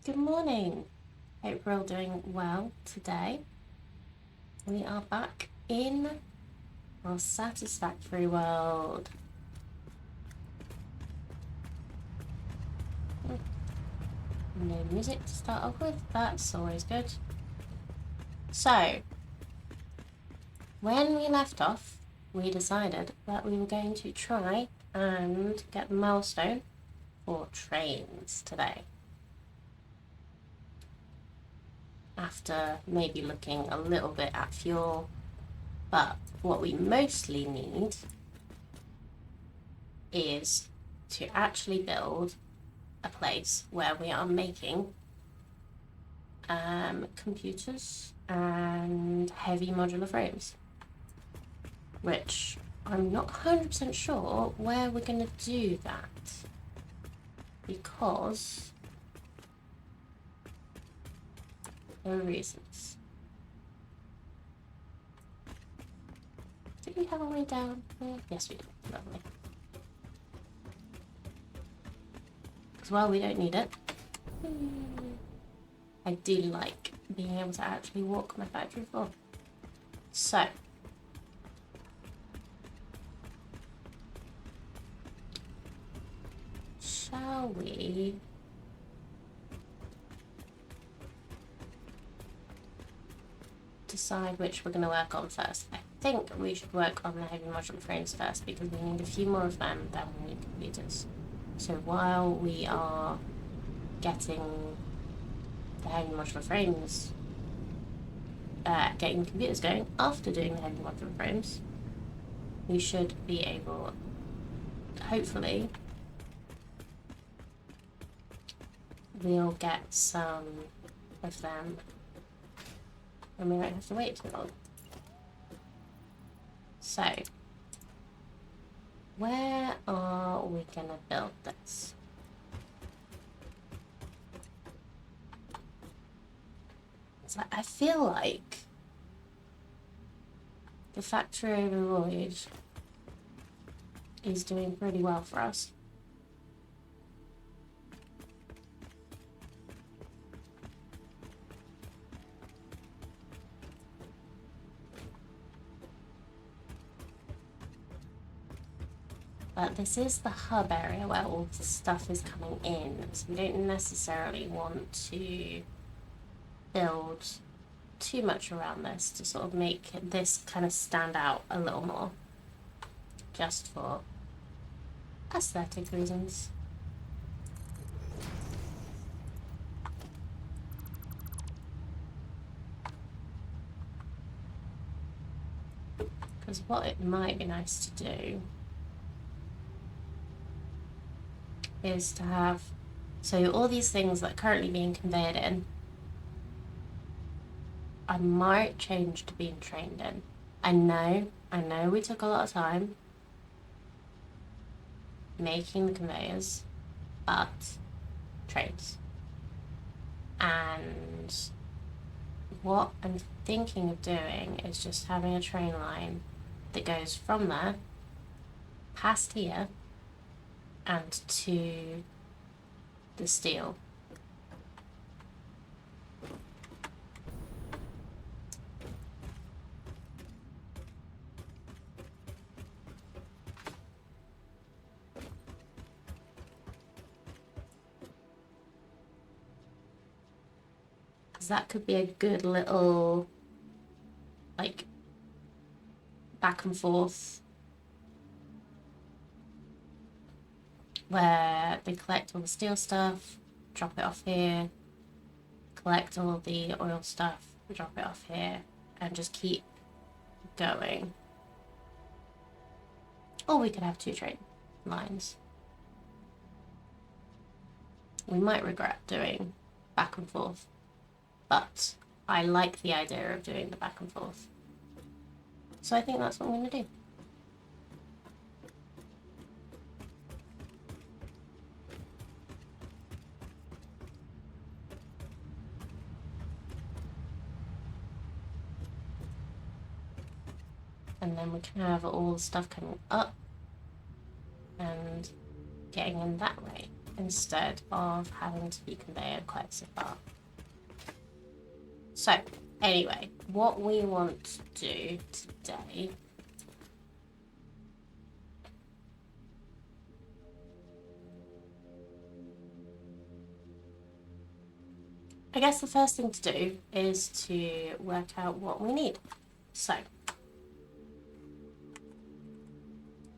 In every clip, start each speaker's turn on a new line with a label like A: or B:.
A: Good morning. Hope we're all doing well today. We are back in our Satisfactory world. No music to start off with, that's always good. So, when we left off, we decided that we were going to try and get the milestone for trains today. After maybe looking a little bit at fuel, but what we mostly need is to actually build a place where we are making computers and heavy modular frames, which I'm not 100% sure where we're going to do that, because there are reasons. Did we have a way down here? Yes, we did. Lovely. As well, we don't need it. I do like being able to actually walk my factory floor. So, shall we decide which we're going to work on first? I think we should work on the heavy modular frames first, because we need a few more of them than we need computers. So while we are getting the heavy modular frames, getting the computers going after doing the heavy modular frames, we should be able, hopefully, we'll get some of them and we won't have to wait too long. So, where are we gonna build this? So I feel like the factory overload is doing pretty well for us. But this is the hub area where all the stuff is coming in, so we don't necessarily want to build too much around this to sort of make this kind of stand out a little more, just for aesthetic reasons. Because what it might be nice to do is to have, so all these things that are currently being conveyed in, I might change to being trained in. I know we took a lot of time making the conveyors, but trains. And what I'm thinking of doing is just having a train line that goes from there, past here, and to the steel. Because that could be a good little, like, back and forth where they collect all the steel stuff, drop it off here, collect all the oil stuff, drop it off here, and just keep going. Or we could have two train lines. We might regret doing back and forth, but I like the idea of doing the back and forth. So I think that's what I'm going to do. And then we can have all the stuff coming up and getting in that way. instead of having to be conveyed quite so far. So, anyway, what we want to do today I guess the first thing to do is to work out what we need. So,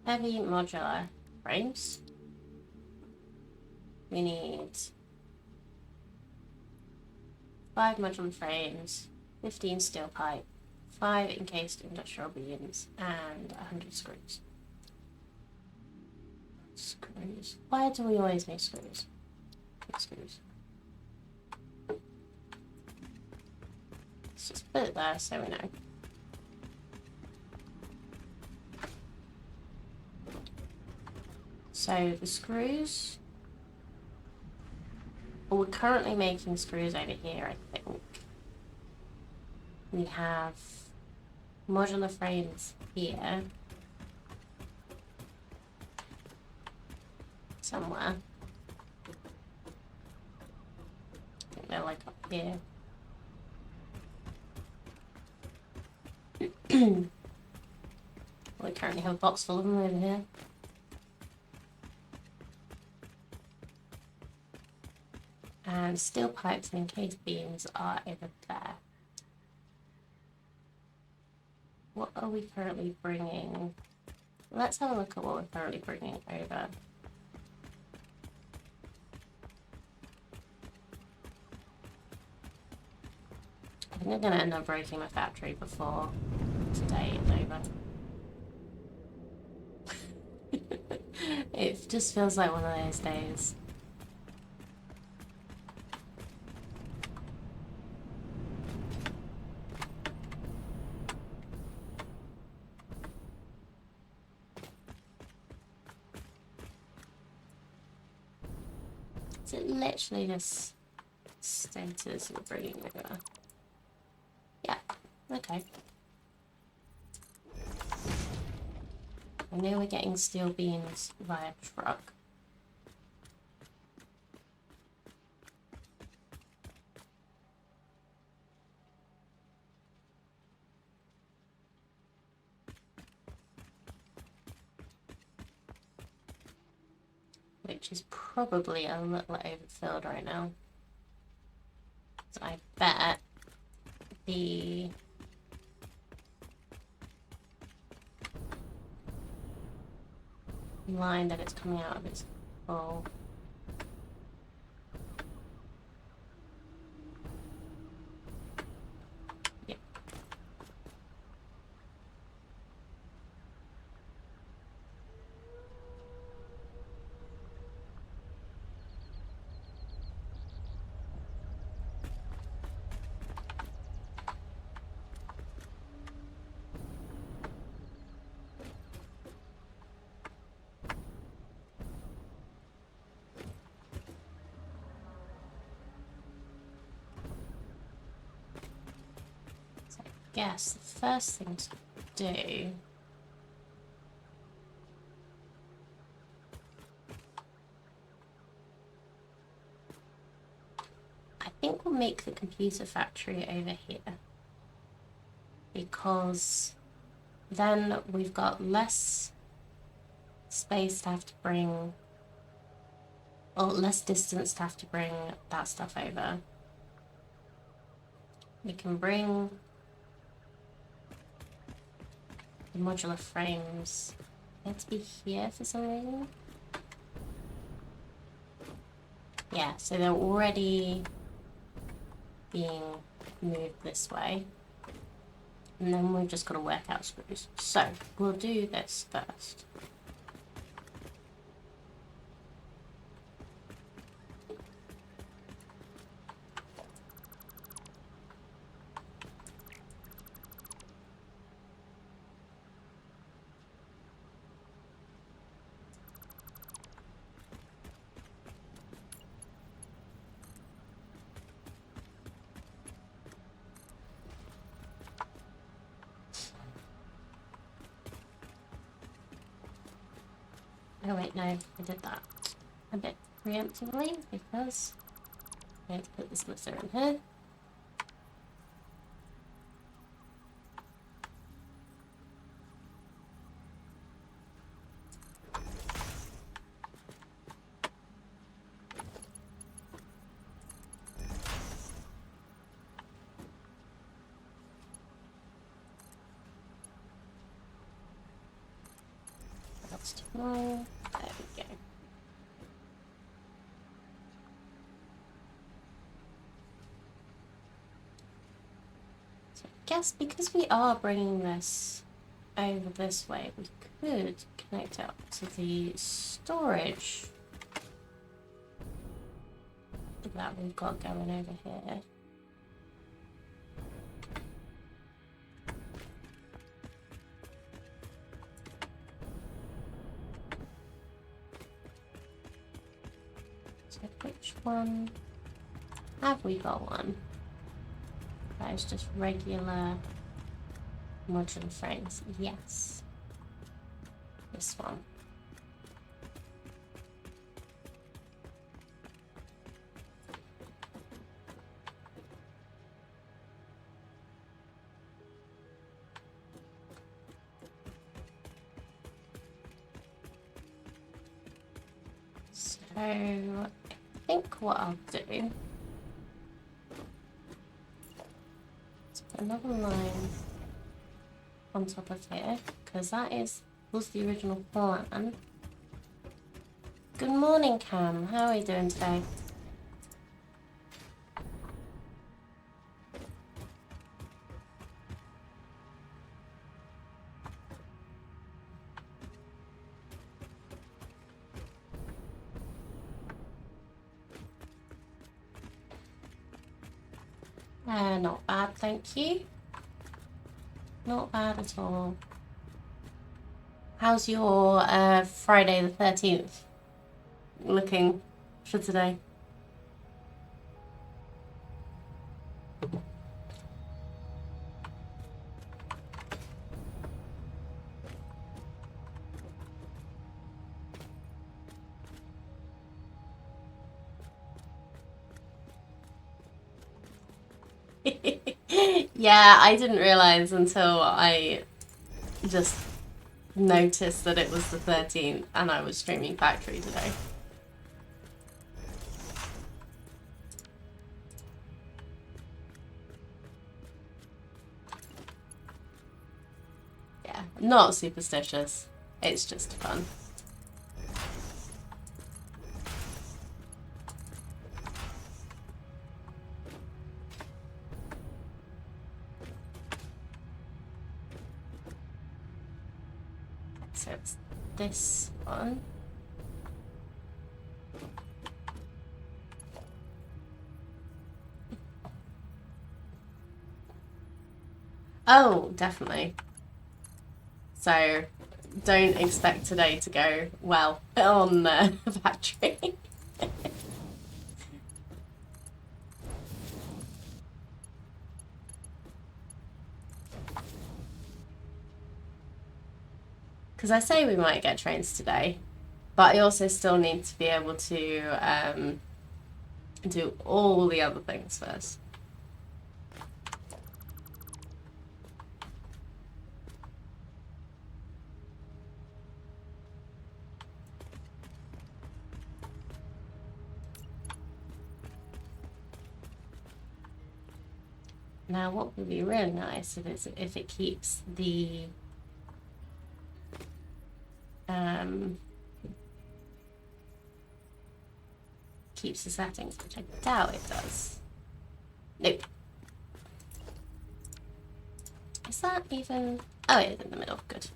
A: heavy modular frames. We need 5 modular frames, 15 steel pipe, 5 encased industrial beams, and 100 screws. Screws. Why do we always need screws? Screws. Let's just put it there so we know. So the screws, well, we're currently making screws over here, I think. We have modular frames here somewhere. I think they're like up here. We currently have a box full of them over here. And steel pipes and encased beams are over there. What are we currently bringing? Let's have a look at what we're currently bringing over. I think I'm going to end up breaking my factory before today is over. It just feels like one of those days. Is it literally just status we're bringing over? Yeah, okay. I know we're getting steel beams via truck. Which is probably a little overfilled right now. So I bet the line that it's coming out of is full. Yep. Guess the first thing to do I think we'll make the computer factory over here, because then we've got less space to have to bring, or less distance to have to bring that stuff over. We can bring the modular frames. They have to be here for some reason. Yeah, so they're already being moved this way. And then we've just got to work out screws. So we'll do this first. Oh wait, no, I did that a bit preemptively because I need to put this litter in here. That's too long. There we go. So I guess because we are bringing this over this way, we could connect it up to the storage that we've got going over here. So which one have we got one? That is just regular modular frames. Yes. This one. So I think what I'll do is put another line on top of here, because that was the original plan. Good morning, Cam. How are you doing today? Not bad, thank you. Not bad at all. How's your Friday the 13th looking for today? Yeah, I didn't realize until I just noticed that it was the 13th and I was streaming Factory today. Yeah, not superstitious. It's just fun. So it's this one. Oh, definitely. So don't expect today to go well on Factory. Because I say we might get trains today, but I also still need to be able to do all the other things first. Now, what would be really nice if it keeps the keeps the settings, which I doubt it does. Nope. Is that even? Oh, it is in the middle. Good.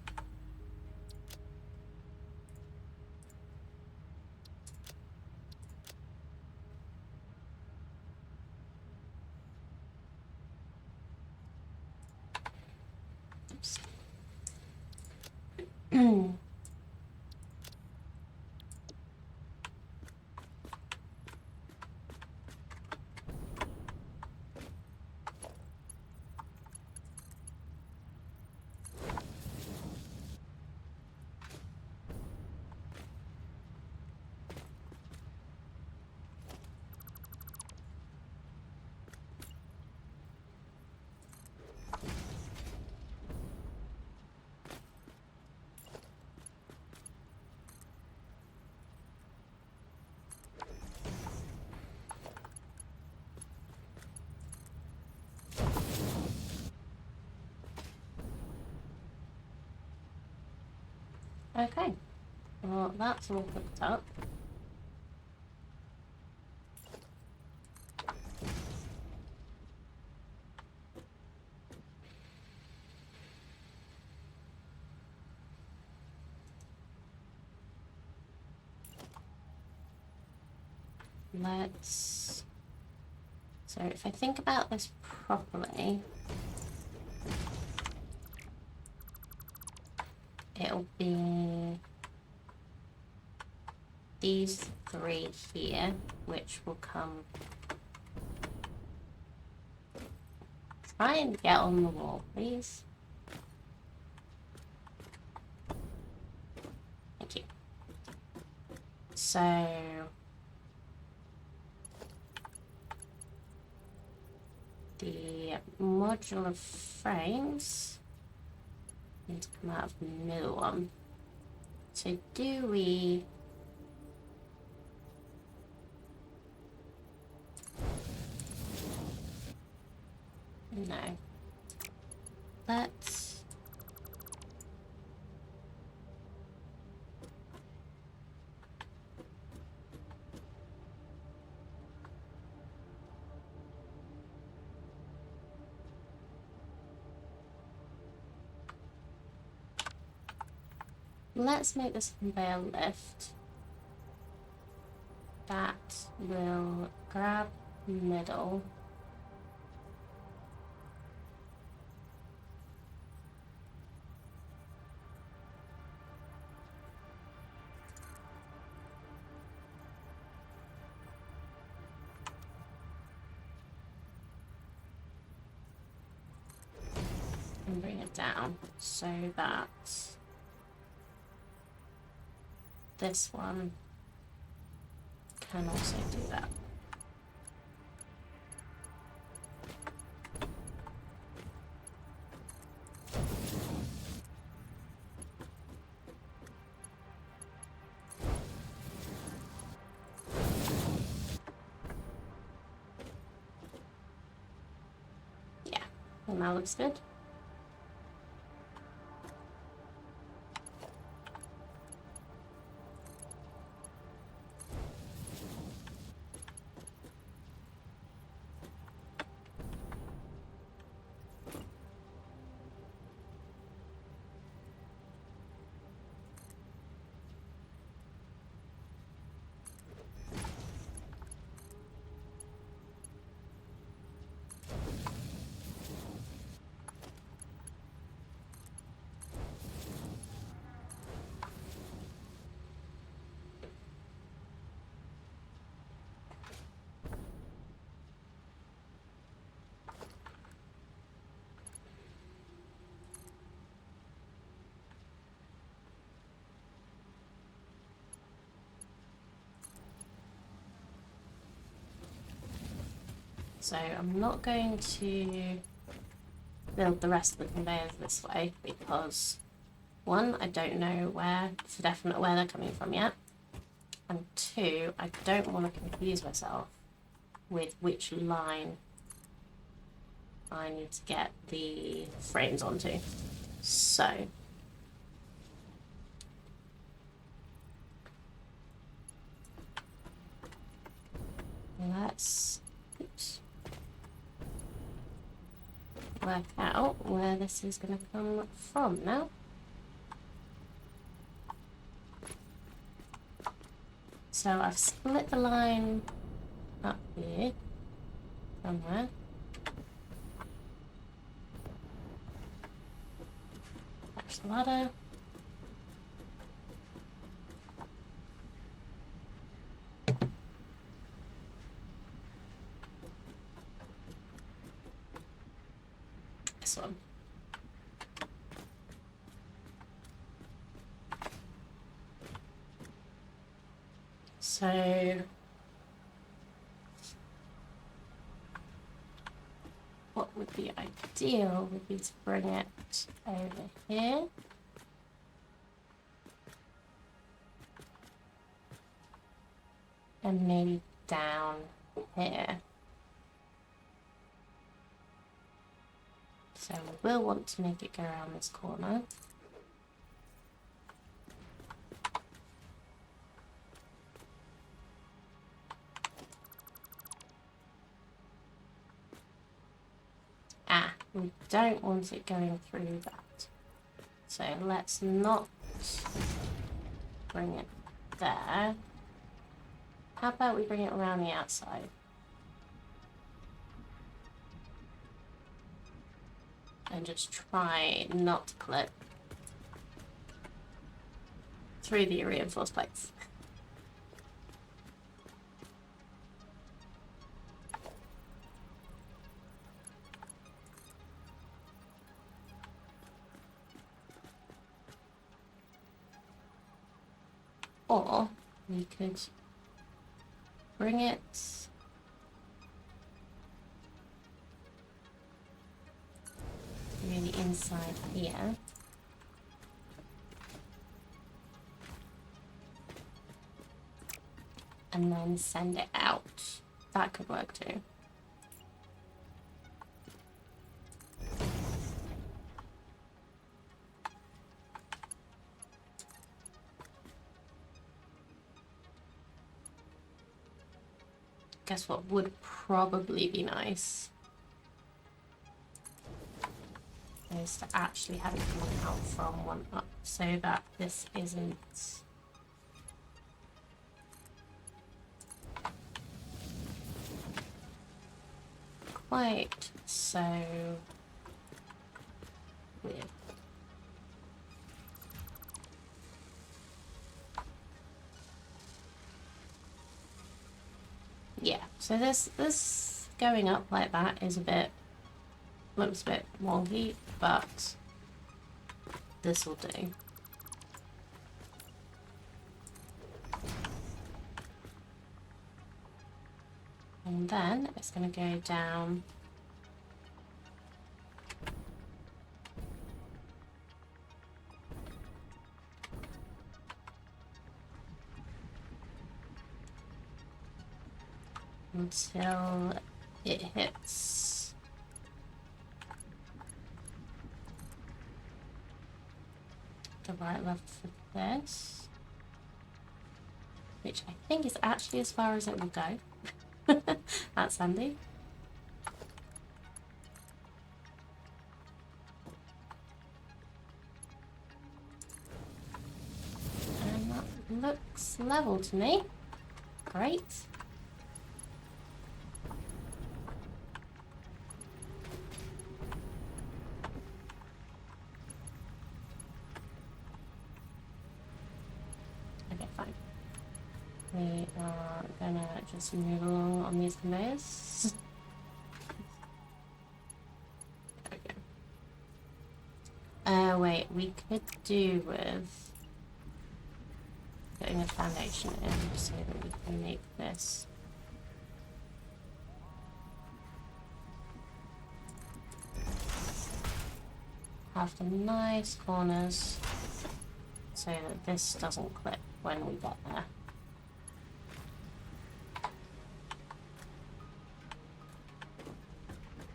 A: Oops. Okay, well that's all hooked up. So if I think about this properly, it'll be these three here, which will come. Try and get on the wall, please. Thank you. So the modular frames need to come out of the middle one. So do we... No. Let's make this conveyor lift. That will grab middle. And bring it down so that this one can also do that. Yeah, and that looks good. So I'm not going to build the rest of the conveyors this way because, one, I don't know for definite where they're coming from yet, and two, I don't want to confuse myself with which line I need to get the frames onto. So let's work out where this is going to come from now. So I've split the line up here somewhere. Attach the ladder. This one. So what would be ideal would be to bring it over here. And maybe down here. So we will want to make it go around this corner. We don't want it going through that. So let's not bring it there. How about we bring it around the outside? And just try not to clip through the reinforced plates. Or we could bring it really inside here. And then send it out. That could work too. Guess what would probably be nice is to actually have it coming out from one up so that this isn't quite so weird. Yeah, so this going up like that is looks a bit wonky, but this will do. And then it's going to go down until it hits the right level for this, which I think is actually as far as it will go. That's handy. And that looks level to me. Great. Okay, fine. We are gonna just move along on these conveyors. Okay. Wait, we could do with putting a foundation in so that we can make this have the nice corners so that this doesn't clip when we get there.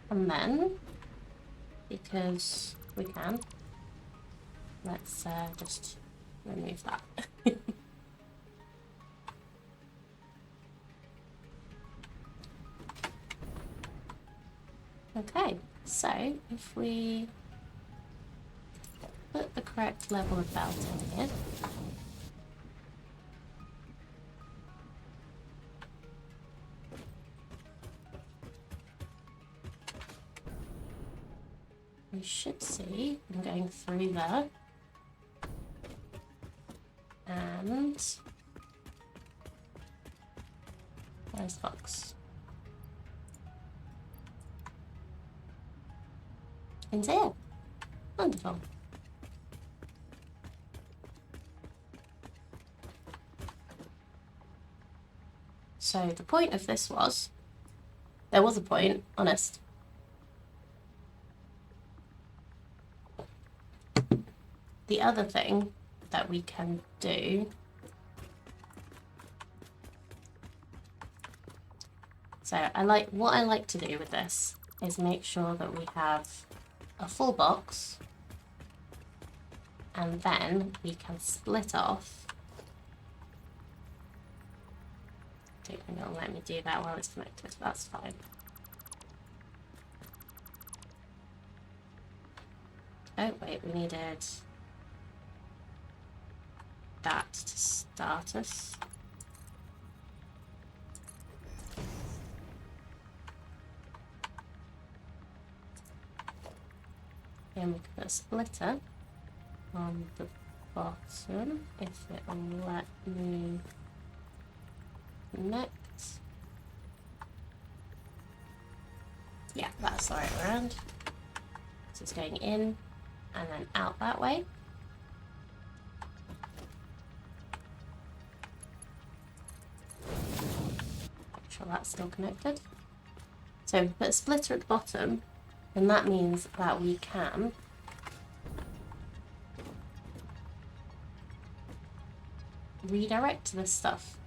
A: And then, because we can, let's just remove that. Okay, so if we put the correct level of belt in here, we should see I'm going through there, and where's Fox? Into here. Wonderful. So the point of this was, there was a point, honest. The other thing that we can do, so what I like to do with this is make sure that we have a full box, and then we can split off. Don't think it'll let me do that while it's connected, that's fine. Oh, wait, we needed that to start us. And we can put a splitter on the bottom if it will let me connect. Yeah, that's the right around. So it's going in and then out that way. Make sure that's still connected. So if we put a splitter at the bottom, then that means that we can redirect this stuff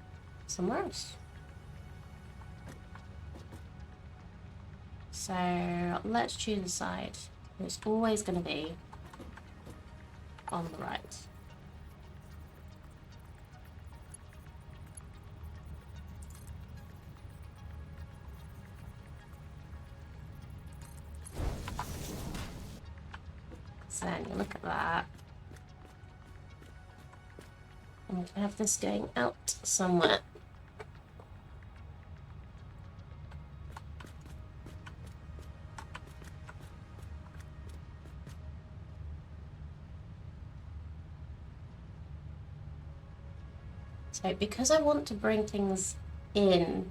A: somewhere else. So let's choose a side. It's always going to be on the right. So then you look at that. And we can have this going out somewhere. So because I want to bring things in,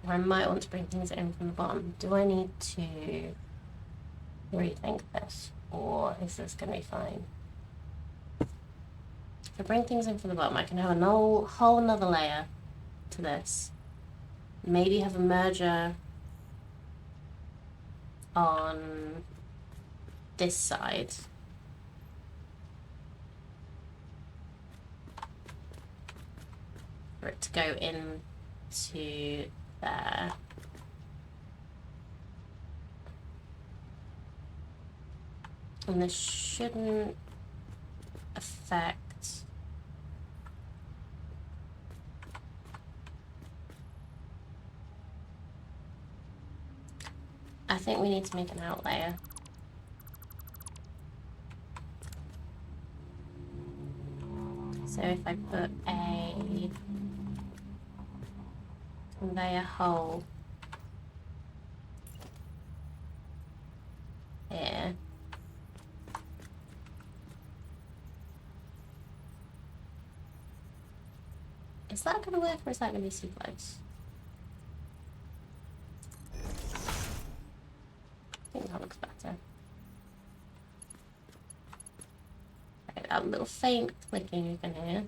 A: or I might want to bring things in from the bottom, do I need to rethink this, or is this going to be fine? If I bring things in from the bottom, I can have a whole another layer to this. Maybe have a merger on this side. For it to go into there. And this shouldn't affect I think we need to make an out layer. So if I put a conveyor hole here, is that going to work, or is that going to be too close? I think that looks better. Okay, that little faint clicking you can hear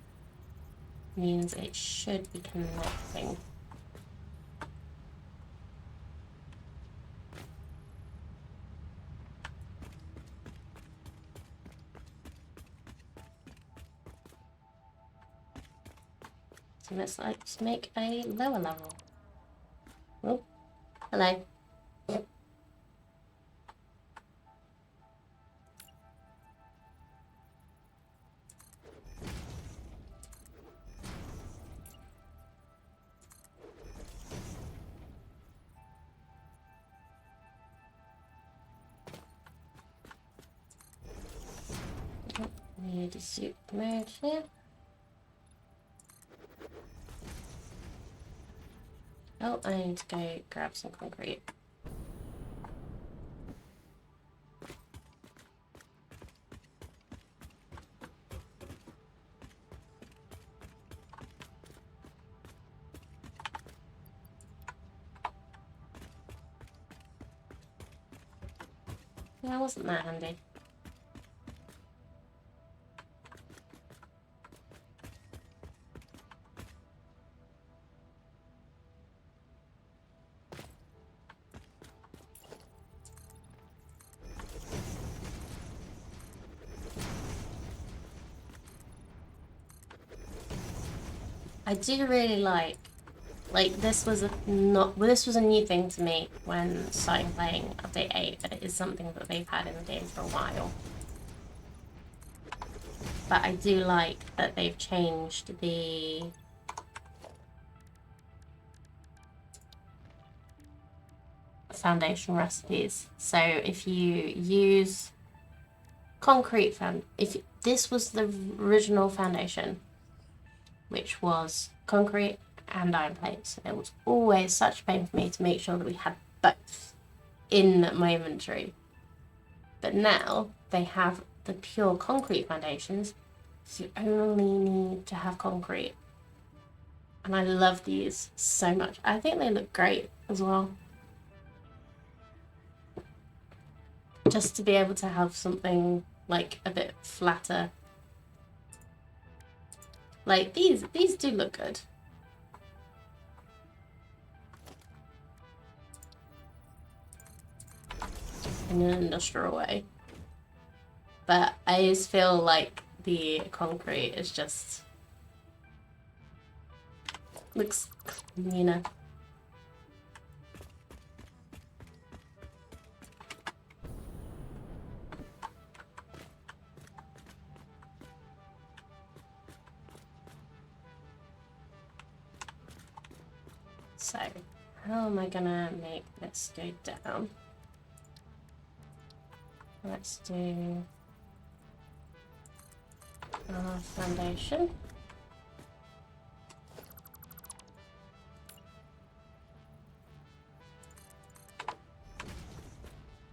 A: means it should be connecting. So let's make a lower level. Oh, hello. Need to suit mode here. Oh, I need to go grab some concrete. Yeah, wasn't that handy? I do really like this was a new thing to me when starting playing update 8, but it is something that they've had in the game for a while. But I do like that they've changed the foundation recipes. So if you use concrete if this was the original foundation, which was concrete and iron plates, it was always such a pain for me to make sure that we had both in my inventory. But now they have the pure concrete foundations, so you only need to have concrete. And I love these so much. I think they look great as well. Just to be able to have something like a bit flatter. Like these do look good. In an industrial way. But I just feel like the concrete is just looks cleaner. So, how am I gonna make this go down? Let's do our foundation.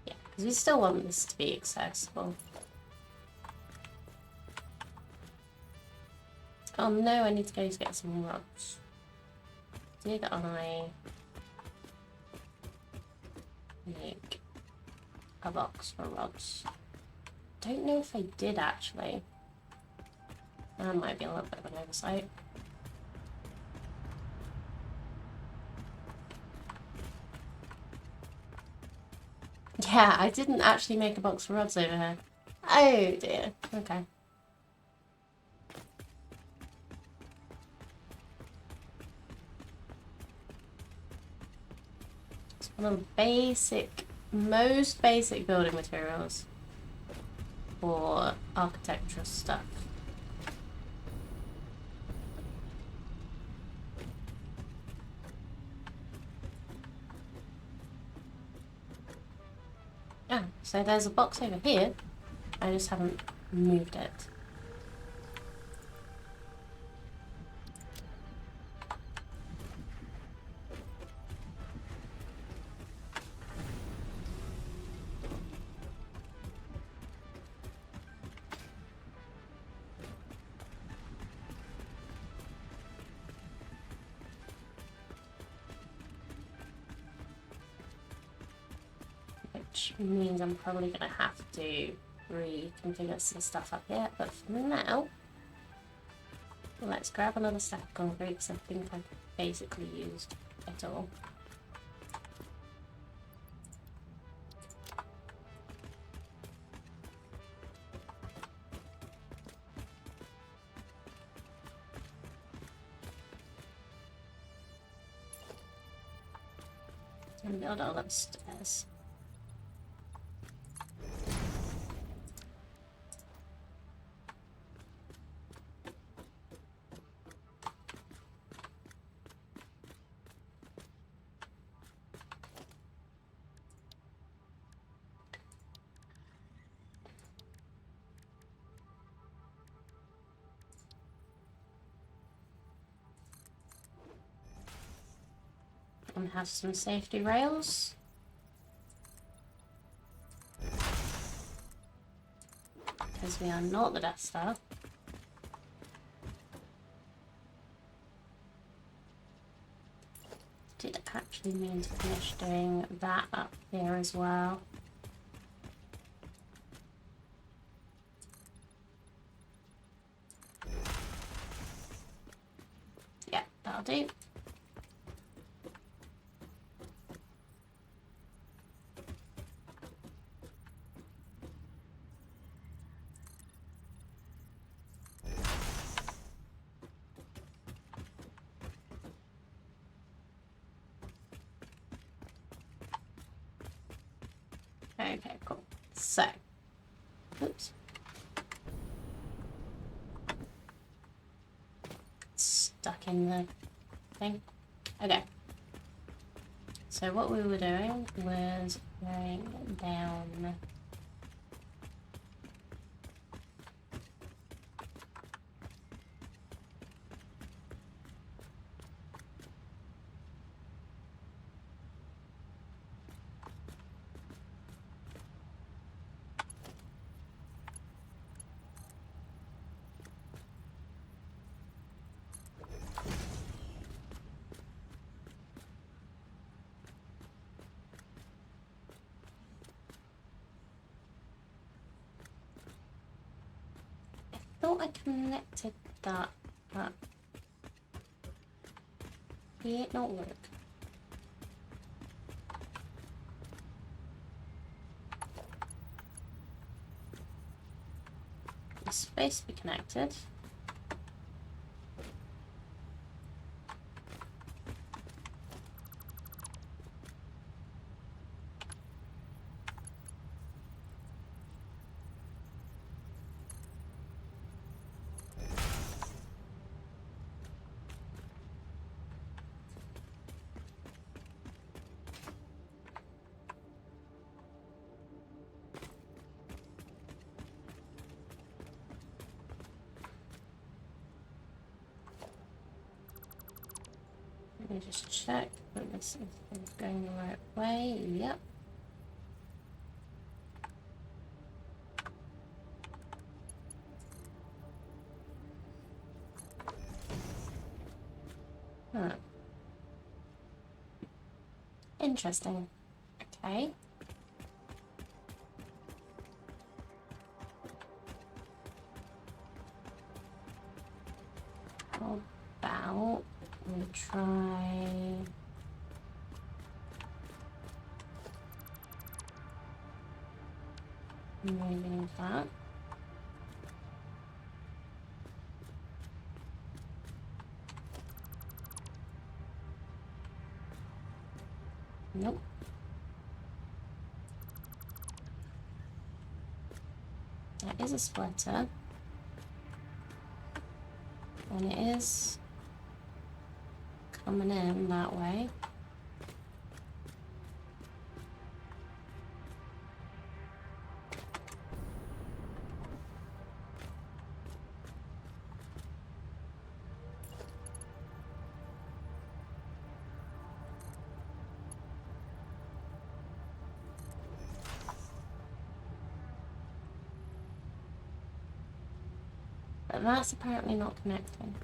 A: Yeah, because we still want this to be accessible. Oh no, I need to go to get some rods. Did I make a box for rods? Don't know if I did actually. That might be a little bit of an oversight. Yeah, I didn't actually make a box for rods over here. Oh dear. Okay. It's one of the basic, most basic building materials for architectural stuff. Ah, so there's a box over here. I just haven't moved it. Which means I'm probably going to have to reconfigure some stuff up here, but for now, let's grab another stack of concrete because I think I've basically used it all. And build all upstairs. And have some safety rails. Because we are not the Death Star. Did actually mean to finish doing that up here as well. Yeah, that'll do. Okay, cool. So, oops. Stuck in the thing. Okay. So So what we were doing was going down thought I connected that, but did it not work? It's supposed to be connected. Let me just check that this is going the right way. Yep. Huh. Interesting. Okay. How about we try moving that. Nope. That is a splitter. And it is coming in that way. But that's apparently not connecting.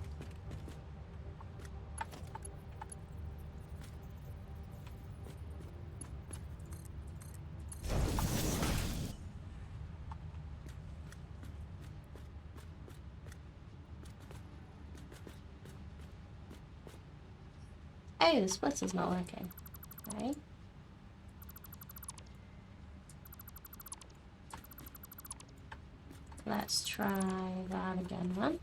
A: Oh, the splitter's not working. Okay. Let's try that again then.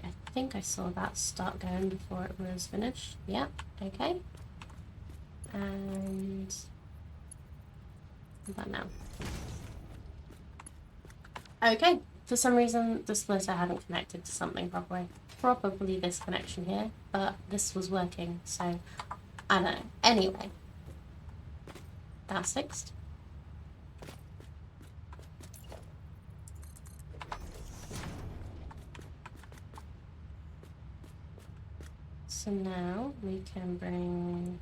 A: I think I saw that start going before it was finished. Yep, okay. And what about now? Okay, for some reason the splitter hadn't connected to something properly. Probably this connection here, but this was working, so I don't know. Anyway, that's fixed. So now we can bring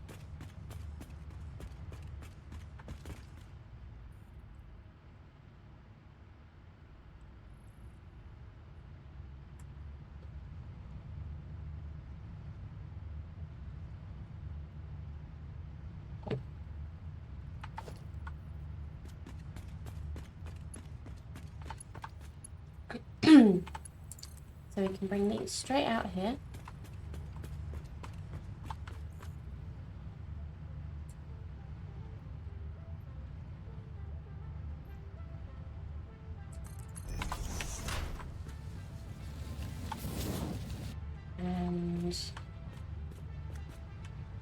A: so we can bring these straight out here.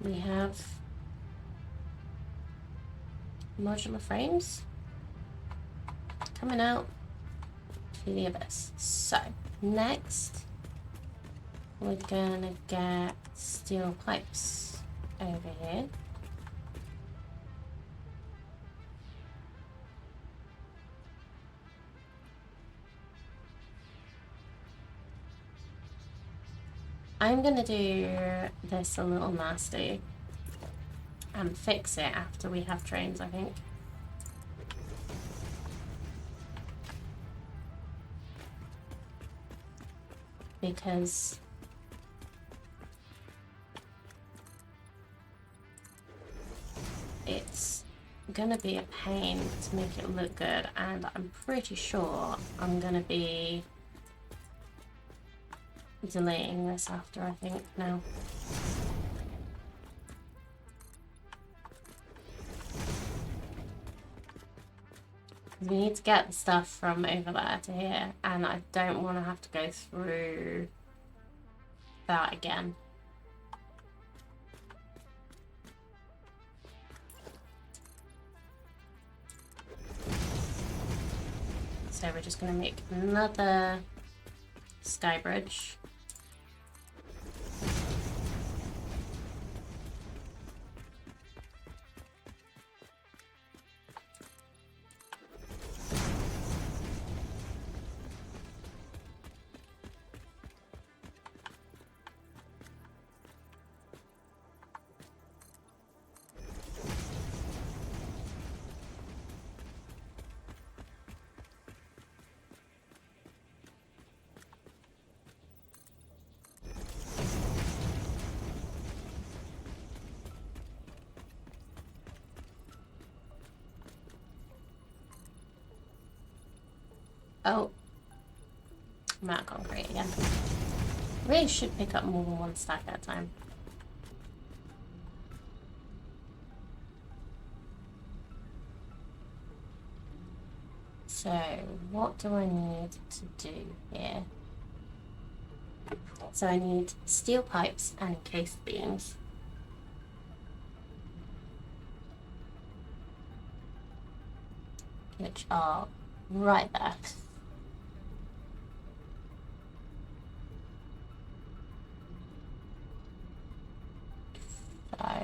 A: and we have modular frames coming out to the abyss. So next we're gonna get steel pipes over here. I'm gonna do this a little nasty and fix it after we have trains, I think. Because it's gonna be a pain to make it look good, and I'm pretty sure I'm gonna be deleting this after, I think, now. We need to get the stuff from over there to here, and I don't want to have to go through that again. So we're just going to make another sky bridge. Oh, I'm out of concrete again. Really should pick up more than one stack at a time. So, what do I need to do here? So I need steel pipes and encased beams. Which are right there. So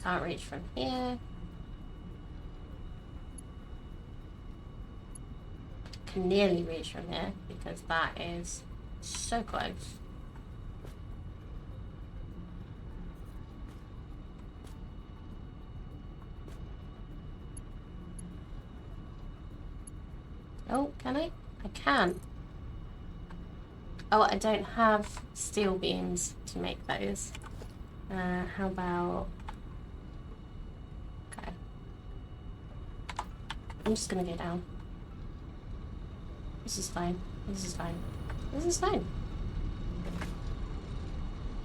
A: can't reach from here. Can nearly reach from here because that is so close. Oh, can I? I can. Oh, I don't have steel beams to make those. How about... Okay. I'm just gonna go down. This is fine. This is fine. This is fine.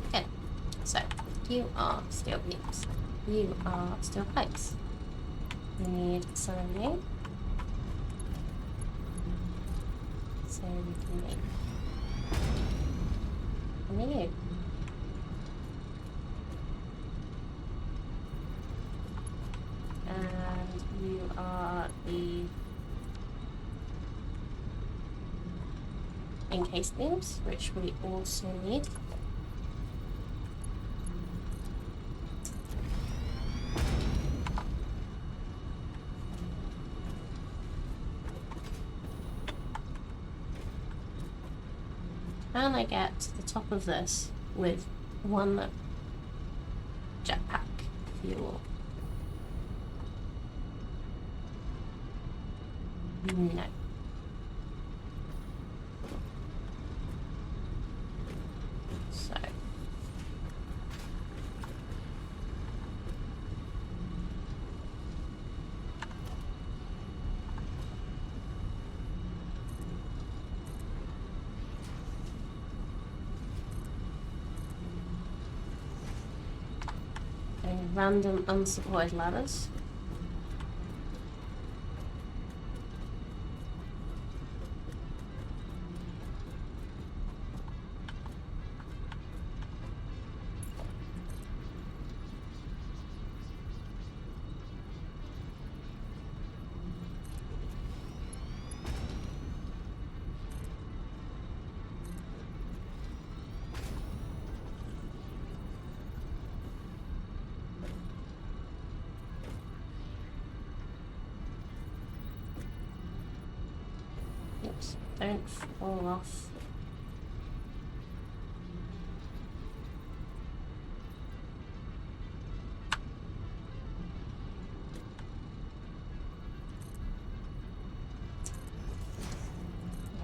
A: Okay. So, you are steel beams. You are steel pipes. We need some of you. So we can make some of you. And you are the encased beams, which we also need. Can I get to the top of this with one jetpack fuel? No. random unsupported ladders. Oops, don't fall off.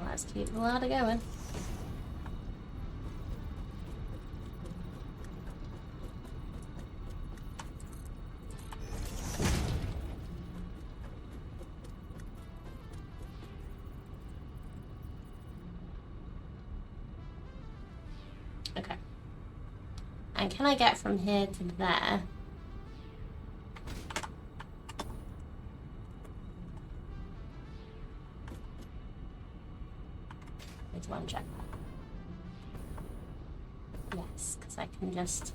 A: Let's keep the ladder going. Okay. And can I get from here to there? With one jetpack. Yes, because I can just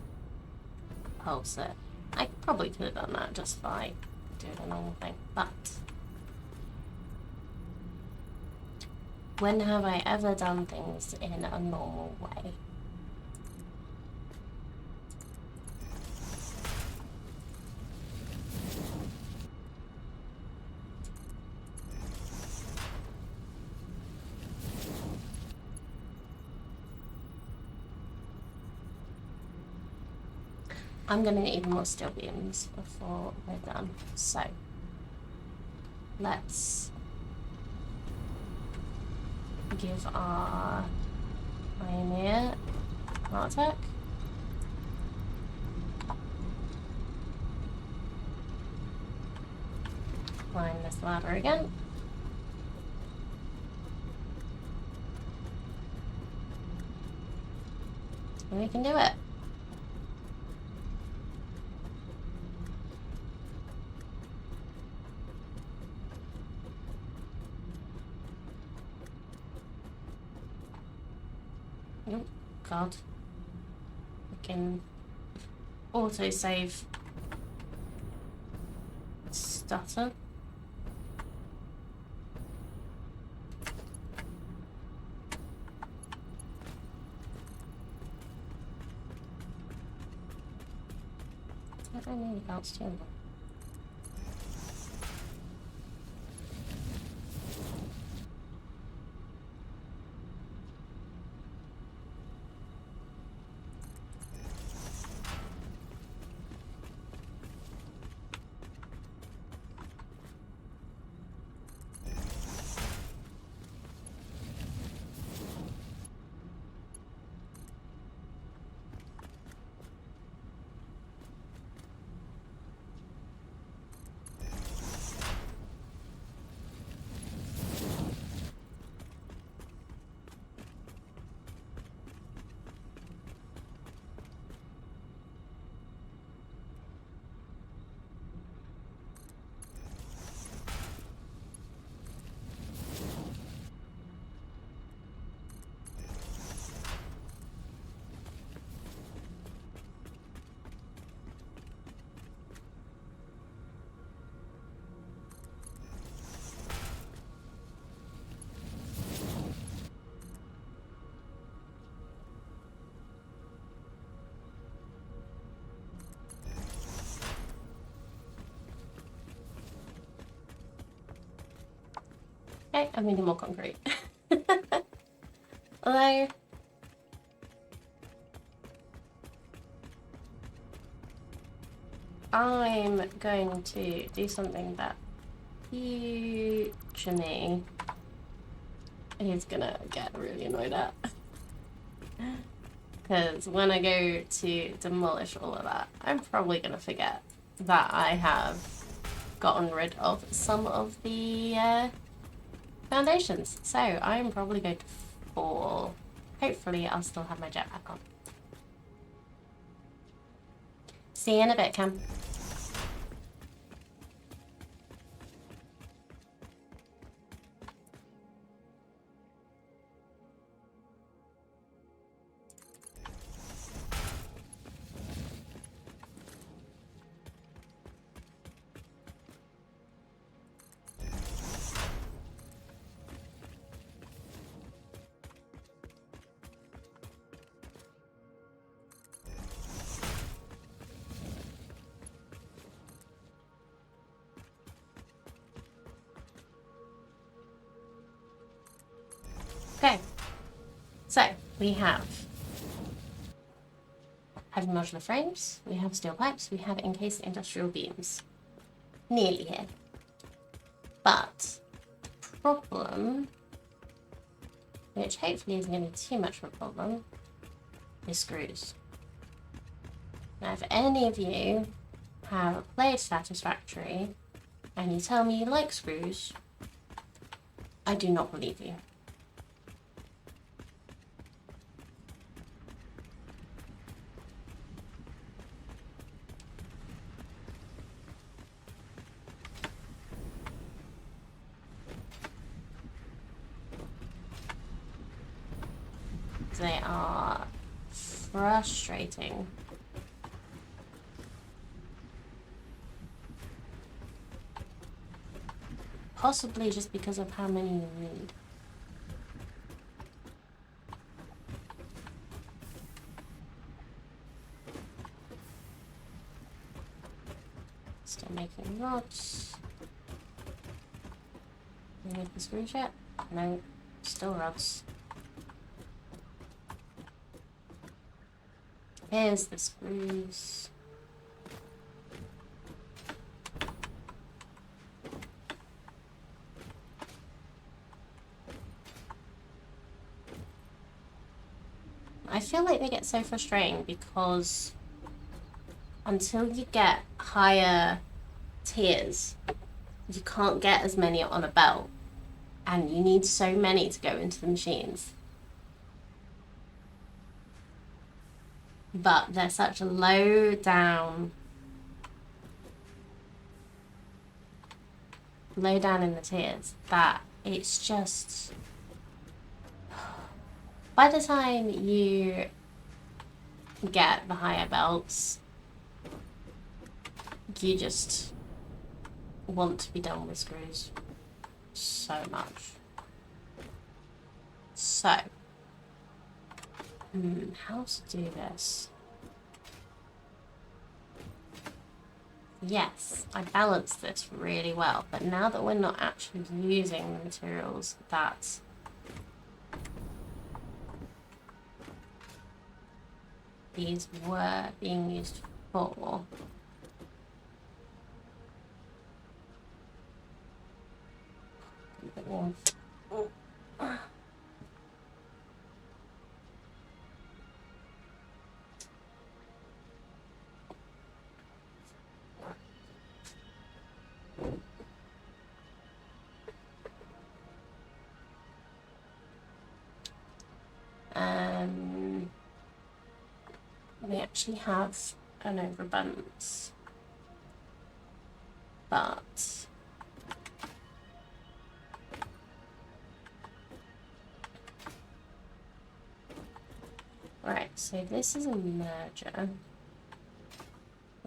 A: pulse it. I probably could have done that just by doing a normal thing, but when have I ever done things in a normal way? I'm going to need more steel beams before we're done. So, let's give our pioneer heart attack. Climb this ladder again. And we can do it. Oh, God. We can auto-save stutter. I don't really bounce too much. Okay, I'm needing more concrete. Although, I'm going to do something that future me is gonna get really annoyed at. Because when I go to demolish all of that, I'm probably gonna forget that I have gotten rid of some of the foundations. So I'm probably going to fall. Hopefully I'll still have my jetpack on. See you in a bit, Cam. Okay, so we have heavy modular frames, we have steel pipes, we have encased industrial beams. Nearly here. But the problem, which hopefully isn't going to be too much of a problem, is screws. Now, if any of you have played Satisfactory and you tell me you like screws, I do not believe you. They are frustrating. Possibly just because of how many you need. Still making rods. You need the screws yet? No, still rods. Here's the screws. I feel like they get so frustrating because until you get higher tiers, you can't get as many on a belt, and you need so many to go into the machines. But they're such a low down in the tiers that it's just, by the time you get the higher belts, you just want to be done with screws so much. So, how to do this? Yes, I balanced this really well, but now that we're not actually using the materials that these were being used for, we actually have an overabundance, but right, so this is a merger.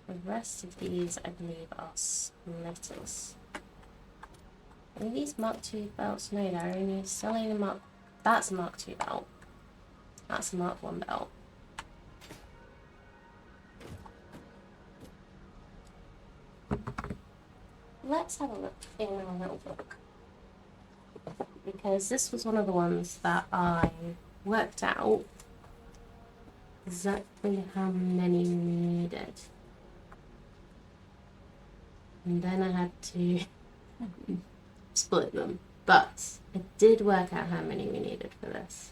A: The rest of these, I believe, are splitters. Are these Mark II belts? No, they're only still only Mark. That's a Mark II belt. That's a Mark I belt. Let's have a look in our little book, because this was one of the ones that I worked out exactly how many we needed, and then I had to split them, but I did work out how many we needed for this.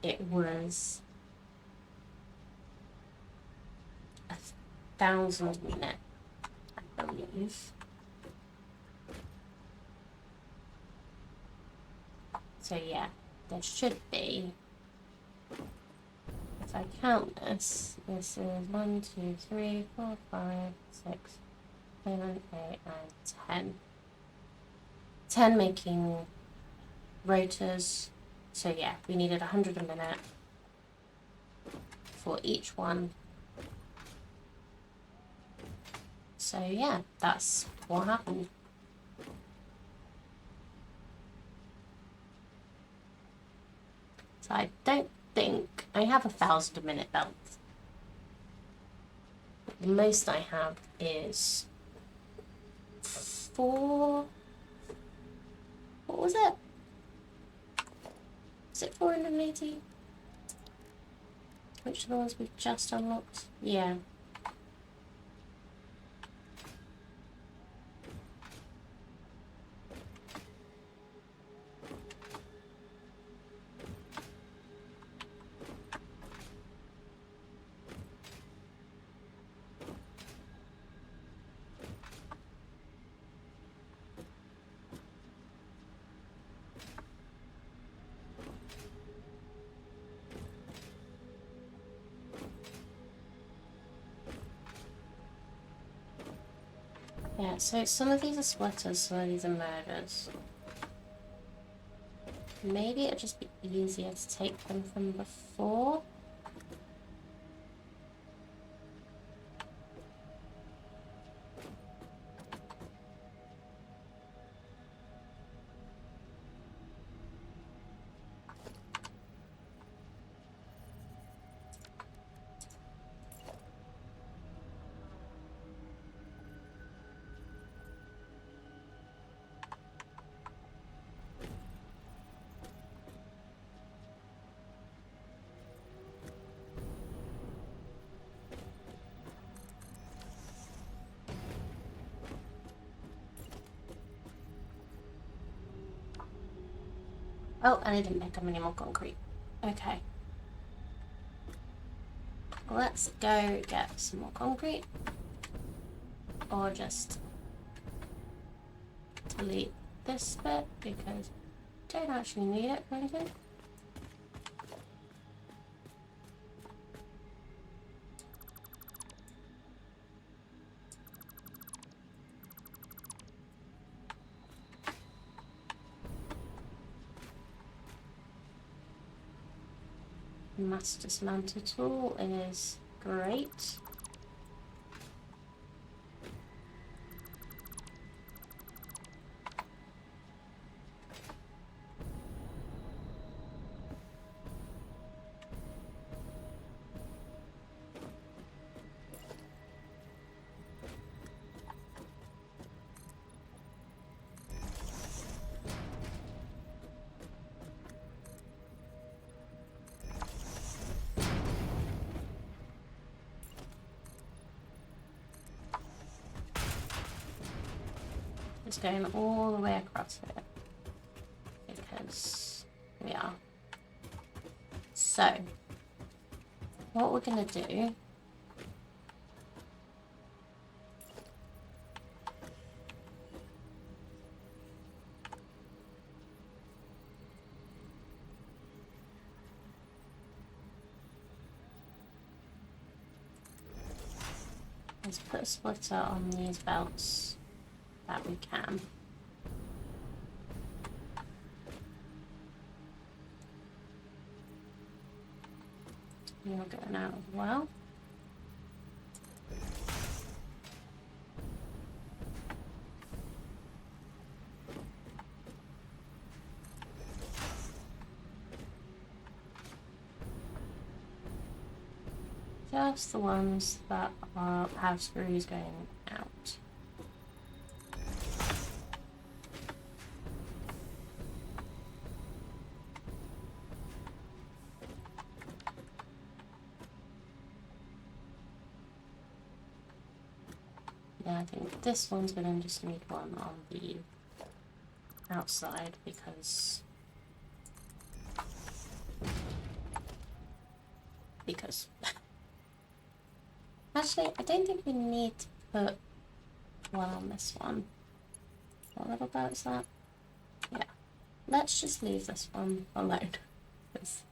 A: It was 1,000 units, I believe. So yeah, there should be, if I count this, this is 1, 2, 3, 4, 5, 6, 7, 8, 9, 10. 10 making rotors. So yeah, we needed 100 a minute for each one. So yeah, that's what happened. So I don't think I have 1,000 a minute belt. The most I have is 4. What was it? Is it 480? Which are the ones we've just unlocked? Yeah. Yeah, so some of these are splitters, some of these are murders. Maybe it'd just be easier to take them from before. Oh, and I didn't pick up any more concrete. Okay. Let's go get some more concrete. Or just delete this bit because I don't actually need it for anything. Mass dismantle tool is great. It's going all the way across here because we are. So, what we're going to do is put a splitter on these belts that we can. You're going out as well. Just the ones that have screws going out. Yeah, I think this one's going to just need one on the outside because actually I don't think we need to put one on this one. What little boat is that? Yeah. let's just leave this one alone. 'Cause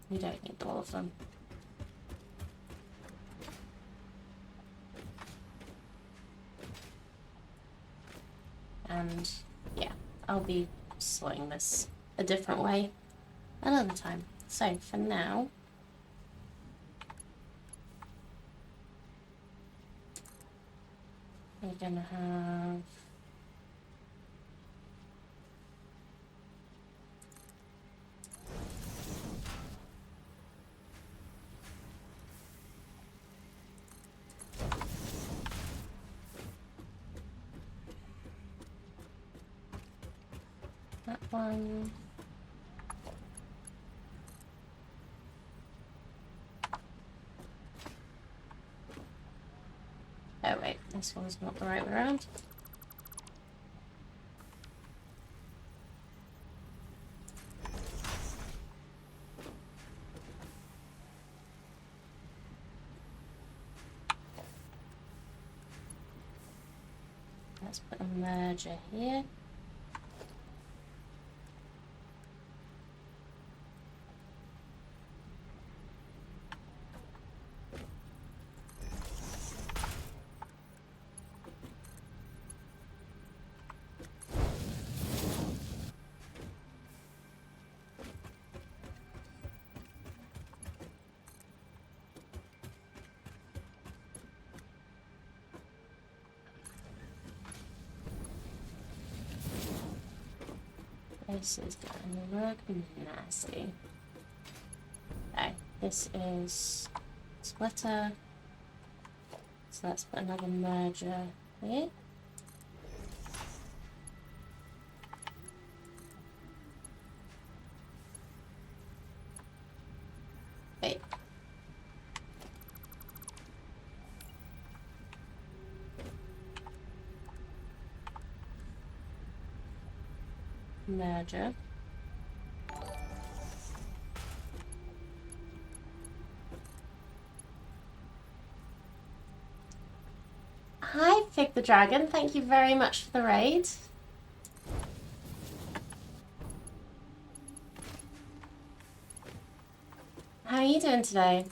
A: we don't need all of them. And yeah, I'll be sorting this a different way another time. So for now, we're gonna have that one. Oh wait, this one's not the right way around. Let's put a merger here. This is gonna look nasty. Okay, this is splitter. So let's put another merger here. Wait. Merger. Hi, Fig the Dragon. Thank you very much for the raid. How are you doing today?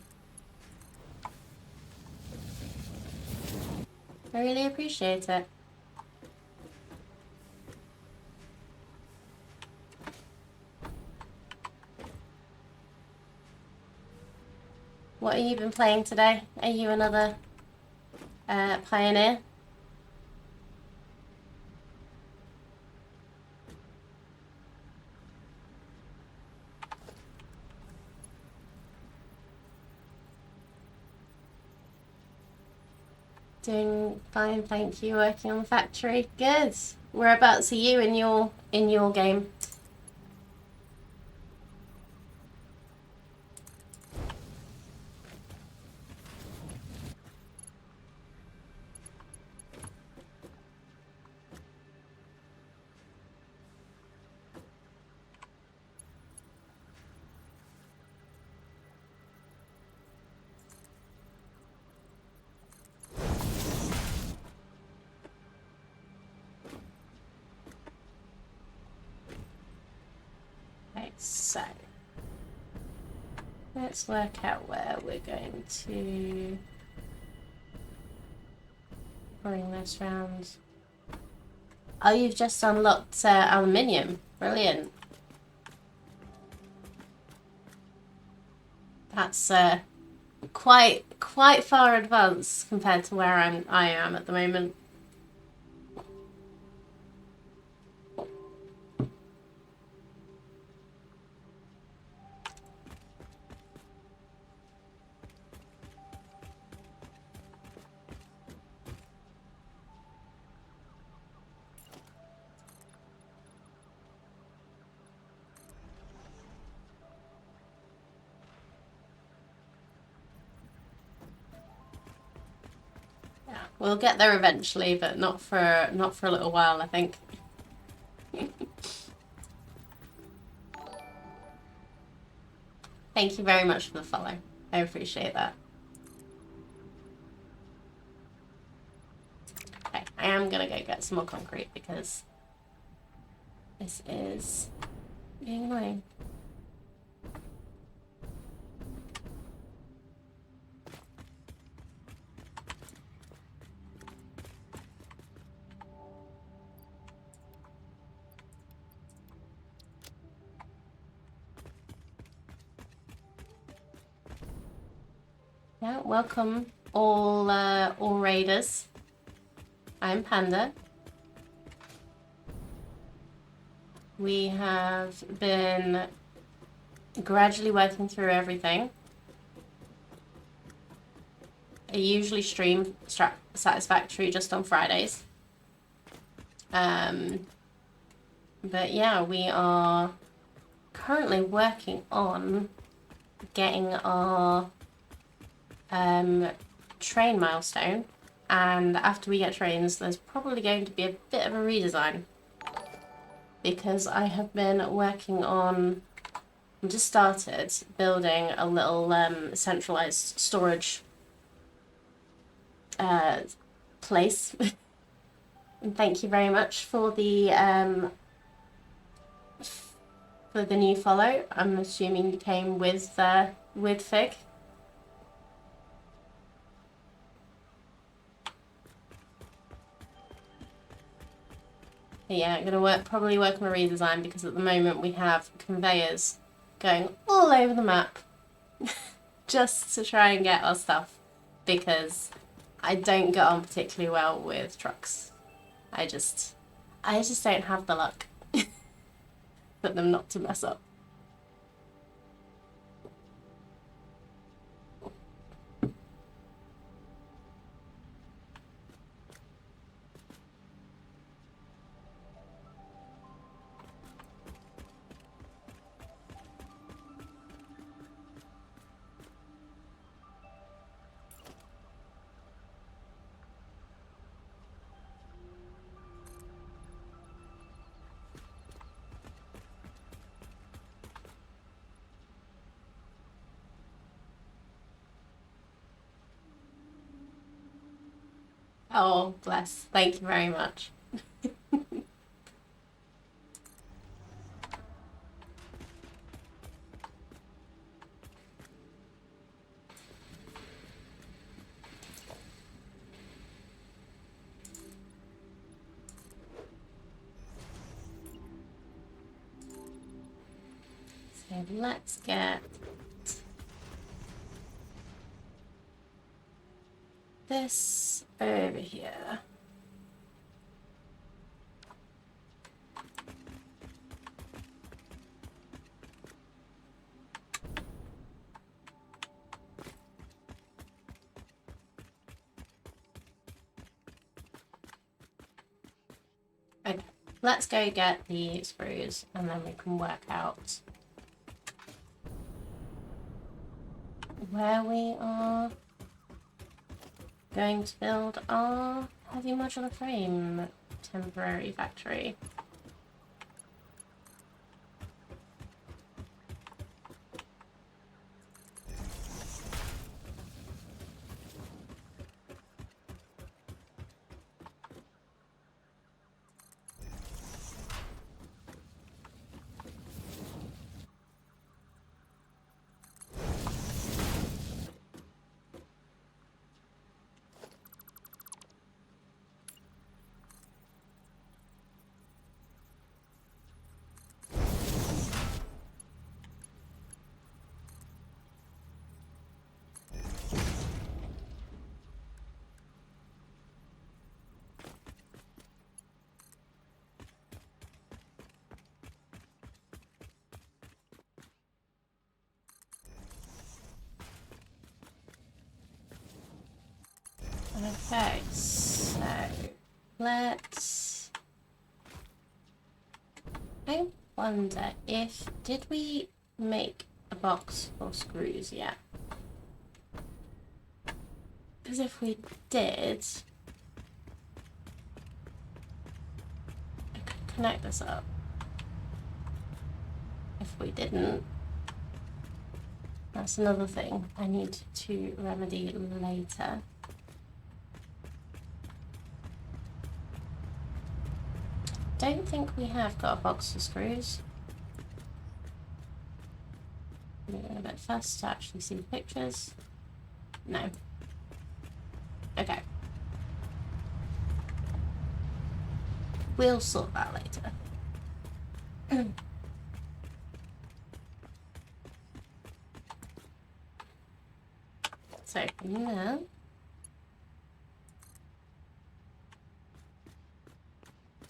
A: I really appreciate it. What have you been playing today? Are you another pioneer? Doing fine, thank you. Working on the factory. Good. Whereabouts are you in your game? So let's work out where we're going to bring this round. Oh, you've just unlocked aluminium. Brilliant. That's quite far advanced compared to where I am at the moment. We'll get there eventually, but not for a little while, I think. Thank you very much for the follow. I appreciate that. Okay, I am gonna go get some more concrete because this is being annoying. Yeah, welcome all raiders. I'm Panda. We have been gradually working through everything. I usually stream Satisfactory just on Fridays. But yeah, we are currently working on getting our train milestone, and after we get trains there's probably going to be a bit of a redesign because I have been working on, just started building a little centralized storage place. And thank you very much for the new follow. I'm assuming you came with Fig. Yeah, I'm gonna probably work on a redesign because at the moment we have conveyors going all over the map just to try and get our stuff, because I don't get on particularly well with trucks. I just don't have the luck for them not to mess up. Oh, bless. Thank you very much. So let's get this over here. Okay, let's go get the sprues and then we can work out where we are going to build our heavy modular frame temporary factory. Okay, so let's... I wonder if... Did we make a box for screws yet? Because if we did, I could connect this up. If we didn't, that's another thing I need to remedy later. don't think we have got a box of screws. I'm going a bit fast to actually see the pictures. No. Okay. We'll sort that later. So from there,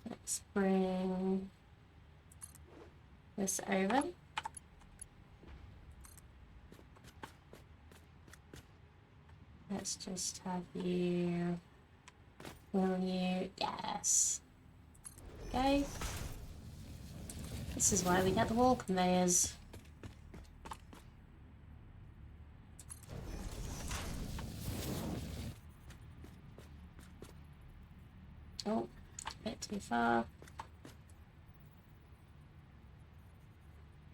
A: let's bring this over. Let's just have you, will you, yes. Okay. This is why we get the wall conveyors. Oh, a bit too far.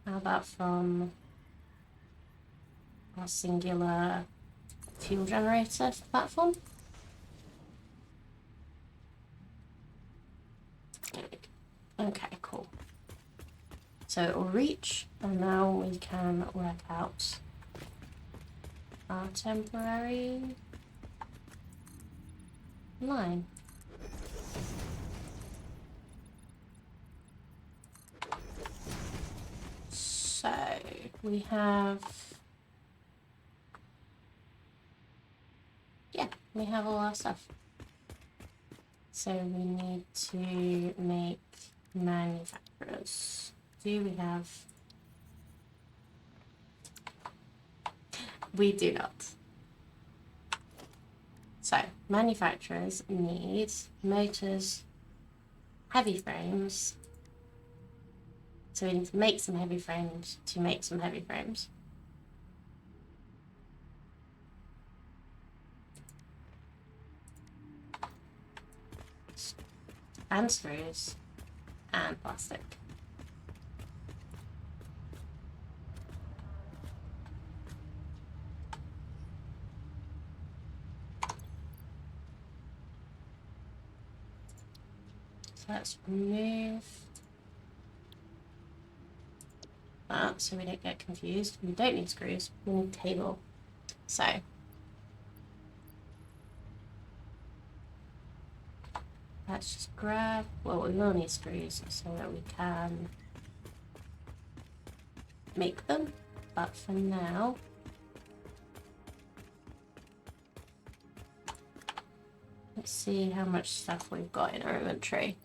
A: How about from our singular fuel generator platform? Okay, cool. So it will reach, and now we can work out our temporary line. So we have, yeah, we have all our stuff. So we need to make manufacturers. Do we have? We do not. So manufacturers need motors, heavy frames. So we need to make some heavy frames to make some heavy frames. And screws and plastic. So let's remove that so we don't get confused. We don't need screws, we need table. So let's just grab, well, we will need screws so that we can make them, but for now, let's see how much stuff we've got in our inventory.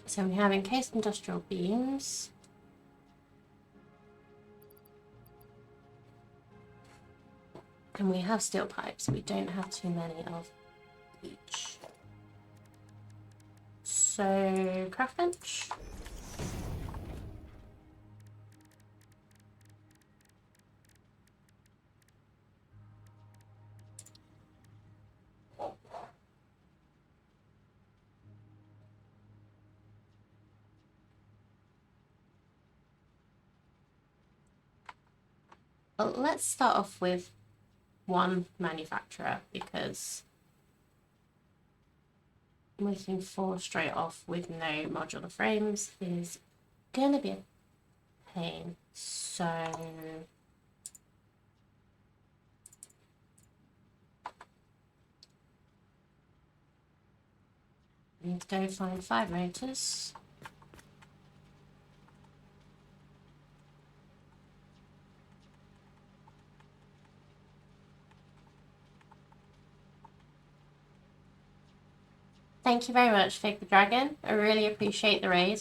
A: So we have encased industrial beams. And we have steel pipes. We don't have too many of each. So, craft bench. Well, let's start off with one manufacturer because making 4 straight off with no modular frames is gonna be a pain. So we need to go find 5 motors. Thank you very much, Fig the Dragon. I really appreciate the raid.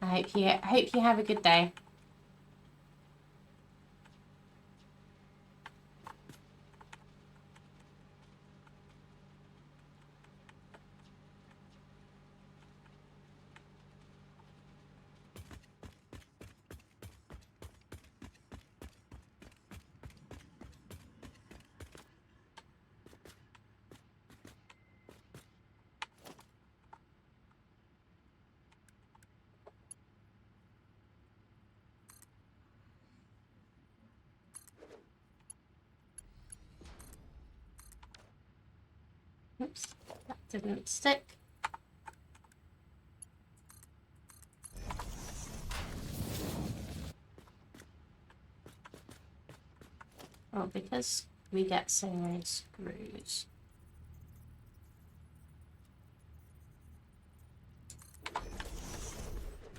A: I hope you have a good day. Oops, that didn't stick. Well, because we get so many screws.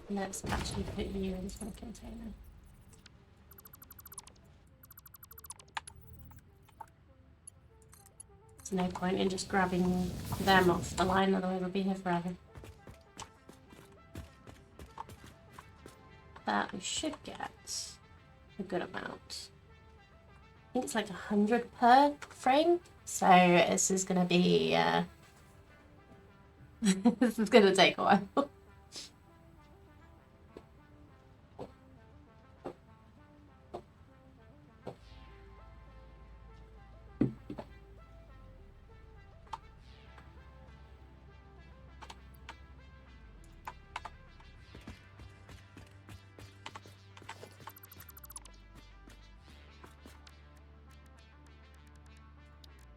A: Let's actually put you into a container. There's no point in just grabbing them off the line, otherwise we'll be here forever. But we should get a good amount. I think it's like 100 per frame. So this is going to be, this is going to take a while.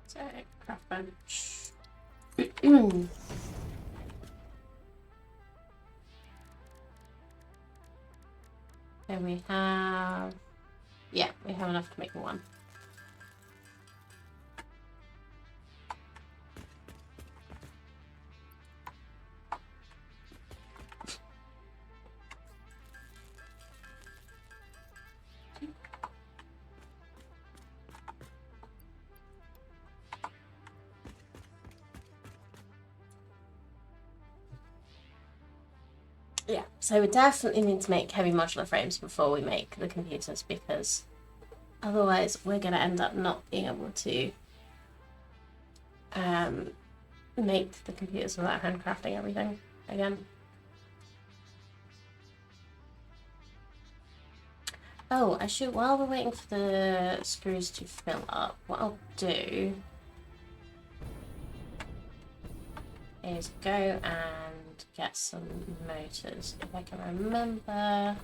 A: So, craft bench. So we have, yeah, we have enough to make one. Yeah, so we definitely need to make heavy modular frames before we make the computers, because otherwise we're going to end up not being able to make the computers without handcrafting everything again. Oh, I should, while we're waiting for the screws to fill up, what I'll do is go and get some motors. If I can remember, I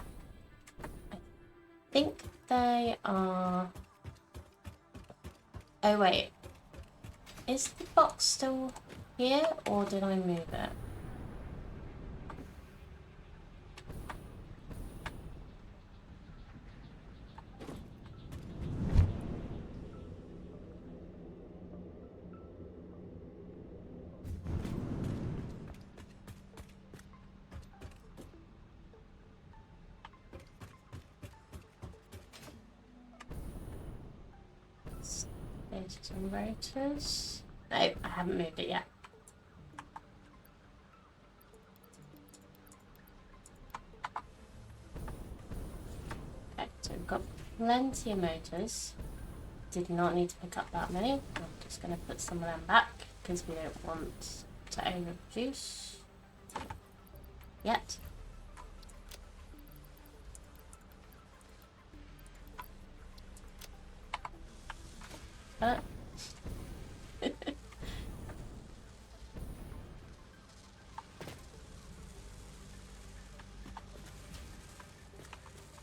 A: think they are... Oh wait, is the box still here or did I move it? There's some rotors. No, I haven't moved it yet. Okay, so we've got plenty of motors. Did not need to pick up that many. I'm just going to put some of them back because we don't want to overproduce yet. But you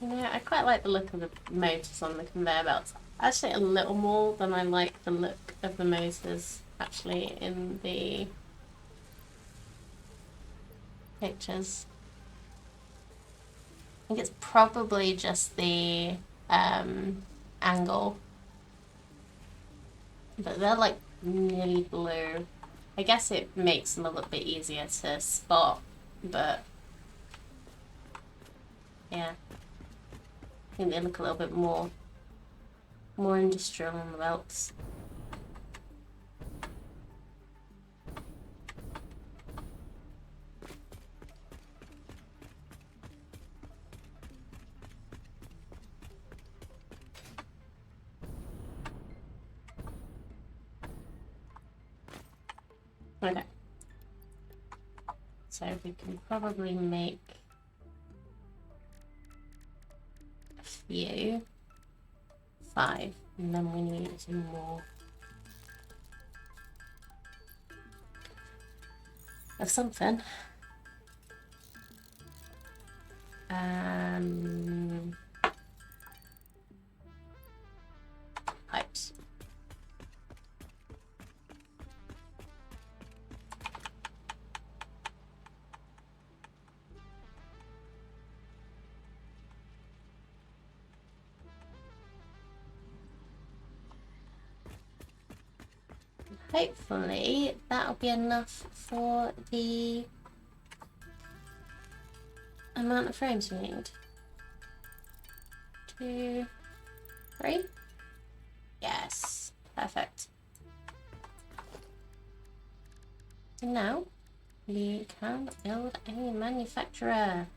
A: know, I quite like the look of the motors on the conveyor belts. Actually, a little more than I like the look of the motors actually in the pictures. I think it's probably just the angle, but they're like nearly blue. I guess it makes them a little bit easier to spot, but yeah, I think they look a little bit more industrial on the belts. Okay. So we can probably make a few. 5, and then we need some more of something. Pipes. hopefully that'll be enough for the amount of frames we need. 2, 3. Yes, perfect. So now we can build a manufacturer.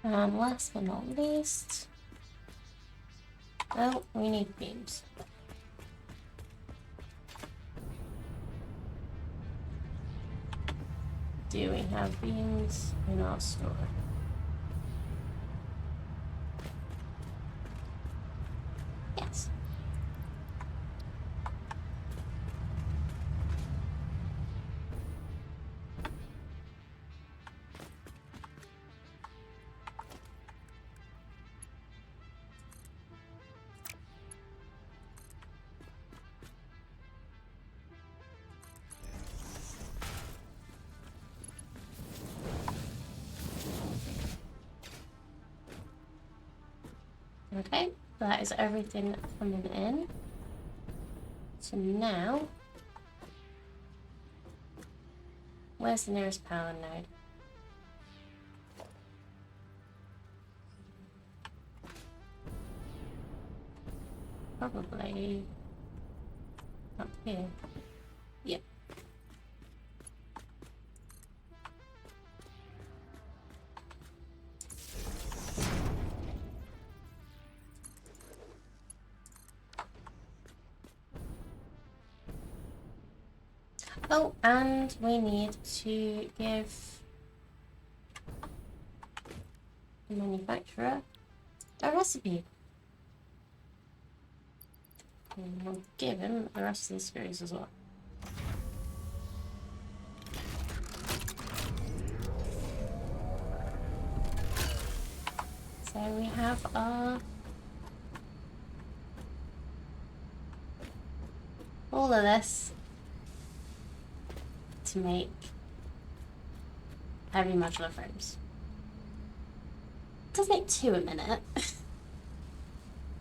A: And last but not least, well, we need beams. Do we have beams in our store? Yes. Okay, that is everything coming in. So now, where's the nearest power node? Probably up here. Yep. Oh, and we need to give the manufacturer a recipe. And we'll give him the rest of the screws as well. So we have our all of this to make heavy modular frames. It does make 2 a minute.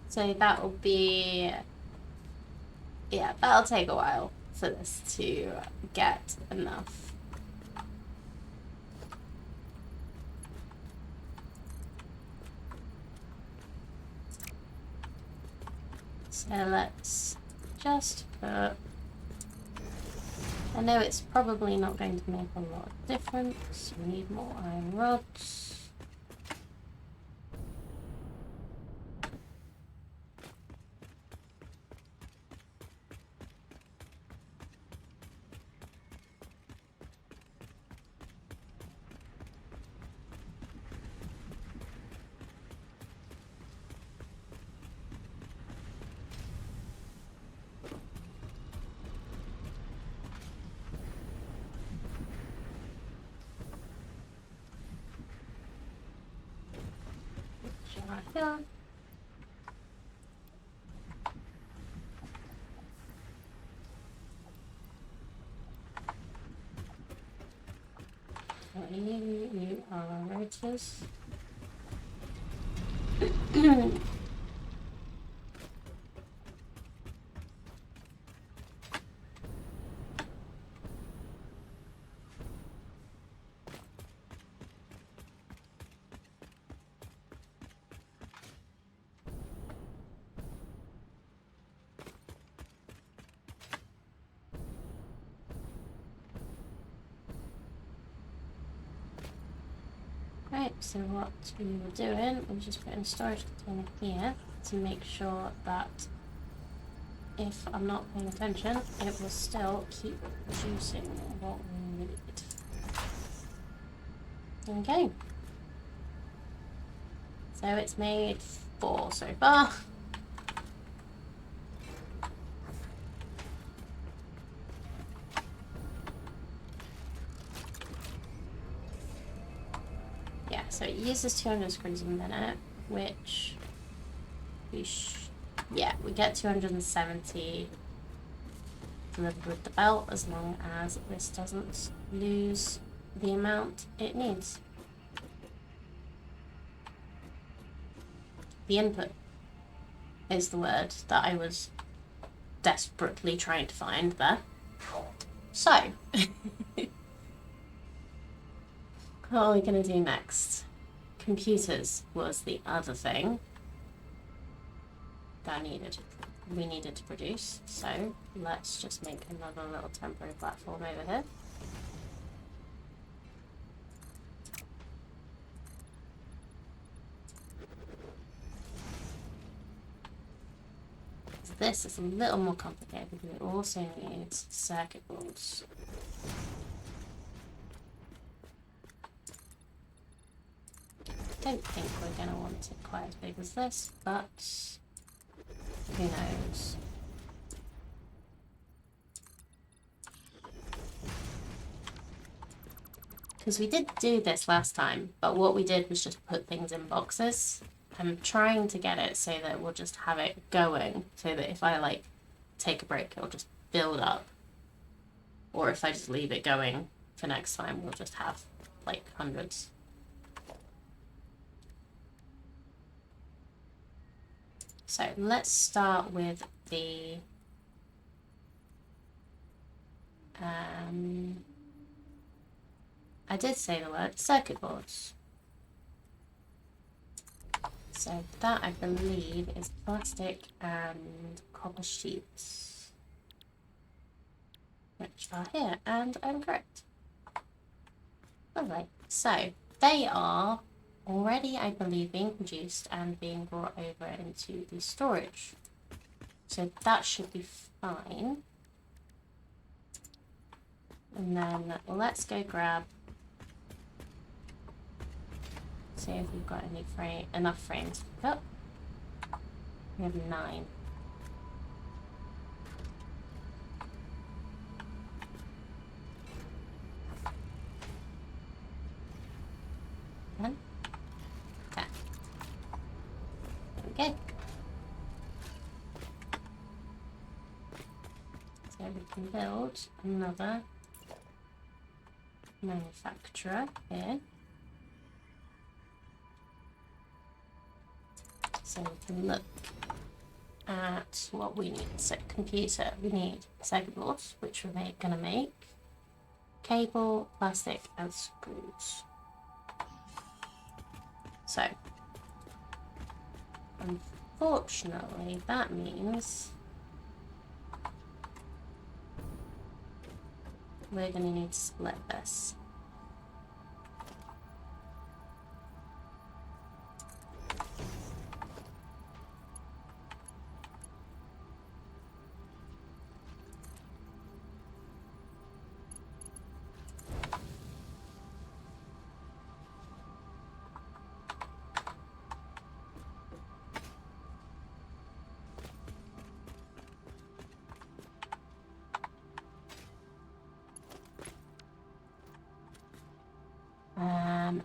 A: So that will be, yeah, that'll take a while for this to get enough. So let's just put, I know it's probably not going to make a lot of difference. We need more iron rods. Here. You are rotors. Right, so what we were doing was just putting a storage container here to make sure that if I'm not paying attention, it will still keep producing what we need. Okay. So it's made 4 so far. Yeah, so it uses 200 screens a minute, which we we get 270 delivered with the belt as long as this doesn't lose the amount it needs. The input is the word that I was desperately trying to find there. So, what are we going to do next? Computers was the other thing that we needed to produce. So let's just make another little temporary platform over here. This is a little more complicated because it also needs circuit boards. I don't think we're going to want it quite as big as this, but who knows? Because we did do this last time, but what we did was just put things in boxes. I'm trying to get it so that we'll just have it going, so that if I like take a break, it'll just build up. Or if I just leave it going for next time, we'll just have like hundreds. So let's start with the I did say the word circuit boards. So that I believe is plastic and copper sheets, which are here, and I'm correct. Lovely. So they are already, I believe, being produced and being brought over into the storage. So that should be fine. And then let's go grab, see if we've got any enough frames to pick up. We have 9. Then 10. There we go. So we can build another manufacturer here. So we can look at what we need. So computer, we need circuit boards, which we're gonna make, cable, plastic, and screws. So unfortunately that means we're gonna need to split this.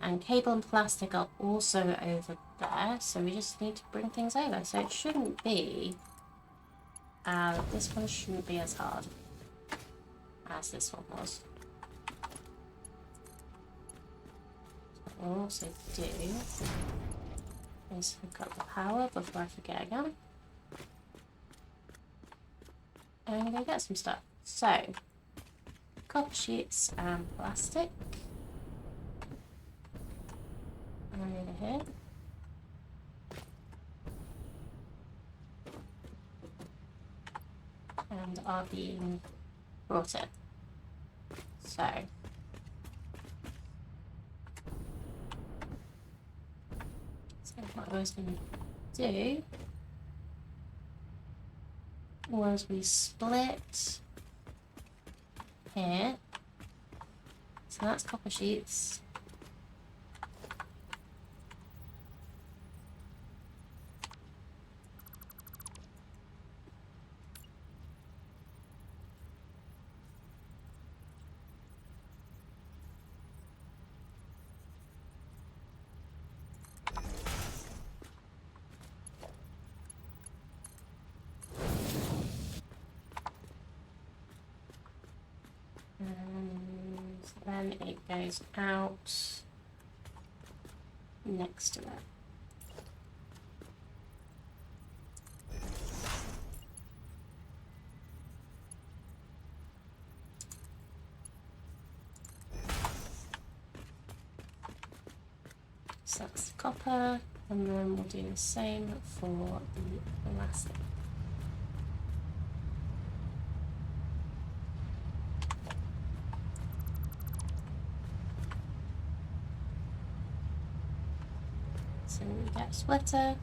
A: And cable and plastic are also over there, so we just need to bring things over. So it shouldn't be, this one shouldn't be as hard as this one was. What we'll also do is hook up the power before I forget again. And go get some stuff. So, copper sheets and plastic. Over here. And are being brought in. So what I was going to do was we split here. So that's copper sheets. And then it goes out next to it. So that's copper, and then we'll do the same for the elastic. So we get a splitter,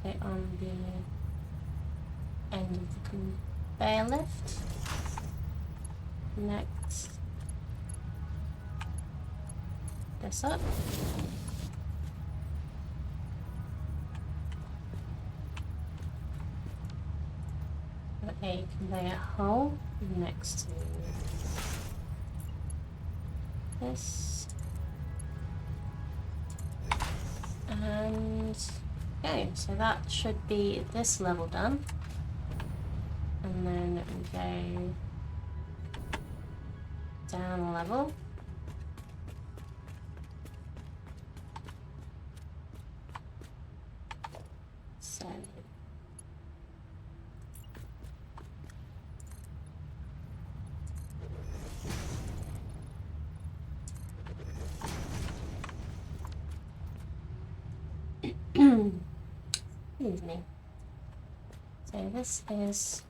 A: put it on the end of the conveyor lift. Next, this up. Put a conveyor hole next to this. And okay, so that should be this level done. And then we go down a level. So excuse me. So this is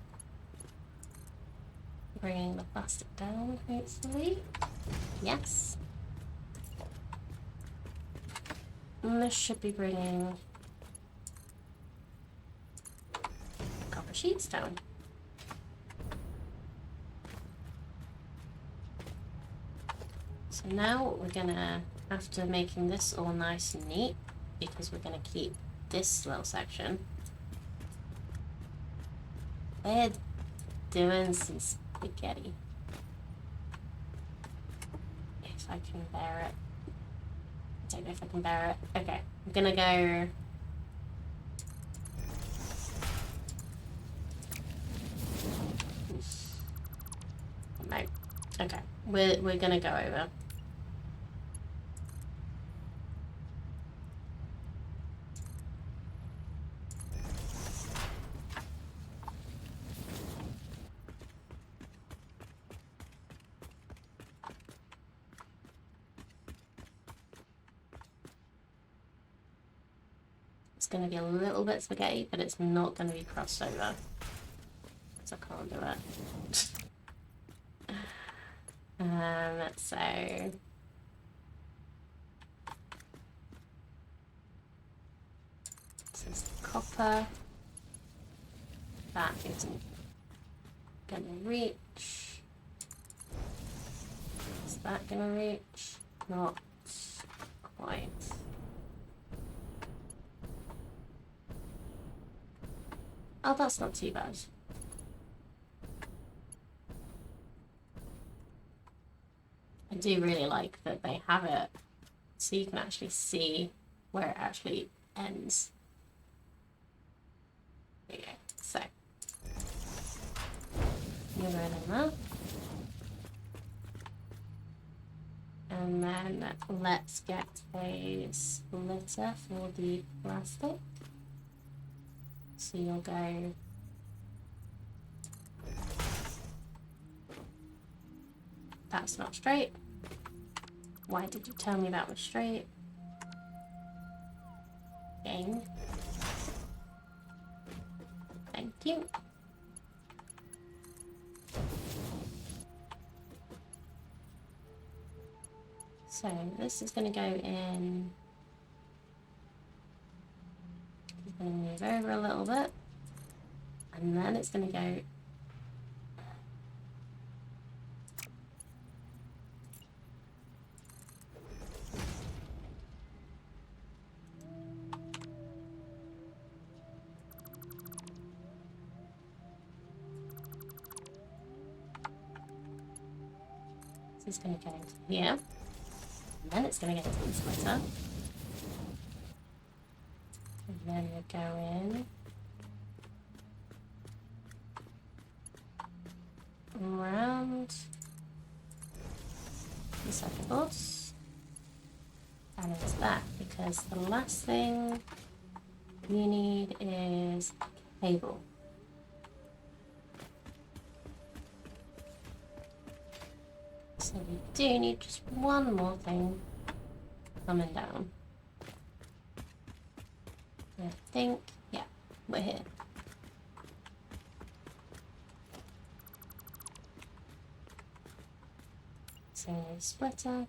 A: bringing the plastic down, hopefully. Yes. And this should be bringing copper sheets down. So now we're gonna, after making this all nice and neat, because we're gonna keep this little section, we're doing some spaghetti. If I can bear it. I don't know if I can bear it. Okay, I'm gonna go. No. Okay, we're gonna go over. It's going to be a little bit spaghetti, but it's not going to be crossed over. So I can't do it. So this is copper. That isn't going to reach. Is that going to reach? Not quite. Oh, that's not too bad. I do really like that they have it so you can actually see where it actually ends. There you go. So, you're in that. And then let's get a splitter for the plastic. So you'll go that's not straight. Why did you tell me that was straight? Game. Thank you. So this is going to go in. It's going to move over a little bit, and then it's going to go. This is going to go into here, and then it's going to get into the splitter. And then you go in around the circuit boards and into that, because the last thing you need is cable. So we do need just one more thing coming down. I think, yeah, we're here. So splitter.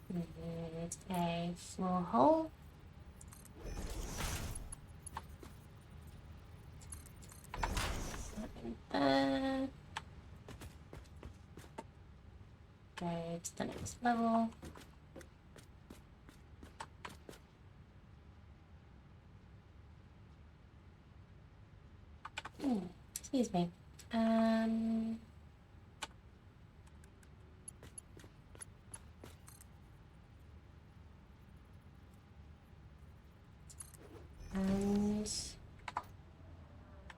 A: We need a floor hole. There. Go to the next level. Excuse me. And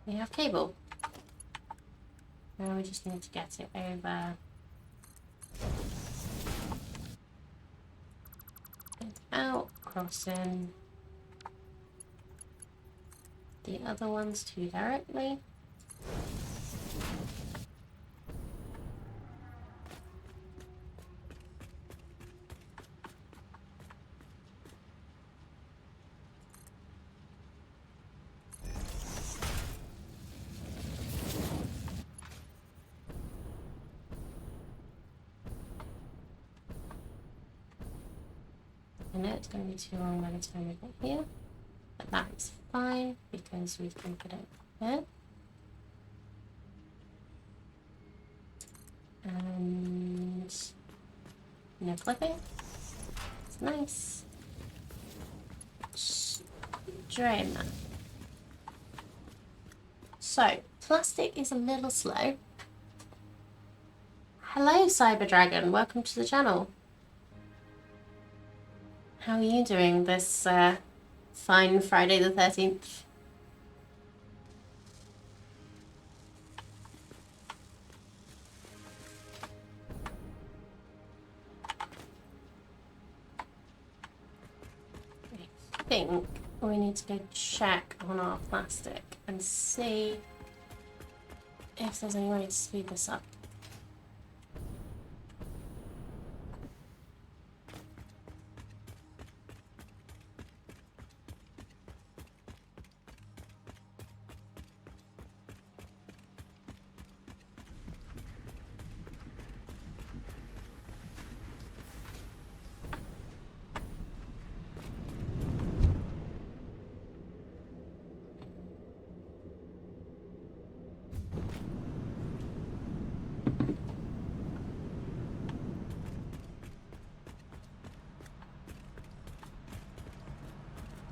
A: we have cable. Now we just need to get it over and out, crossing the other ones too directly. I know it's going to be too long by the time we get here, but that's fine because we can put it there. And no flipping. It's nice. Drain that. So, plastic is a little slow. Hello, Cyber Dragon. Welcome to the channel. How are you doing this fine Friday the 13th? I think we need to go check on our plastic and see if there's any way to speed this up.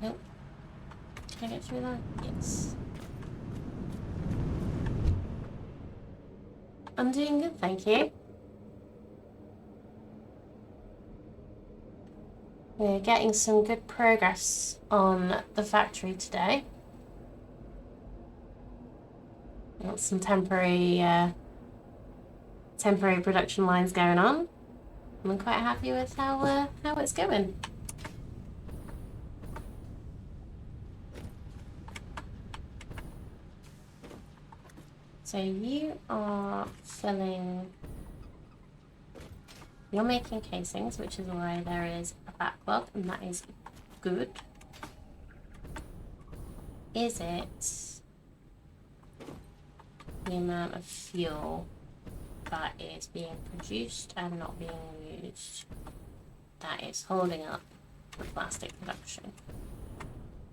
A: Nope. Can I get through that? Yes. I'm doing good, thank you. We're getting some good progress on the factory today. Got some temporary production lines going on. I'm quite happy with how it's going. So you are filling, you're making casings, which is why there is a backlog, and that is good. Is it the amount of fuel that is being produced and not being used that is holding up the plastic production?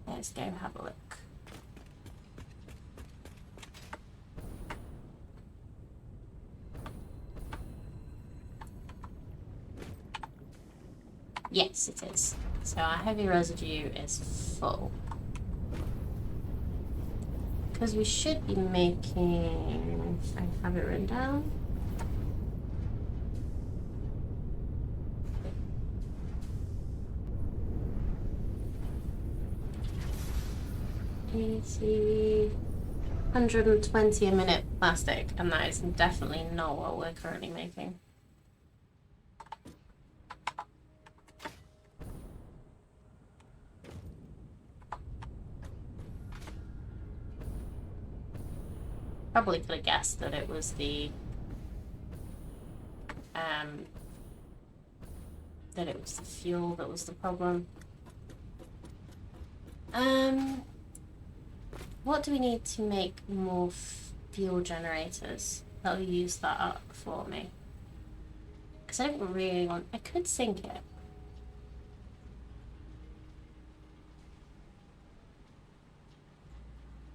A: Let's go have a look. Yes, it is. So our heavy residue is full. Because we should be making, I have it written down. 80, 120 a minute plastic, and that is definitely not what we're currently making. Probably could have guessed that it was the fuel that was the problem. What do we need to make more fuel generators? That'll use that up for me. Because I don't really want... I could sink it.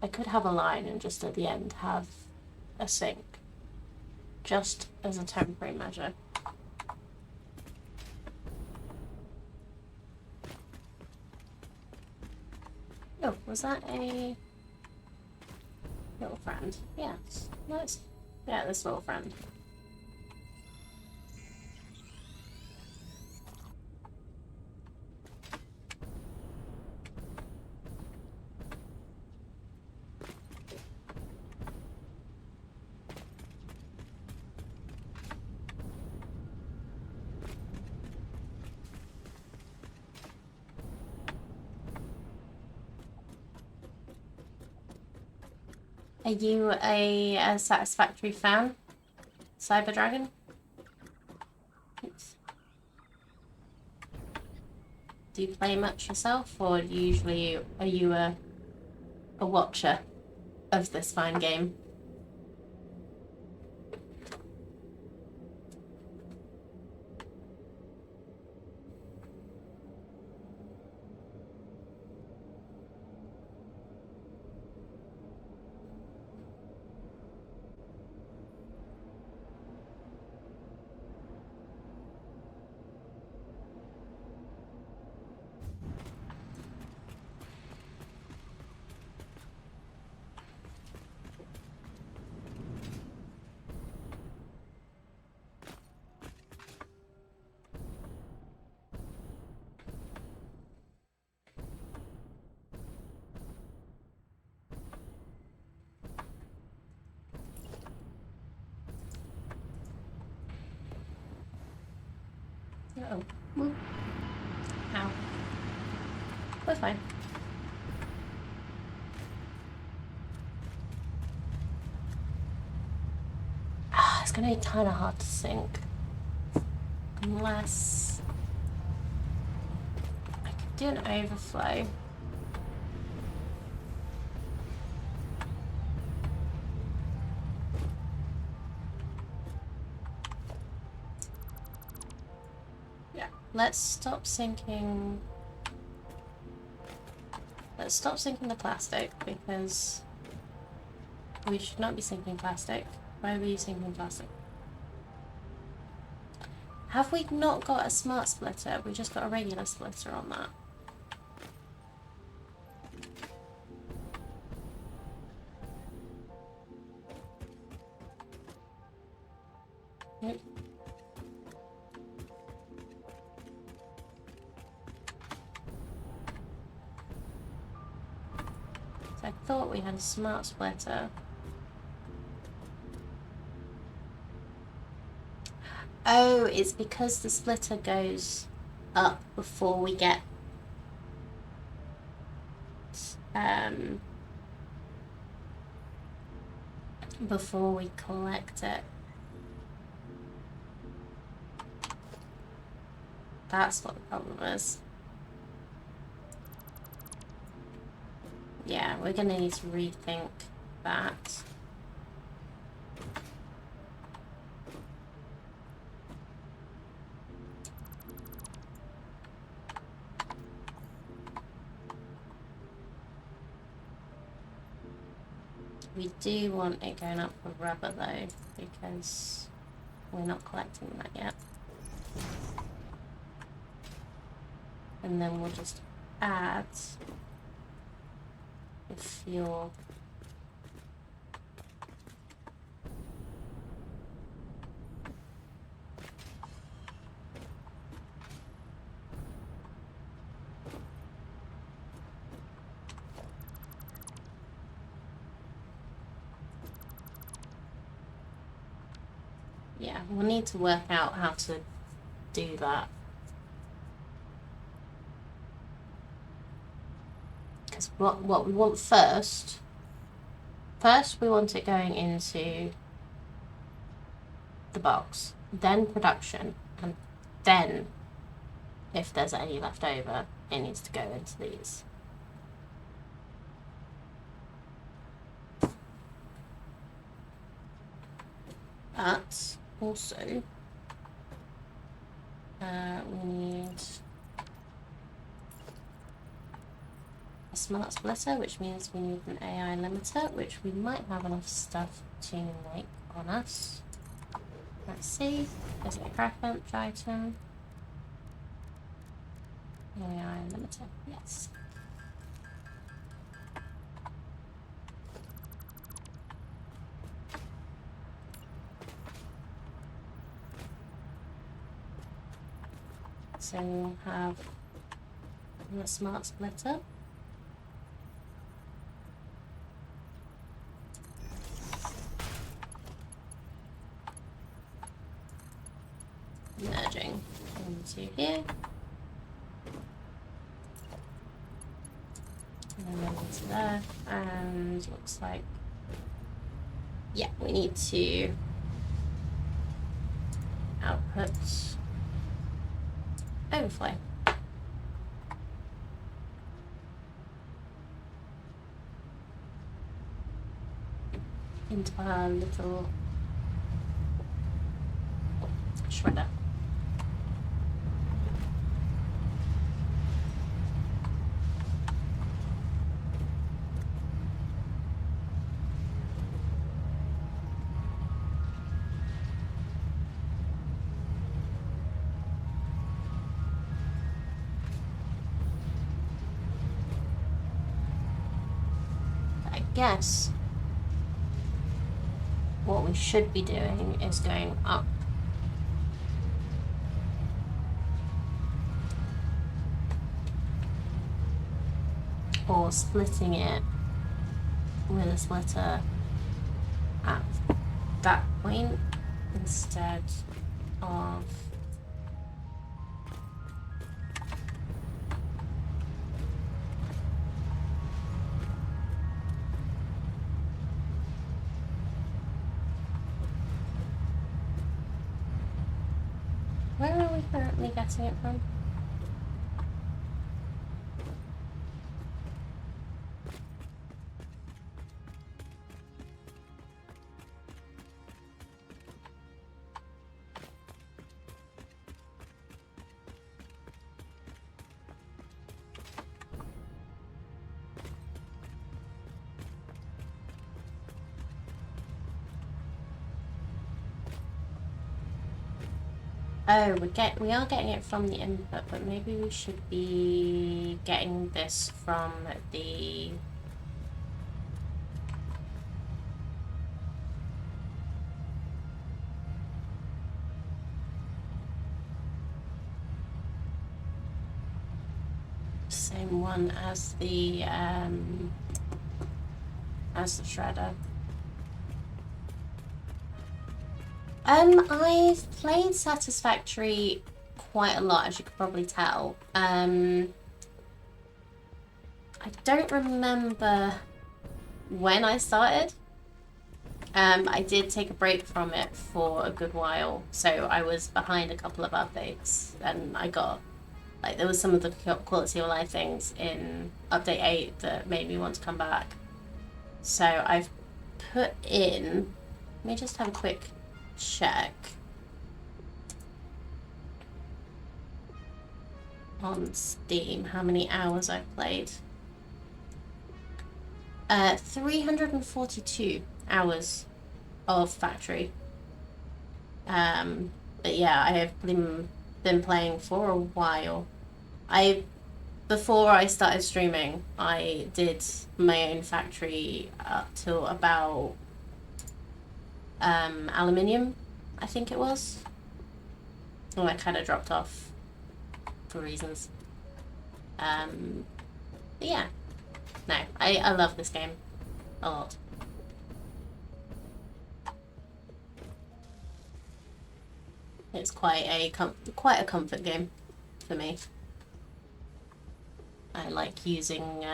A: I could have a line and just at the end have a sink. Just as a temporary measure. Oh, was that a little friend? Yes. Nice. Yeah, this little friend. Are you a Satisfactory fan? Cyber Dragon? Oops. Do you play much yourself, or usually are you a watcher of this fine game? Uh-oh. Woo. Ow. We're fine. It's gonna be kind of hard to sink. Unless... I could do an overflow. Let's stop sinking. Let's stop sinking the plastic because we should not be sinking plastic. Why are we sinking plastic? Have we not got a smart splitter? We just got a regular splitter on that. Nope. I thought we had a smart splitter. Oh, it's because the splitter goes up before we get before we collect it. That's what the problem is. Yeah, we're gonna need to rethink that. We do want it going up for rubber though, because we're not collecting that yet. And then we'll just add the fuel. Yeah, we'll need to work out how to do that. Because what we want first we want it going into the box, then production, and then if there's any left over, it needs to go into these. But also, we need a smart splitter, which means we need an AI limiter, which we might have enough stuff to make on us. Let's see. Is it a craft bench item? AI limiter, yes. So we'll have the smart splitter. Merging into here. And then into there. And looks like, yeah, we need to output overflow. Into our little shredder. I guess what we should be doing is going up or splitting it with a splitter at that point instead of where are we currently getting it from? Oh, we are getting it from the input, but maybe we should be getting this from the same one as the shredder. I've played Satisfactory quite a lot, as you could probably tell. I don't remember when I started. I did take a break from it for a good while, so I was behind a couple of updates, and I got, like, there was some of the quality of life things in update 8 that made me want to come back. So I've put in, let me just have a quick check on Steam how many hours I've played. 342 hours of Factory. But yeah, I have been playing for a while. Before I started streaming, I did my own Factory up till about aluminium, I think it was. And I kind of dropped off for reasons. But yeah, no, I love this game a lot. It's quite a comfort game for me. I like using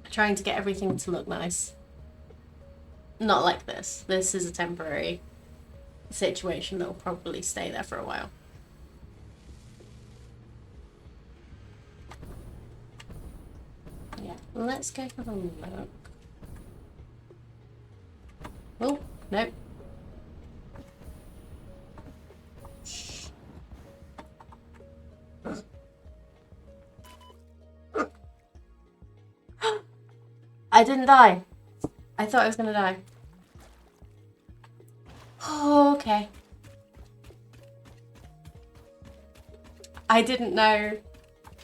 A: trying to get everything to look nice. Not like this. This is a temporary situation that will probably stay there for a while. Yeah, let's go for the look. Oh, nope. I didn't die. I thought I was gonna die. Oh, okay. I didn't know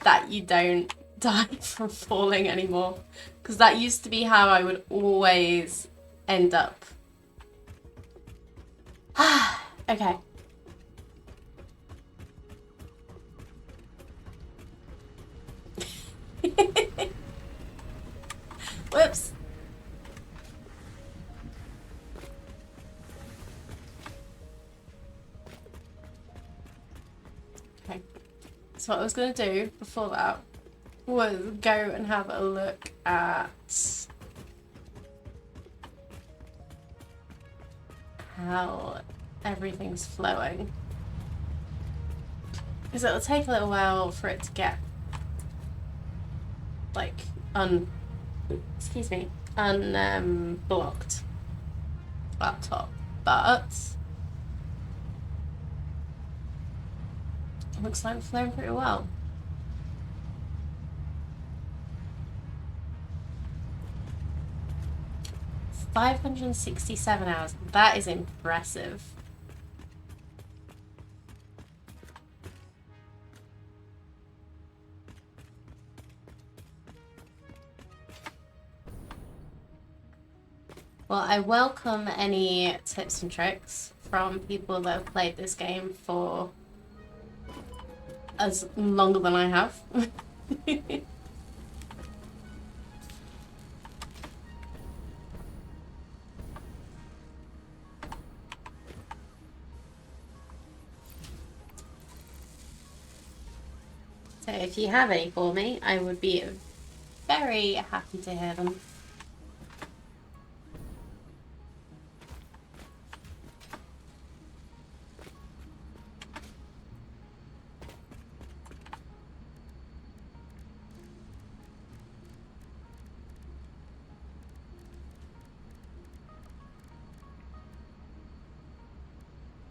A: that you don't die from falling anymore, because that used to be how I would always end up. Okay. Whoops. Okay. So what I was going to do before that was go and have a look at how everything's flowing. Because it'll take a little while for it to get like unblocked up top, but it looks like it's flowing pretty well. $567 hours. That is impressive. Well, I welcome any tips and tricks from people that have played this game for as longer than I have. So if you have any for me, I would be very happy to hear them.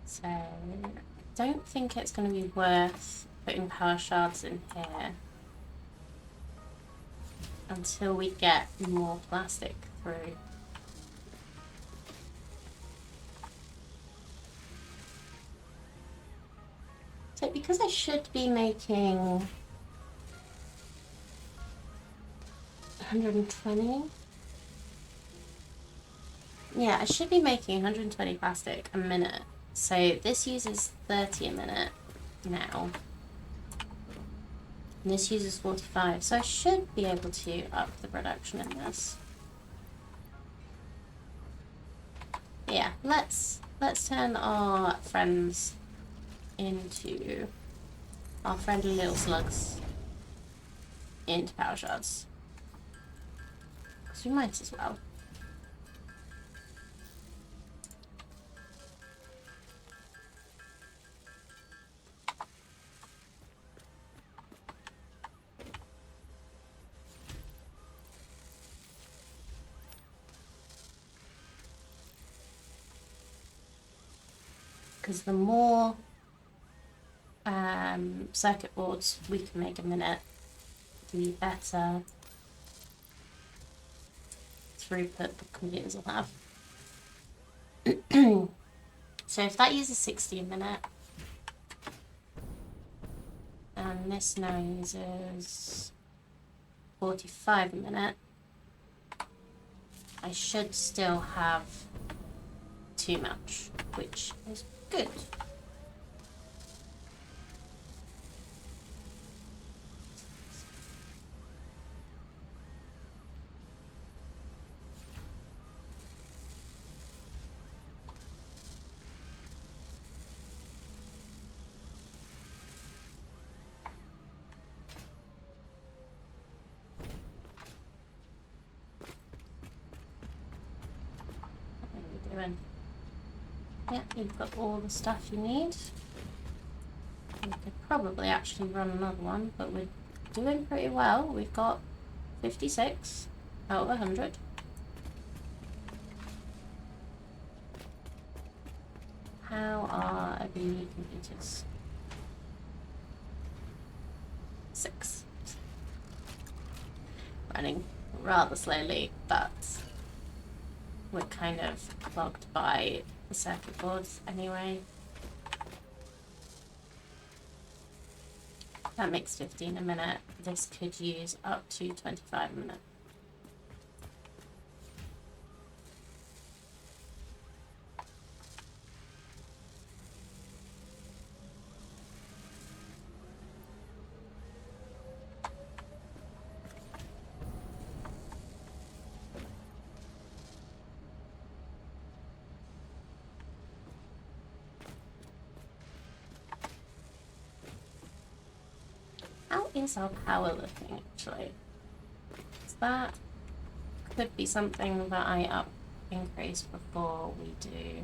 A: So I don't think it's going to be worth putting power shards in here until we get more plastic through. So because I should be making 120. Yeah, I should be making 120 plastic a minute. So this uses 30 a minute now. And this uses 45. So I should be able to up the production in this. Yeah, let's turn our friends into our friendly little slugs into power shards. Because we might as well. Because the more circuit boards we can make a minute, the better throughput the computers will have. So if that uses 60 a minute, and this now uses 45 a minute, I should still have too much, which is good. Yeah, you've got all the stuff you need. We could probably actually run another one, but we're doing pretty well. We've got 56 out of 100. How are the computers? 6. Running rather slowly, but we're kind of clogged by the circuit boards anyway. That makes 15 a minute. This could use up to 25 a minute. How is our power looking actually? That could be something that I increase before we do.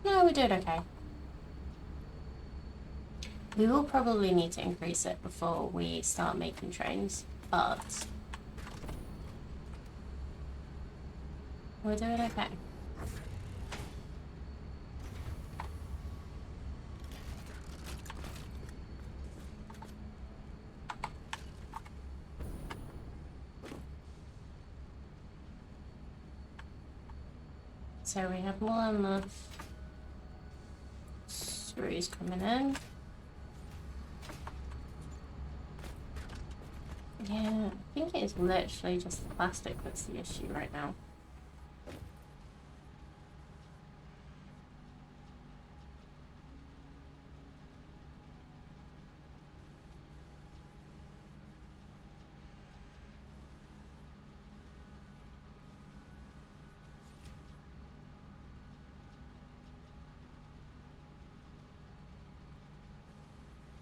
A: No, we're doing okay. We will probably need to increase it before we start making trains, but we're doing okay. So we have more than enough screws coming in. Yeah, I think it is literally just the plastic that's the issue right now.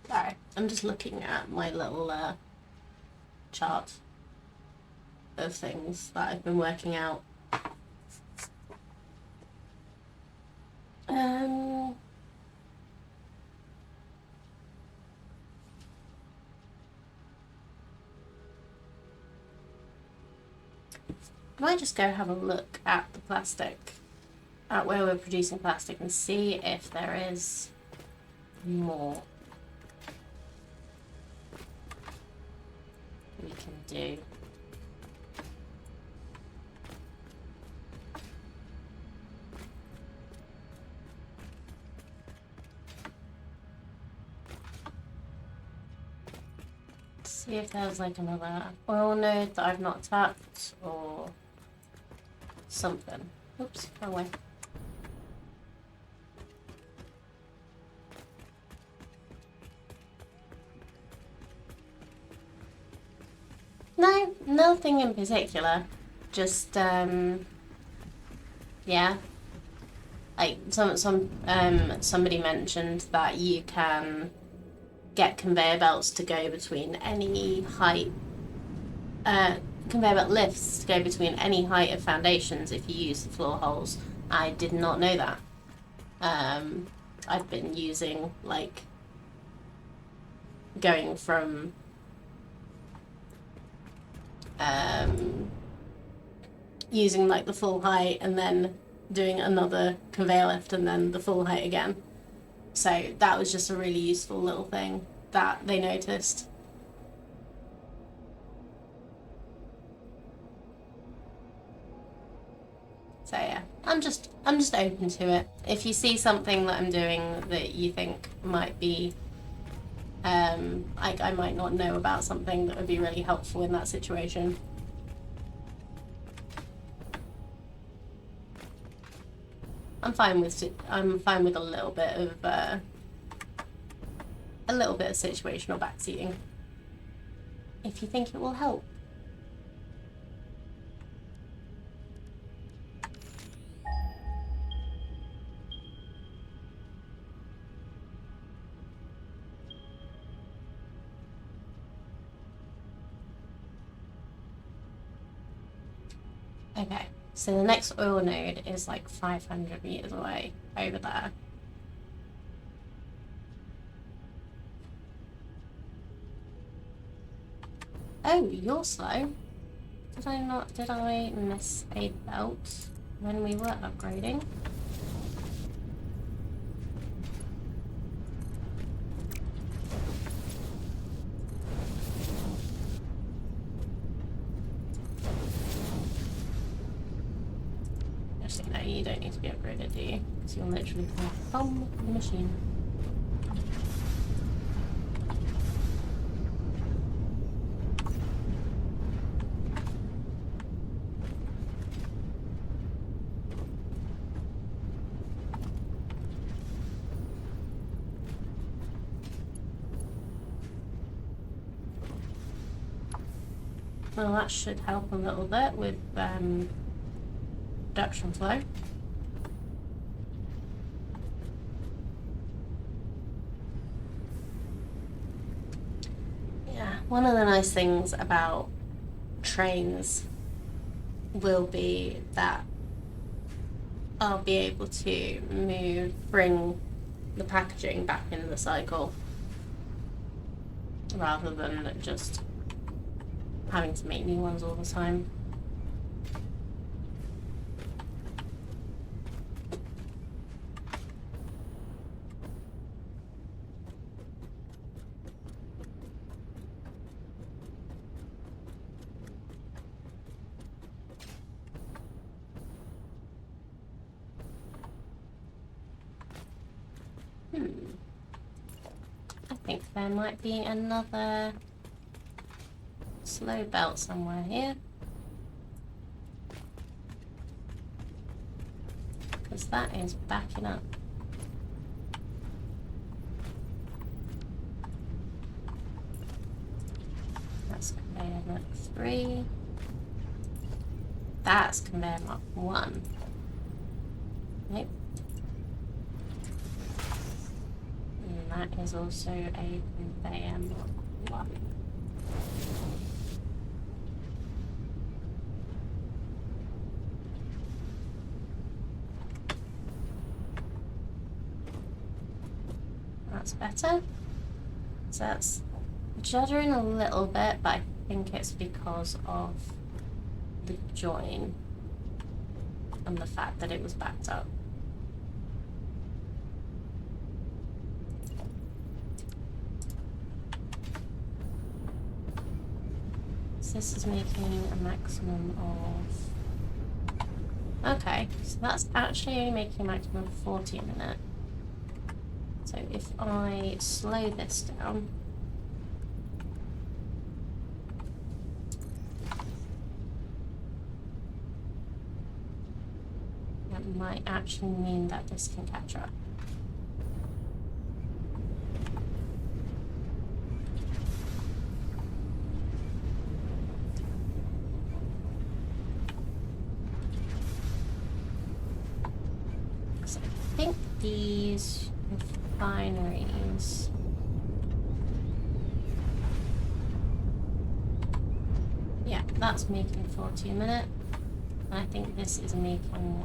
A: Sorry, I'm just looking at my little chart of things that I've been working out. I might just go have a look at the plastic, at where we're producing plastic, and see if there is more we can do. See if there's like another oil node that I've not tapped or something. Oops, wrong way. No, nothing in particular. Just yeah. Like somebody mentioned that you can get conveyor belts to go between any height, conveyor belt lifts to go between any height of foundations if you use the floor holes. I did not know that. I've been using like going from using like the full height and then doing another conveyor lift and then the full height again. So that was just a really useful little thing that they noticed. So yeah, I'm just open to it. If you see something that I'm doing that you think might be I might not know about something that would be really helpful in that situation. I'm fine with a little bit of situational backseating if you think it will help. Okay, So the next oil node is like 500 meters away over there. Oh, you're slow. Did I miss a belt when we were upgrading? Actually, no, you don't need to be upgraded, do you? Because you're literally from the machine. Well, that should help a little bit with production flow. Yeah, one of the nice things about trains will be that I'll be able to bring the packaging back into the cycle rather than just having to make new ones all the time. I think there might be another slow belt somewhere here. Because that is backing up. That's conveyor mark 3. That's conveyor mark 1. Nope. And that is also a conveyor mark 1. That's better. So that's juddering a little bit, but I think it's because of the join and the fact that it was backed up. So this is making a maximum of... Okay, so that's actually only making a maximum of 40 a minute. So if I slow this down, that might actually mean that this can catch up. So I think these refineries... Yeah, that's making 40 a minute. And I think this is making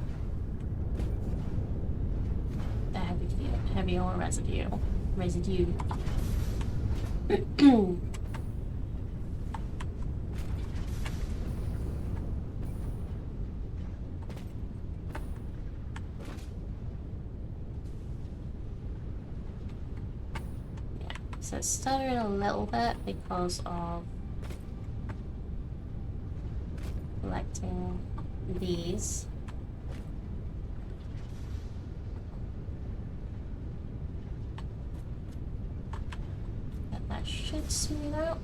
A: the heavy oil residue. So it's stuttering a little bit because of collecting these. But that should smooth out.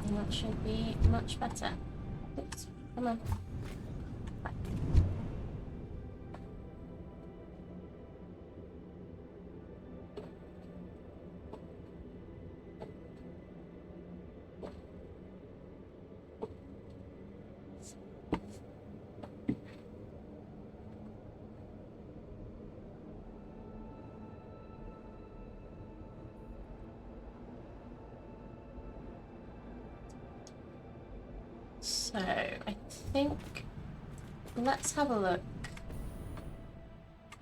A: And that should be much better. Oops, come on. So I think let's have a look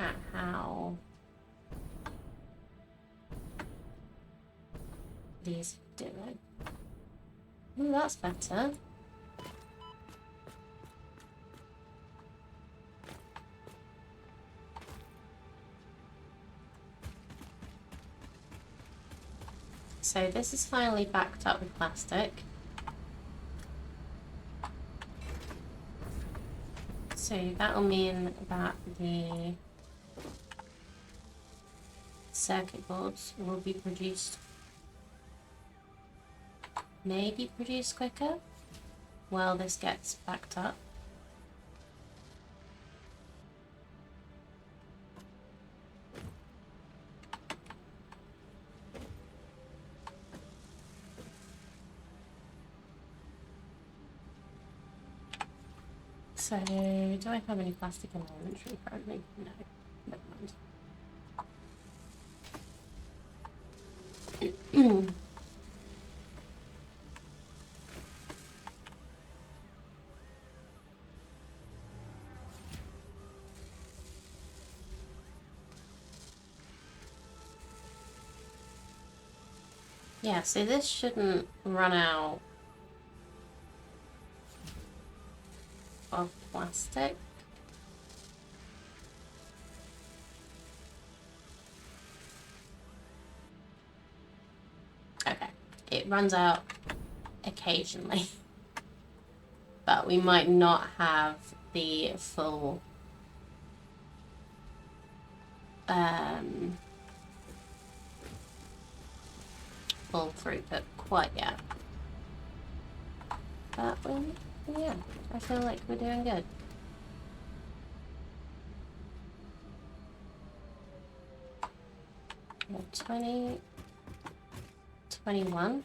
A: at how these are doing. Ooh, that's better. So this is finally backed up with plastic. So that'll mean that the circuit boards will be produced, maybe produced quicker while this gets backed up. So, do I have any plastic in my inventory currently? No, never mind. Yeah, so this shouldn't run out of plastic. Okay, it runs out occasionally, but we might not have the full full throughput quite yet. But yeah, I feel like we're doing good. We're 20, 21.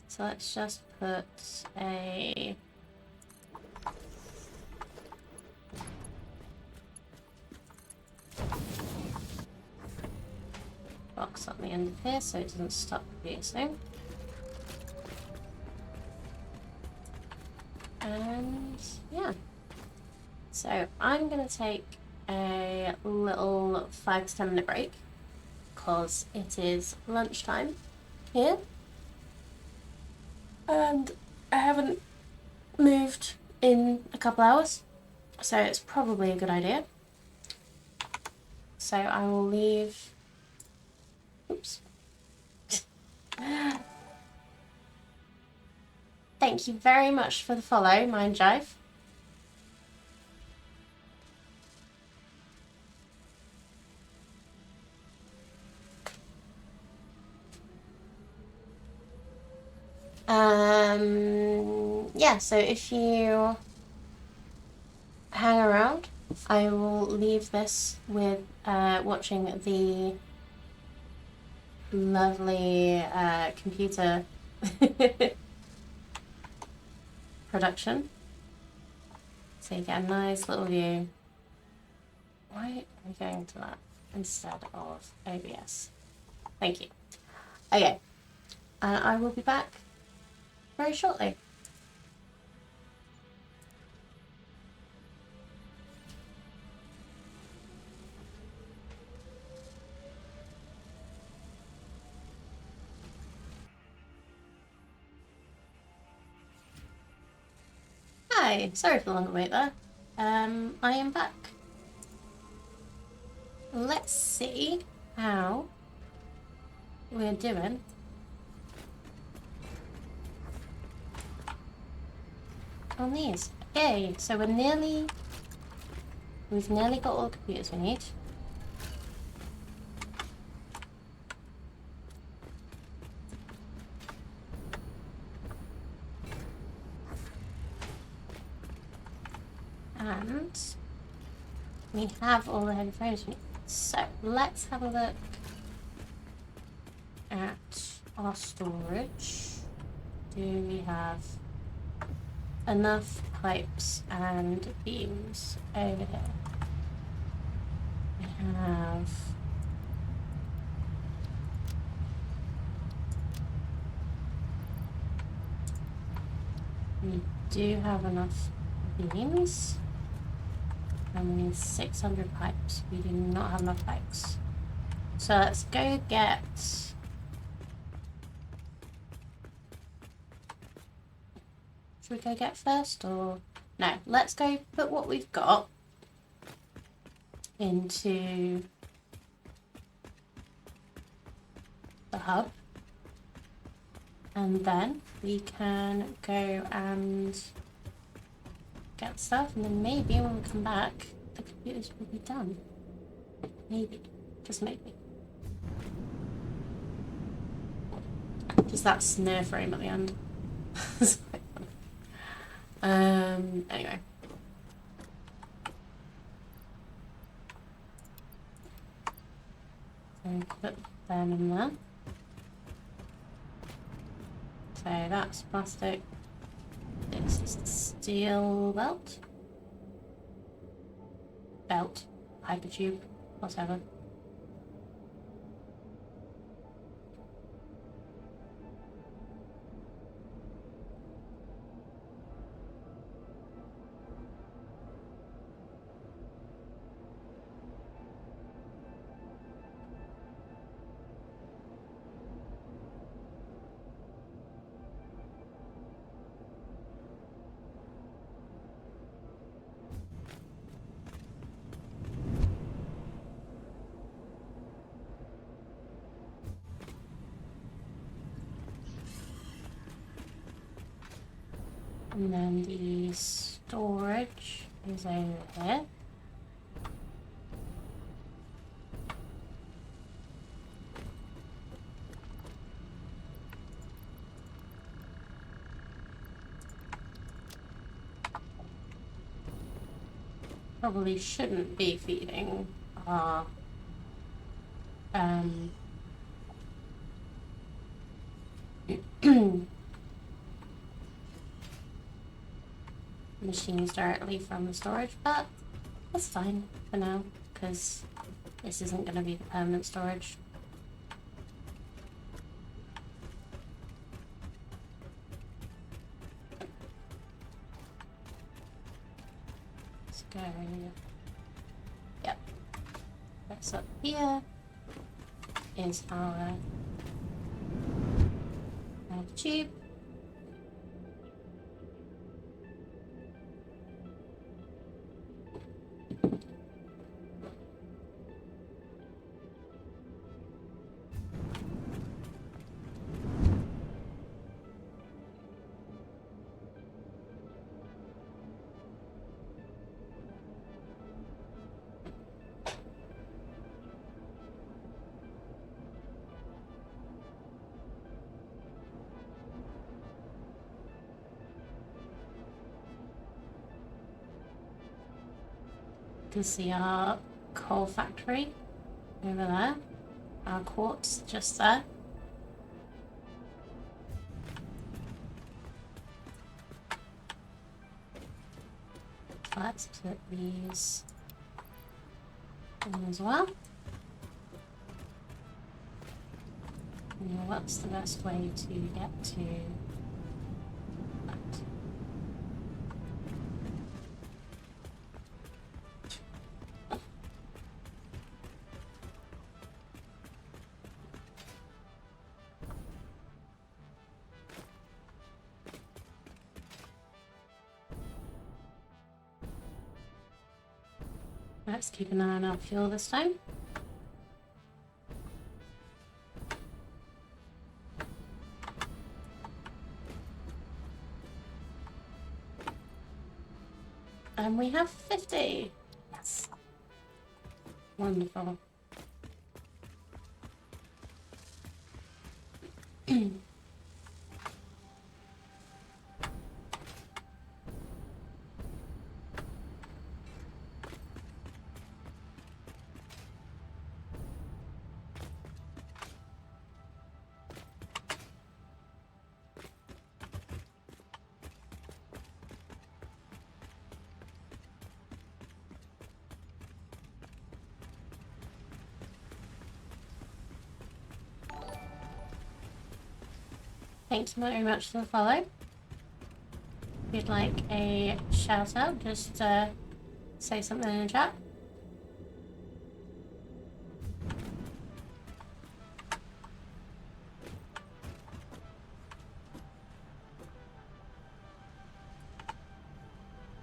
A: So let's just put a box on the end of here so it doesn't stop producing. And yeah. So I'm gonna take a little 5 to 10 minute break because it is lunchtime here. And I haven't moved in a couple hours, so it's probably a good idea. So I will leave. Oops. Thank you very much for the follow, Mind Jive. Yeah, so if you hang around, I will leave this with watching the lovely computer production. So you get a nice little view. Why are we going to that instead of OBS? Thank you. Okay, and I will be back very shortly. Hi, sorry for the longer wait there. I am back. Let's see how we're doing on these. Okay, so we've nearly got all the computers we need. And we have all the heavy frames we need. So let's have a look at our storage. Do we have enough pipes and beams over here? We have We do have enough beams. And we need 600 pipes. We do not have enough pipes. So let's go get... Should we go get first or... No, let's go put what we've got into the hub. And then we can go and get stuff, and then maybe when we come back, the computers will be done. Maybe. Just maybe. Just that snare frame at the end. It's quite fun. Anyway. So put them in there. So that's plastic. This is the steel belt. Belt. Hypertube. Whatever. And then the storage is over here. Probably shouldn't be feeding our machines directly from the storage, but that's fine for now because this isn't going to be the permanent storage. Let's go. Yep. That's up here is our tube. You can see our coal factory over there, our quartz just there. Let's put these in as well. Now what's the best way to get to that? Let's keep an eye on our fuel this time. And we have 50. Yes. Wonderful. Thanks very much for the follow. you'd like a shout out, just say something in the chat.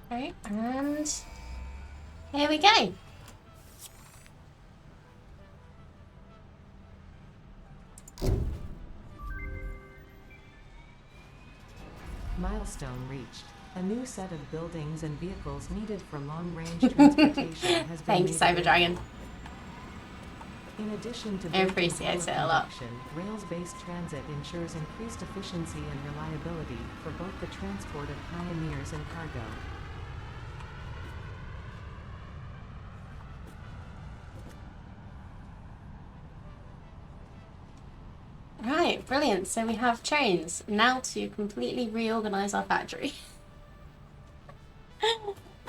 A: Right, and here we go.
B: Milestone reached. A new set of buildings and vehicles needed for long-range transportation has been
A: Thanks, Cyberdragon.
B: In addition to
A: I appreciate it a lot.
B: Rails-based transit ensures increased efficiency and reliability for both the transport of pioneers and cargo.
A: Right, brilliant. So we have trains now to completely reorganize our factory.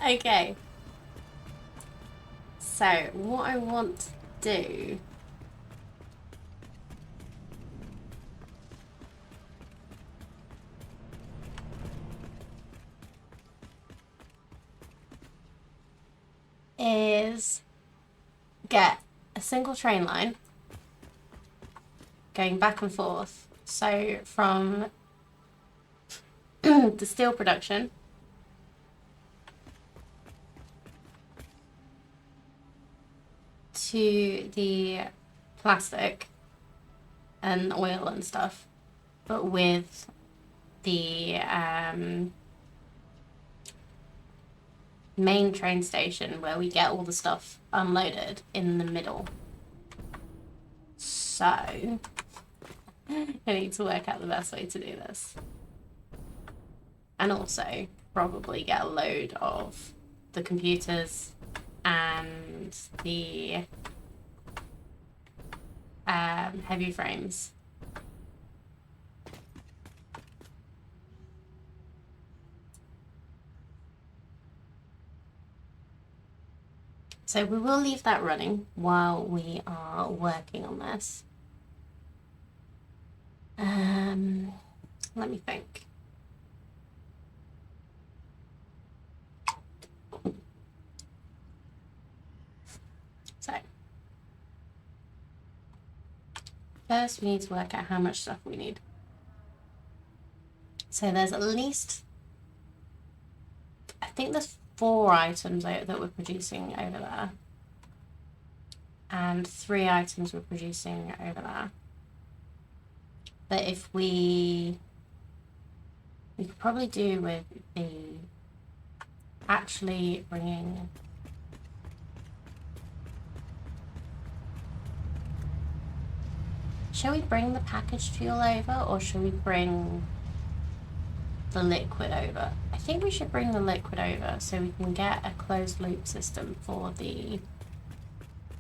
A: Okay. So what I want to do is get a single train line going back and forth. So from the steel production to the plastic and oil and stuff, but with the main train station where we get all the stuff unloaded in the middle. So I need to work out the best way to do this. And also probably get a load of the computers and the heavy frames. So we will leave that running while we are working on this. Let me think. So first we need to work out how much stuff we need. So there's at least, I think there's 4 items that we're producing over there. And 3 items we're producing over there. But if we could probably do with the actually bringing shall we bring the packaged fuel over, or shall we bring the liquid over? I think we should bring the liquid over so we can get a closed loop system for the,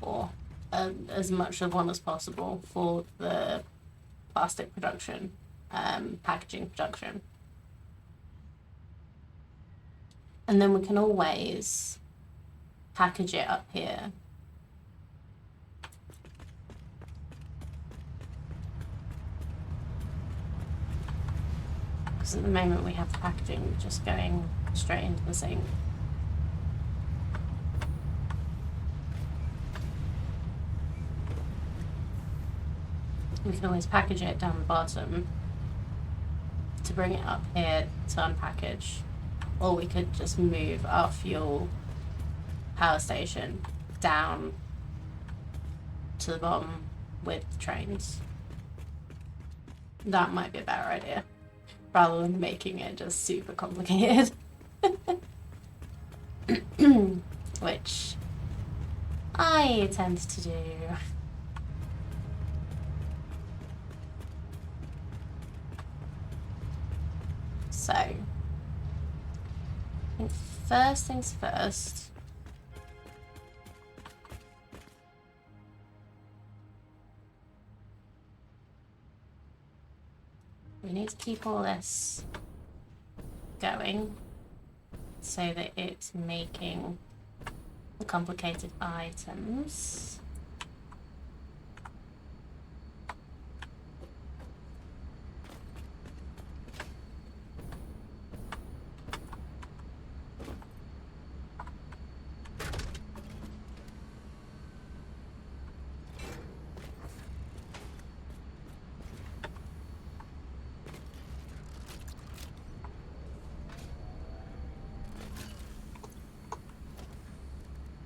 A: or as much of one as possible for the plastic production, packaging production. And then we can always package it up here. Because at the moment we have the packaging just going straight into the sink. We can always package it down the bottom to bring it up here to unpackage. Or we could just move our fuel power station down to the bottom with the trains. That might be a better idea, rather than making it just super complicated. Which I tend to do. So, I think first things first. We need to keep all this going so that it's making complicated items.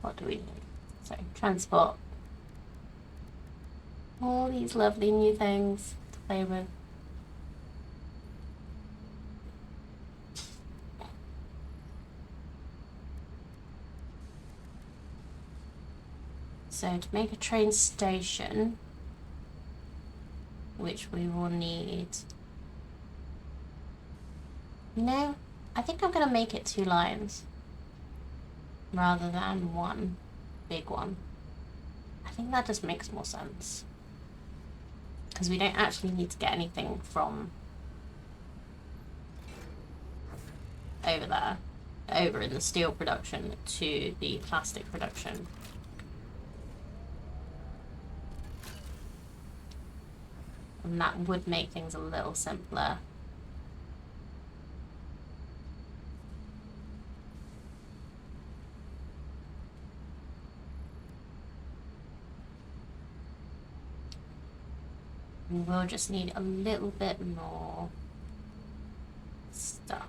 A: What do we need? So, transport. All these lovely new things to play with. So to make a train station, which we will need... No, I think I'm going to make it 2 lines rather than one big one. I think that just makes more sense. Because we don't actually need to get anything from over there, over in the steel production to the plastic production. And that would make things a little simpler. And we'll just need a little bit more stuff.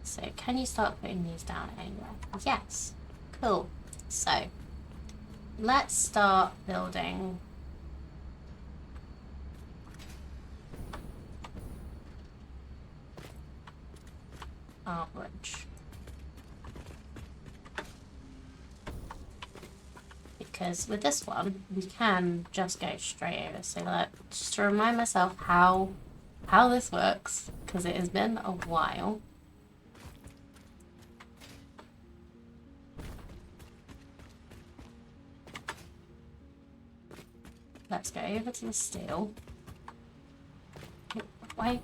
A: So can you start putting these down anywhere? Yes. Cool. So let's start building our bridge. Because with this one, we can just go straight over. So just to remind myself how this works, because it has been a while. Let's go over to the steel. Wait.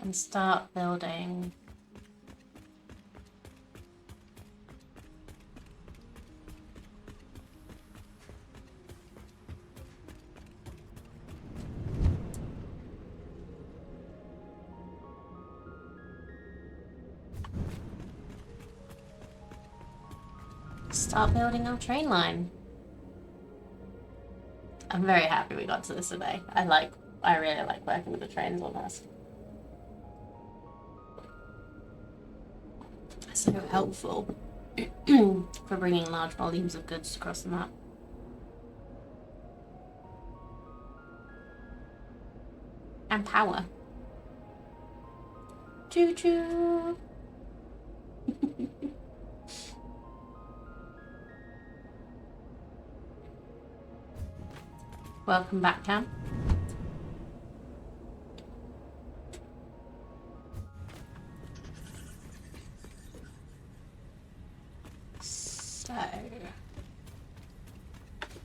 A: And start building our train line. I'm very happy we got to this today. I really like working with the trains on this. So helpful for bringing large volumes of goods across the map. And power. Choo choo! Welcome back, Cam. So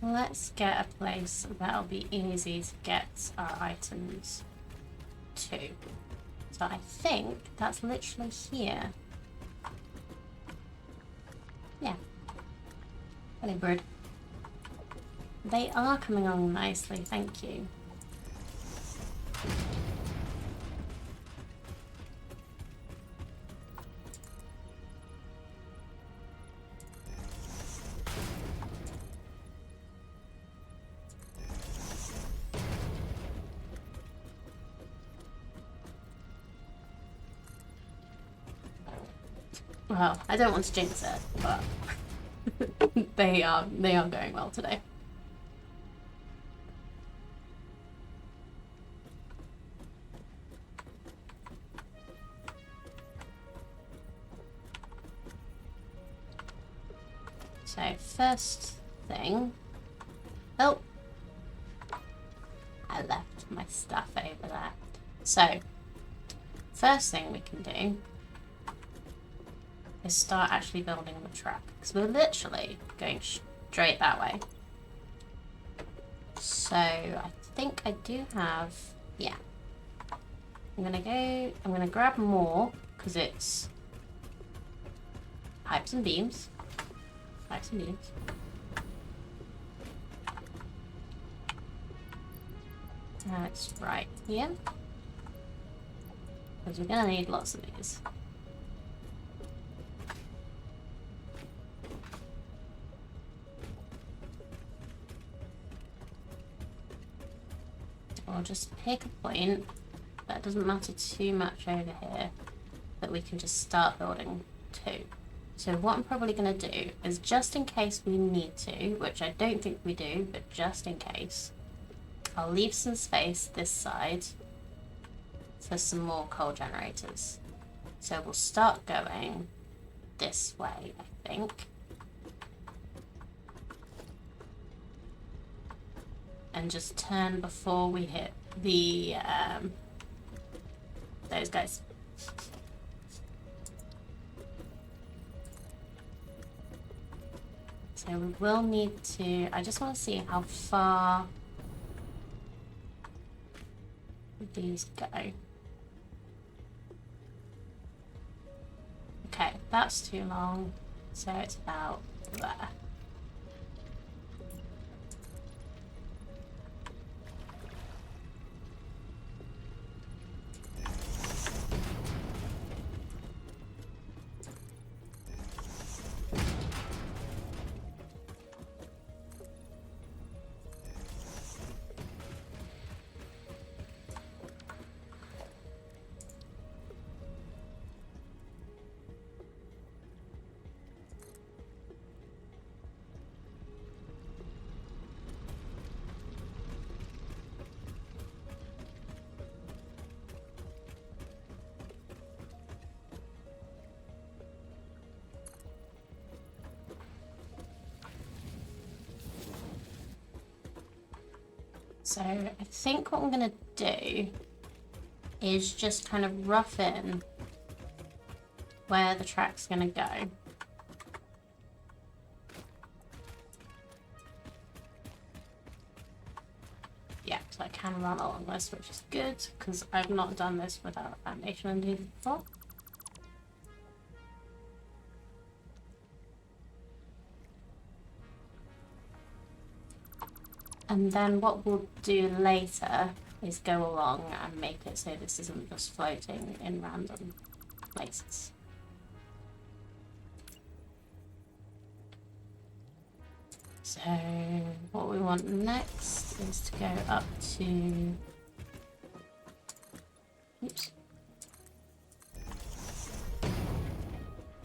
A: let's get a place that'll be easy to get our items to. So I think that's literally here. Yeah. Hello, bird. They are coming along nicely, thank you. Well, I don't want to jinx it, but they are going well today. So first thing, oh, I left my stuff over there. So first thing we can do is start actually building the track, because we're literally going straight that way. So I think I do have, yeah. I'm gonna grab more, because it's pipes and beams. Pipes and beams. That's right here. Because we're gonna need lots of these. We'll just pick a point that doesn't matter too much over here that we can just start building to. So what I'm probably going to do is, just in case we need to, which I don't think we do, but just in case, I'll leave some space this side for some more coal generators. So we'll start going this way, I think. And just turn before we hit the those guys. So we will need to, I just want to see how far these go. Okay, that's too long, so it's about there. So I think what I'm going to do is just kind of rough in where the track's going to go. Yeah, so I can run along this, which is good, because I've not done this without a foundation underneath before. And then what we'll do later is go along and make it so this isn't just floating in random places. So what we want next is to go up to, oops,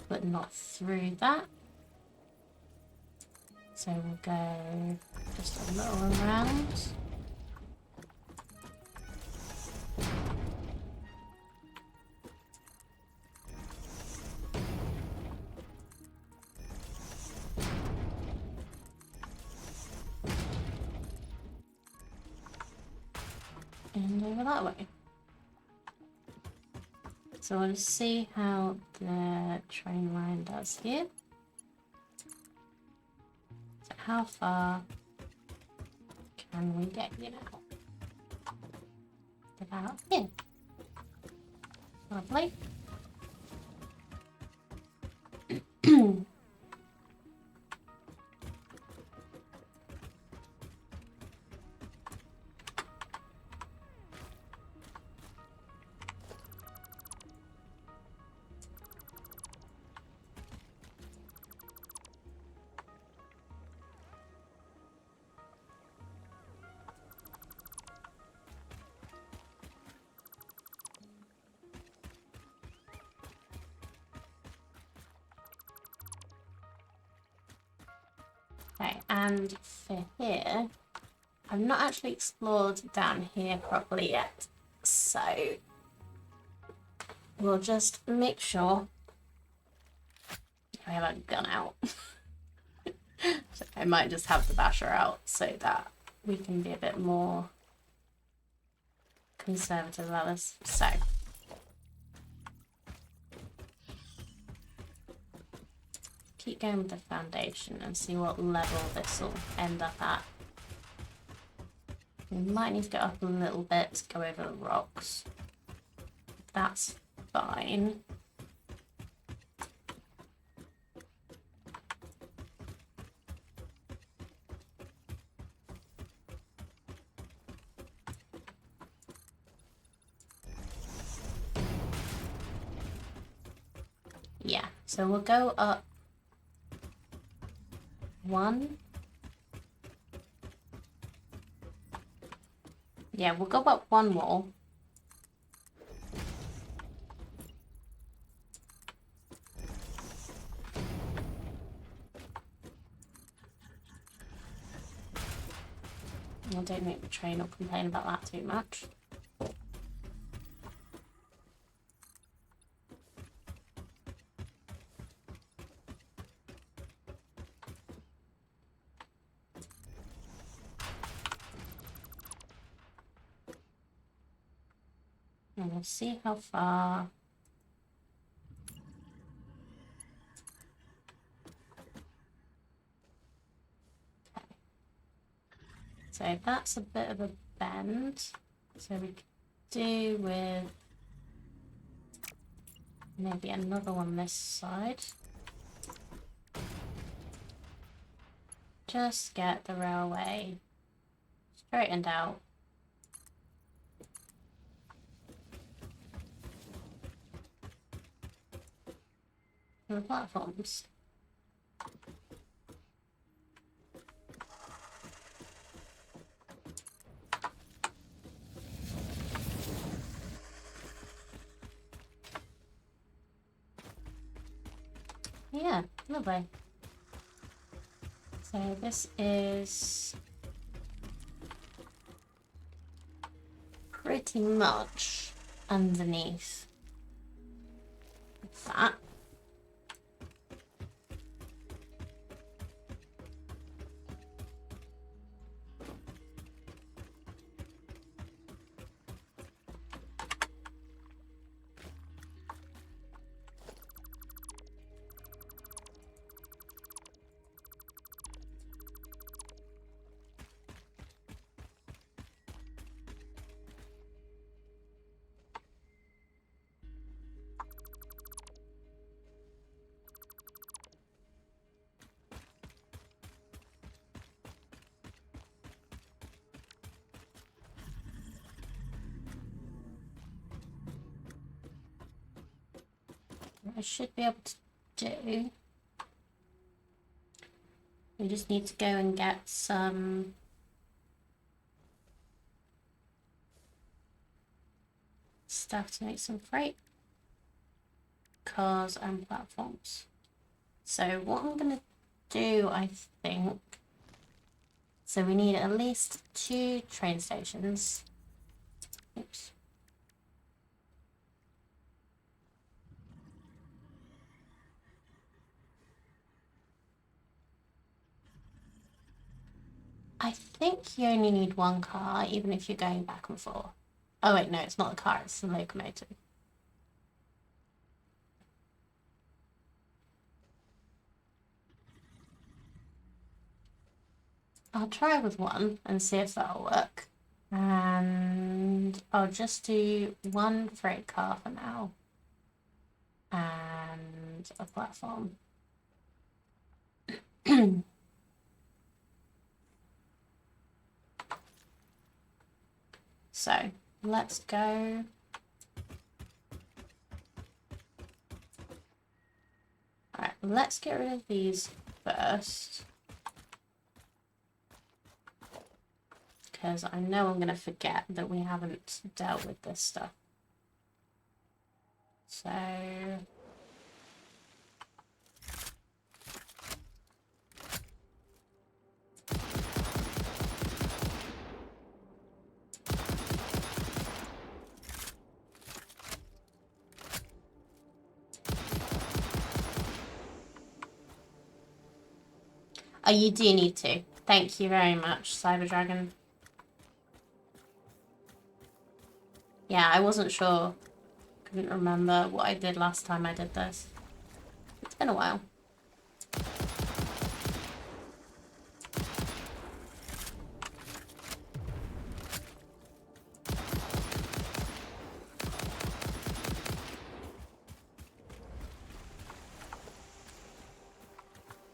A: but not through that. So we'll go just a little around. And over that way. So we'll see how the train line does here. So how far can we get you now? About here. Lovely. Okay, and for here, I've not actually explored down here properly yet, so we'll just make sure I have a gun out. So I might just have the basher out so that we can be a bit more conservative about this. So keep going with the foundation and see what level this will end up at. We might need to go up a little bit to go over the rocks. That's fine. Yeah, so we'll go up one. Yeah, we'll go up one more. I don't make the train or complain about that too much. And we'll see how far. So that's a bit of a bend. So we could do with maybe another one this side. Just get the railway straightened out. And the platforms. Yeah, lovely. So this is pretty much underneath that. What I should be able to do, we just need to go and get some stuff to make some freight cars and platforms. So what I'm gonna do, I think, so we need at least 2 train stations. Oops. I think you only need 1 car, even if you're going back and forth. Oh wait, no, it's not a car, it's the locomotive. I'll try with 1 and see if that'll work. And I'll just do 1 freight car for now. And a platform. So let's go. Alright, let's get rid of these first. Because I know I'm going to forget that we haven't dealt with this stuff. So oh, you do need to. Thank you very much, Cyber Dragon. Yeah, I wasn't sure. Couldn't remember what I did last time I did this. It's been a while.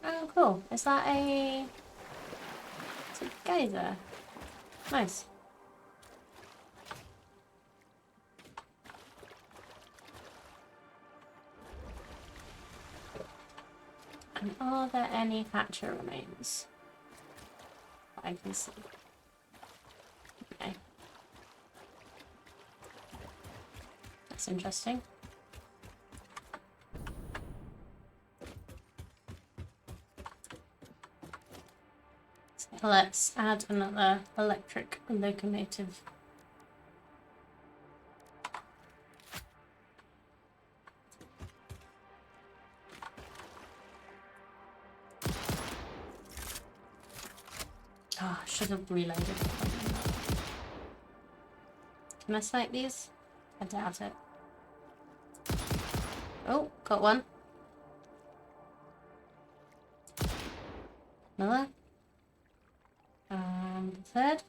A: Oh, cool. Is that a... It's a geyser. Nice. And are there any hatcher remains? I can see. Okay. That's interesting. So let's add another electric locomotive. Oh, I should have reloaded. Can I snipe these? I doubt it. Oh, got one. Another. And the third.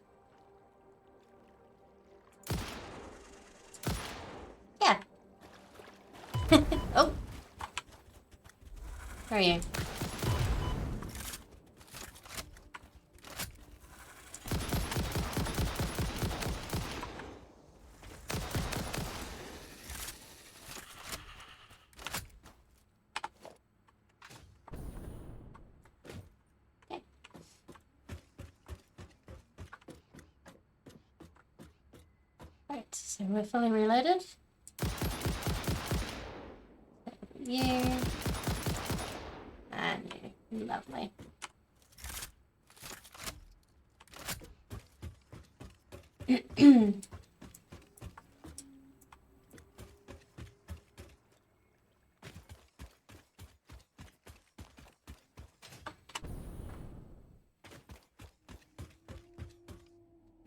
A: Yeah. Oh. Where are you? Okay. Right, so we're fully reloaded. You. And you. Lovely.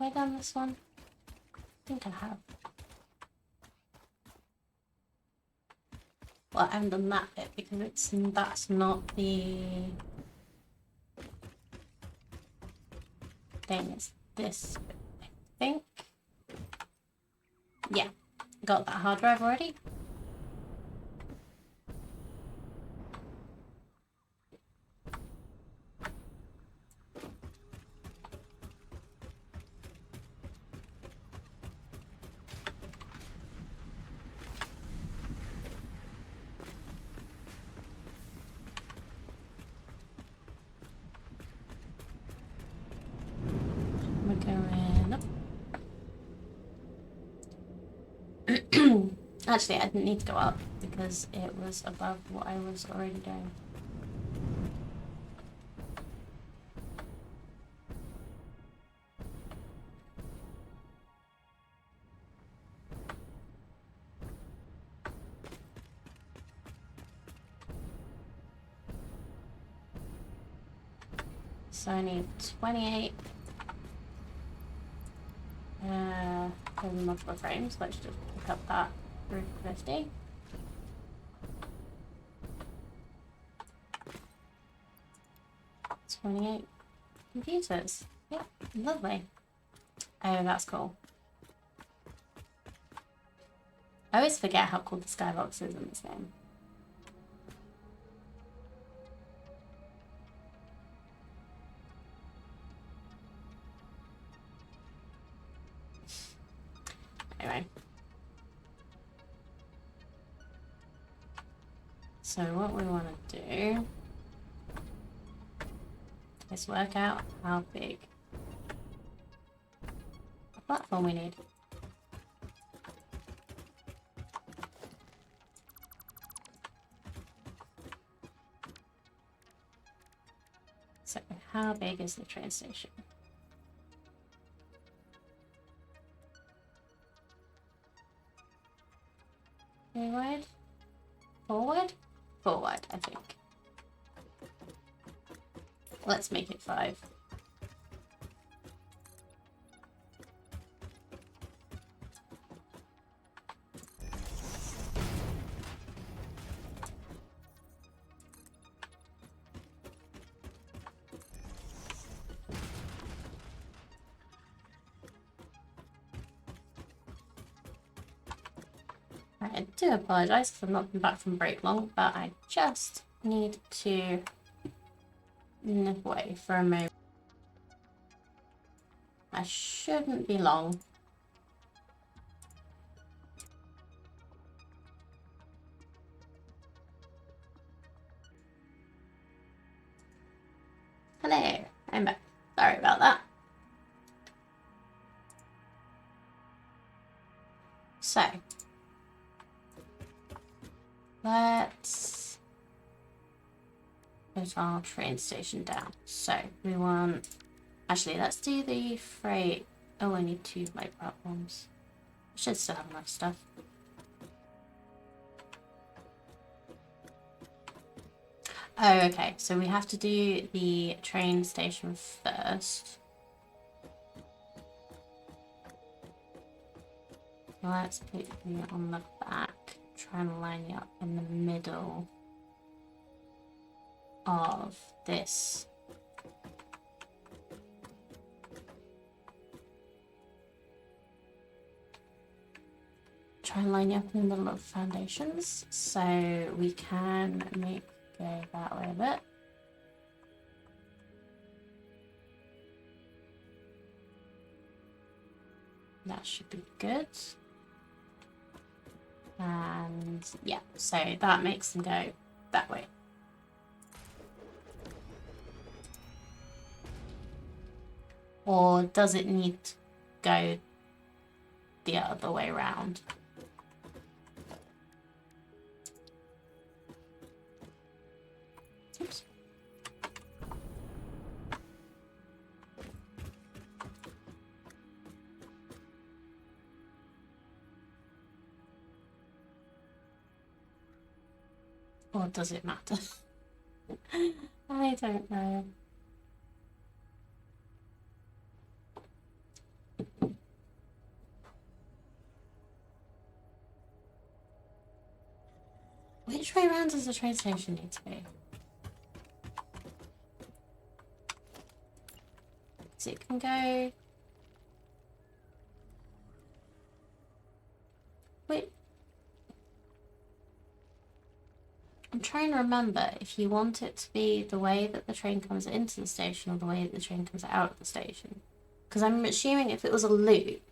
A: Have I done this one? I think I have. Well, I haven't done that bit because that's not the thing. It's this bit, I think. Yeah, got that hard drive already. We're going up. Actually, I didn't need to go up because it was above what I was already doing. So I need 28 multiple frames. Let's just pick up that 350. $28 computers. Yeah, lovely. Oh, that's cool. I always forget how cool the skybox is in this game. Anyway. So what we want to do is work out how big a platform we need. So how big is the train station? Three wide? Forward? Forward, I think. Let's make it 5. I do apologise because I've not been back from break long, but I just need to nip away for a moment. I shouldn't be long. Hello, I'm back. Sorry about that. So, let's put our train station down. So we want, actually, let's do the freight. Oh, I need 2 light platforms. We should still have enough stuff. Oh, okay. So we have to do the train station first. Let's put you on the back. Try and line you up in the middle of this. Try and line you up in the middle of the foundations so we can make go that way a bit. That should be good. And yeah, so that makes them go that way. Or does it need to go the other way around? Oops. Or does it matter? I don't know. Which way around does the train station need to be? So it can go... Wait. I'm trying to remember if you want it to be the way that the train comes into the station or the way that the train comes out of the station. Because I'm assuming if it was a loop,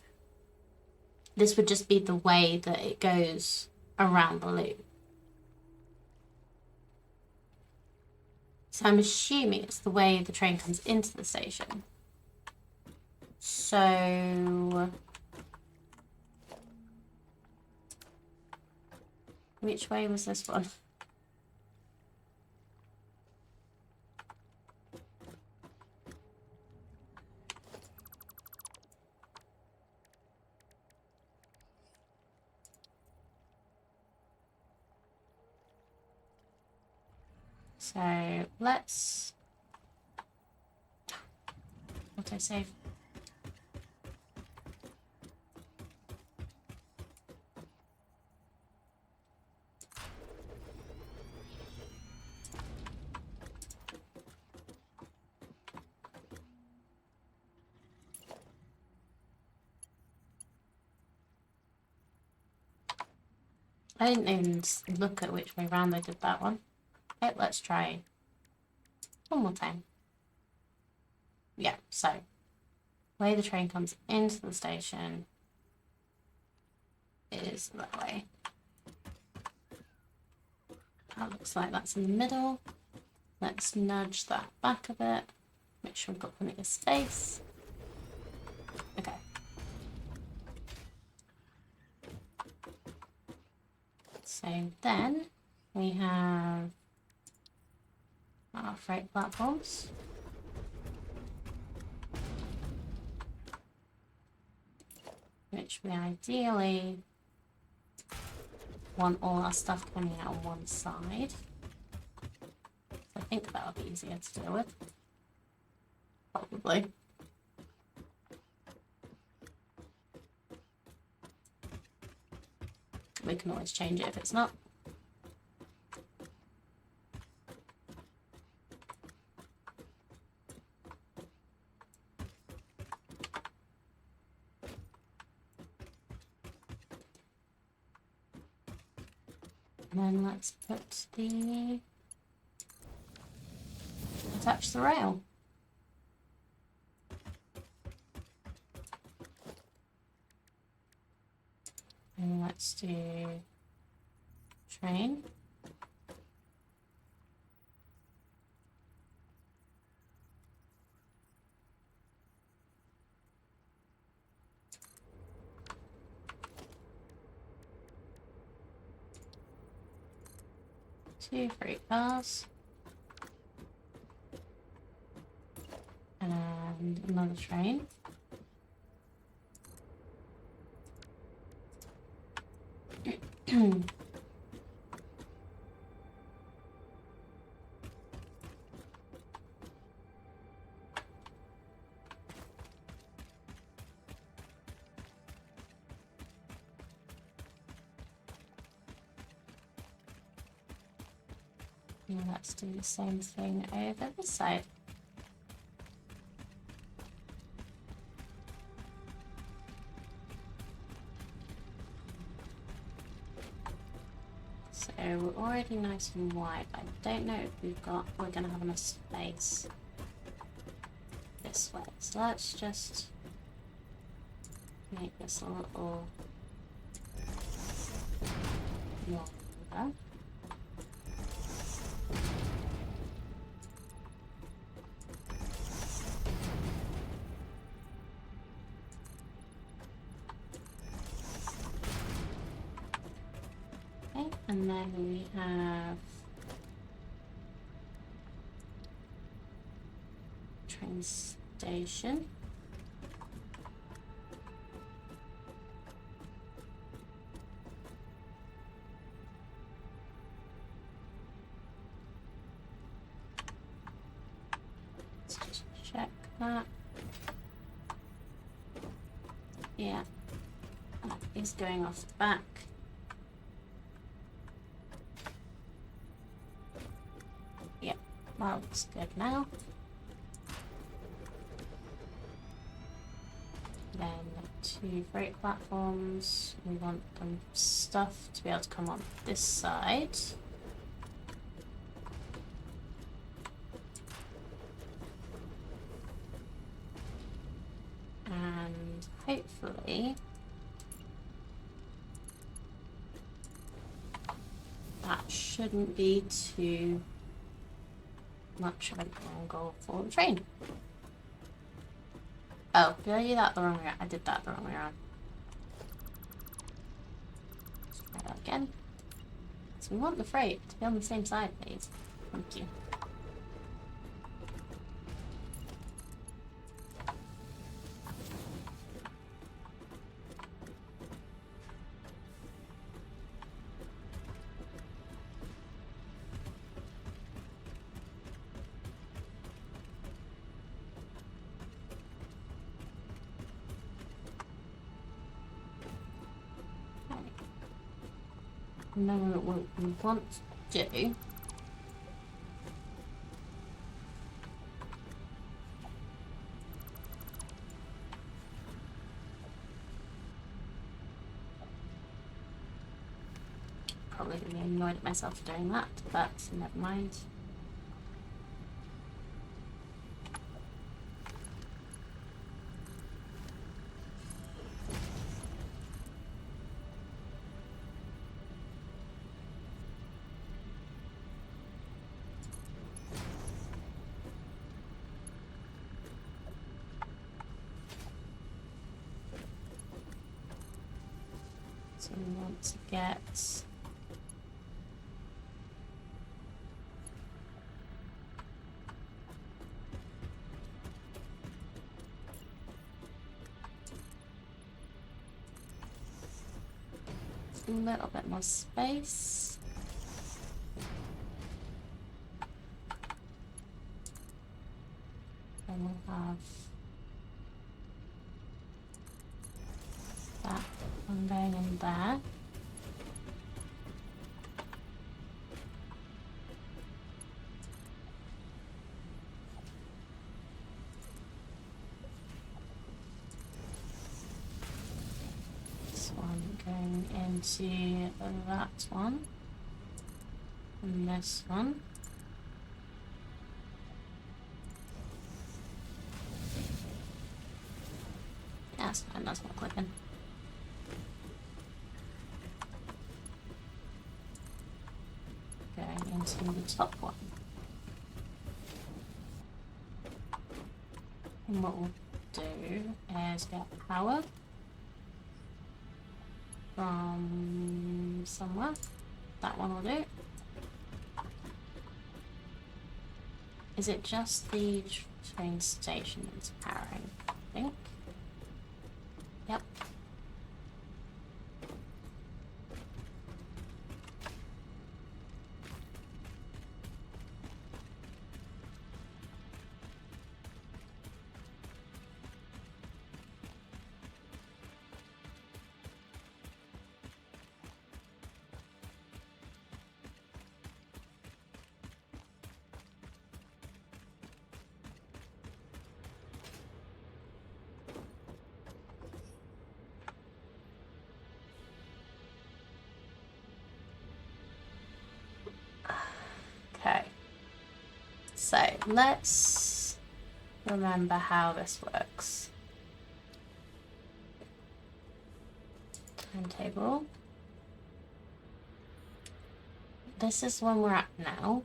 A: this would just be the way that it goes around the loop. So I'm assuming it's the way the train comes into the station. So... which way was this one? So let's auto-save. I didn't even look at which way round I did that one. Okay, let's try one more time. Yeah, so the way the train comes into the station is that way. That looks like that's in the middle. Let's nudge that back a bit. Make sure we've got plenty of space. Okay. So then we have our freight platforms. Which we ideally want all our stuff coming out on one side. So I think that would be easier to deal with. Probably. We can always change it if it's not. And then let's put the... attach the rail. And let's do train. 2 freight cars. And another train. And let's do the same thing over this side. So we're already nice and wide, but I don't know if we're gonna have enough space this way. So let's just make this a little longer. Okay, and then we have train station. Let's just check that. Yeah, that is going off the back. Yeah, that looks good now. Then 2 freight platforms. We want the stuff to be able to come on this side. And hopefully that shouldn't be too much of an angle for the train. Oh, did I do that the wrong way around? I did that the wrong way around. Let's try that again. So we want the freight to be on the same side, please. Thank you. And then what we want to do probably gonna be annoyed at myself for doing that, but never mind. So we want to get a little bit more space. Then we'll have that one going in there. This one going into that one. And this one. Yeah, that's fine, that's not clicking. Going into the top one. And what we'll do is get power from somewhere. That one will do. Is it just the train station that's powering? I think. Yep. Okay. So let's remember how this works. Timetable. This is when we're at now.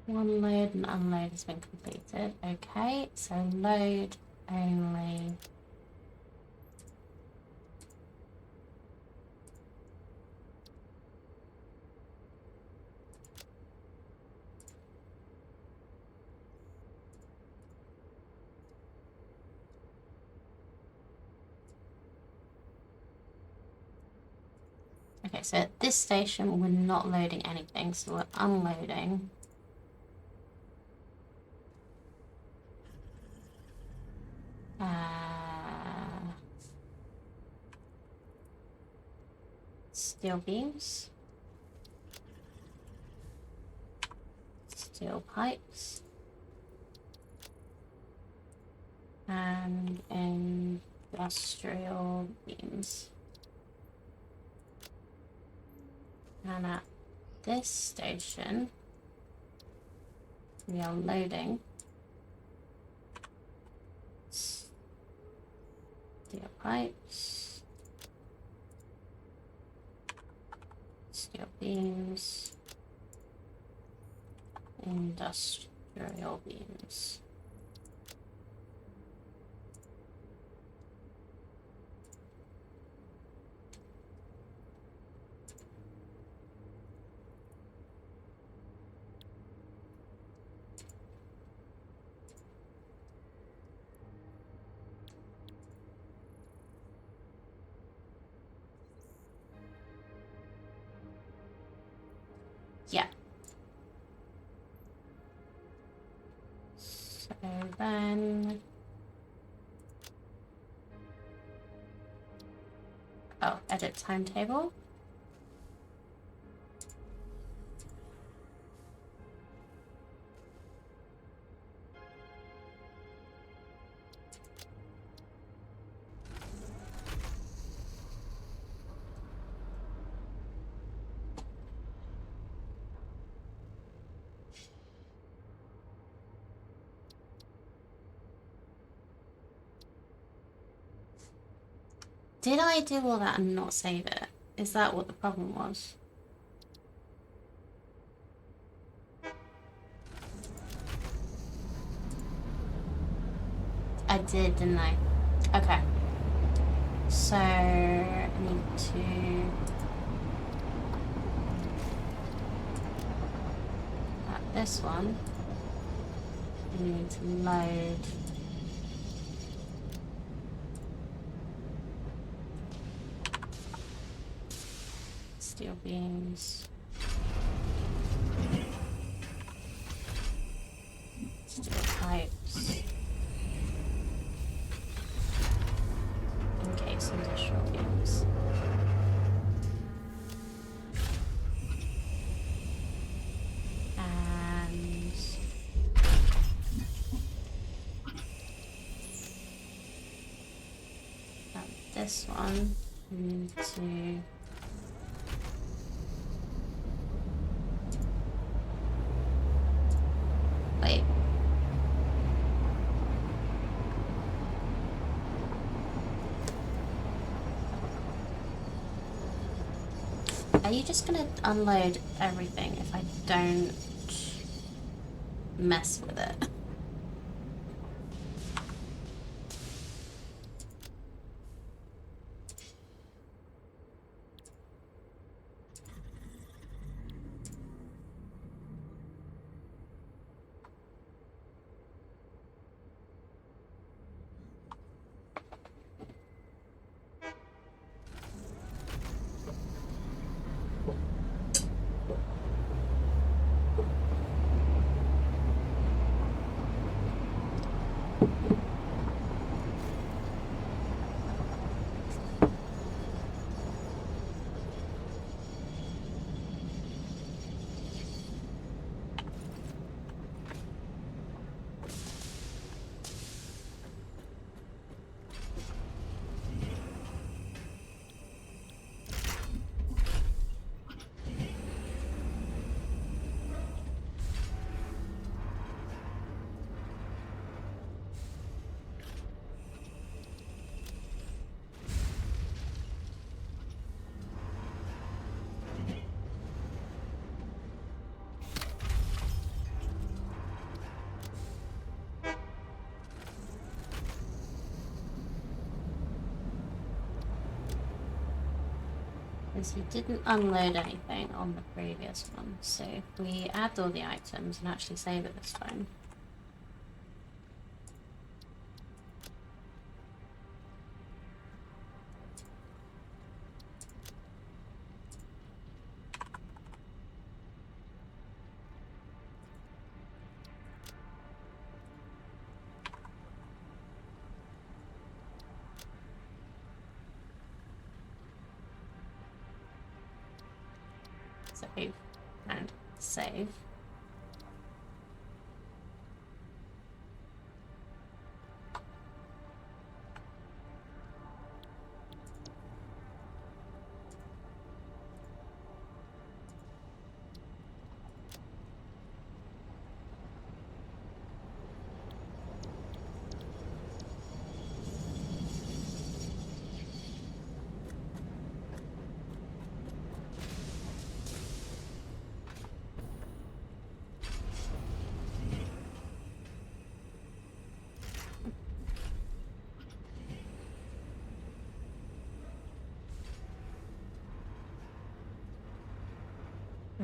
A: One load and unload has been completed. Okay, so load only. Okay, so at this station we're not loading anything, so we're unloading. Steel beams, steel pipes, and industrial beams. And at this station, we are loading steel pipes, steel beams, industrial beams. Yeah. So then, oh, edit timetable. Did I do all that and not save it? Is that what the problem was? I did, didn't I? Okay. So, I need to... At this one, we need to load... steel beams. Steel pipes. Encase industrial beams. And this one, we need to wait. Are you just gonna unload everything if I don't mess with it? Because you didn't unload anything on the previous one. So if we add all the items and actually save it this time. Save and save.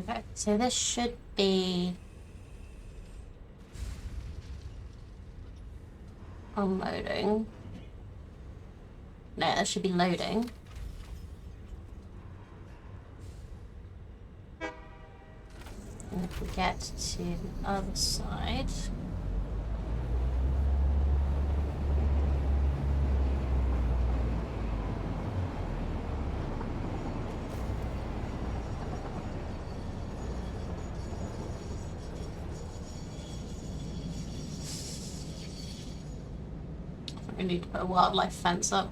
A: Okay, so this should be unloading. No, it should be loading. And if we get to the other side, we need to put a wildlife fence up.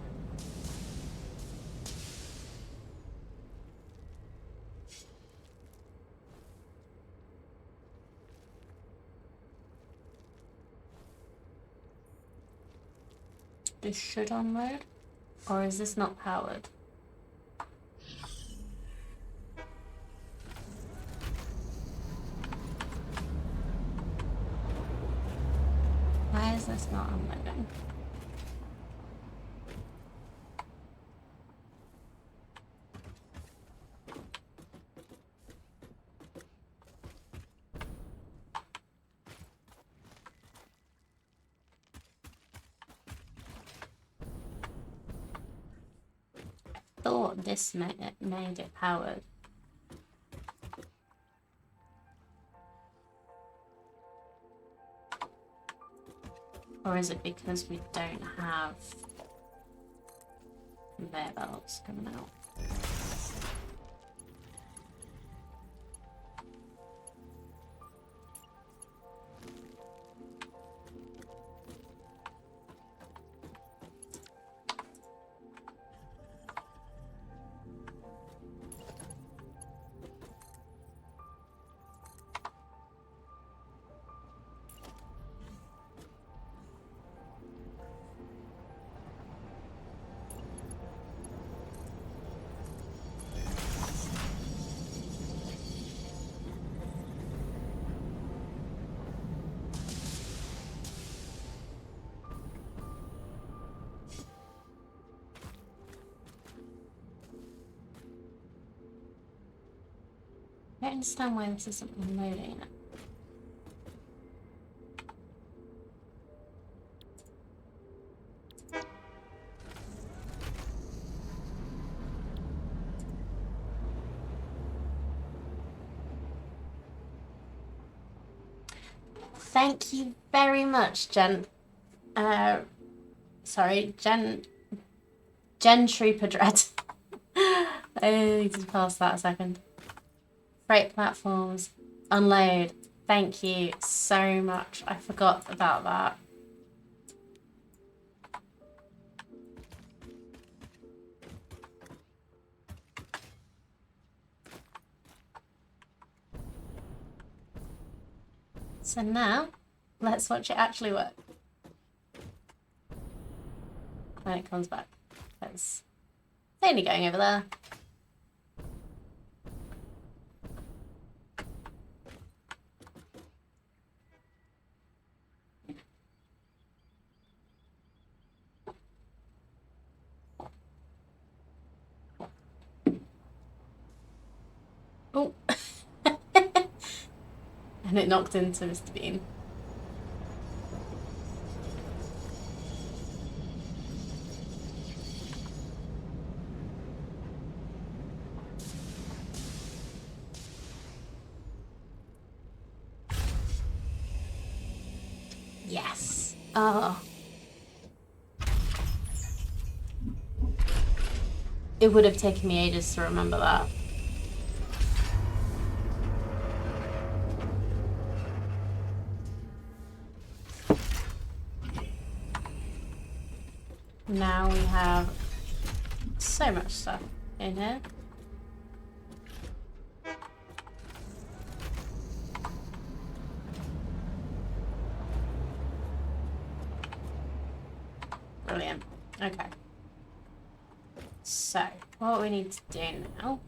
A: This should unload, or is this not powered? Why is this not unloading? Thought this made it powered. Or is it because we don't have conveyor belts coming out? don't understand why this isn't loading it. Thank you very much, Jen. Sorry, Jen Trooper Dread. I need to pass that a second. Freight platforms, unload. Thank you so much. I forgot about that. So now, let's watch it actually work. When it comes back. It's only going over there. Oh. And it knocked into Mr. Bean. Yes. Oh. It would have taken me ages to remember that. Now we have so much stuff in here. Brilliant. Okay. So, what we need to do now...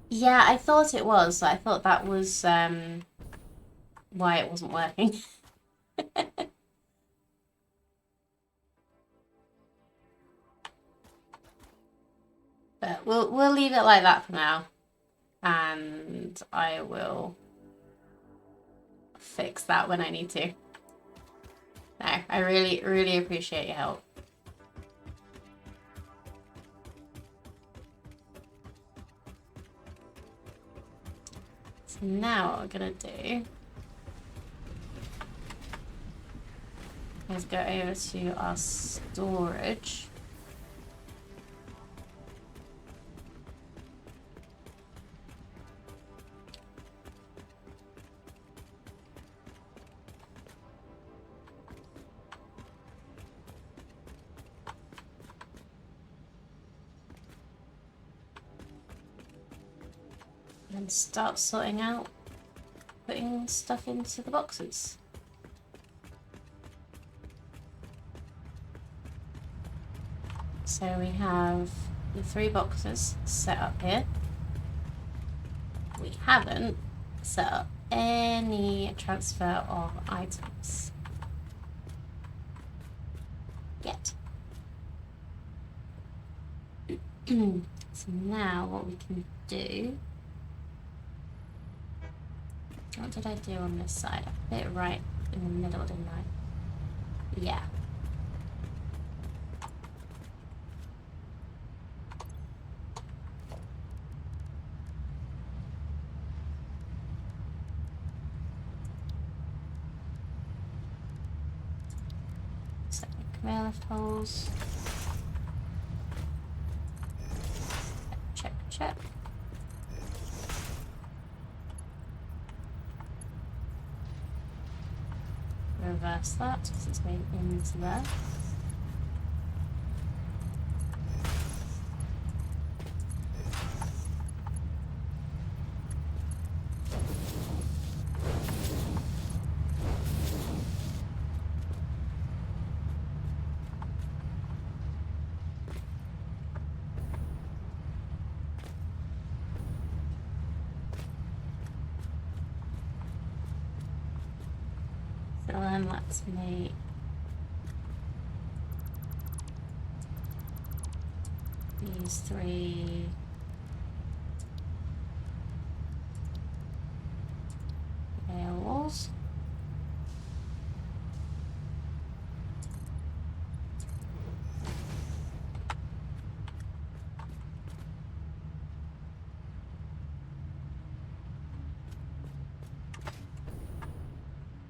A: Yeah, I thought it was. I thought that was why it wasn't working. But we'll leave it like that for now. And I will fix that when I need to. No, I really, really appreciate your help. So now what we're gonna do is go over to our storage. And start sorting out putting stuff into the boxes. So we have the 3 boxes set up here. We haven't set up any transfer of items yet. So now what we can do... What did I do on this side? I put it right in the middle, didn't I? Yeah. So, conveyor lift holes. Check, check. Reverse that because it's going into there. So then let's make the these three. Walls.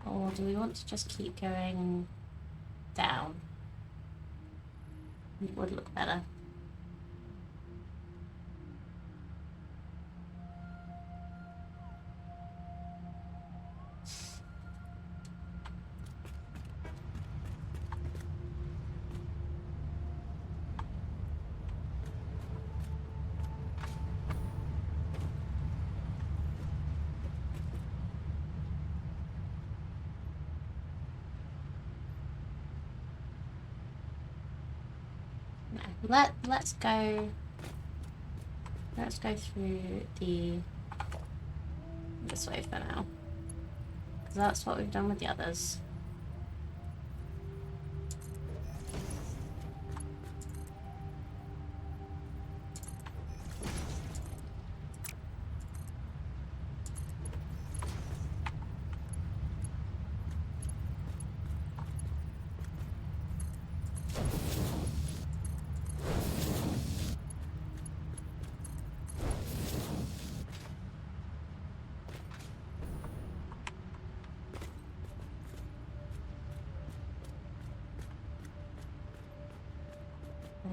A: Or do we want to just keep going down? It would look better. No, let's go through this way for now, because that's what we've done with the others.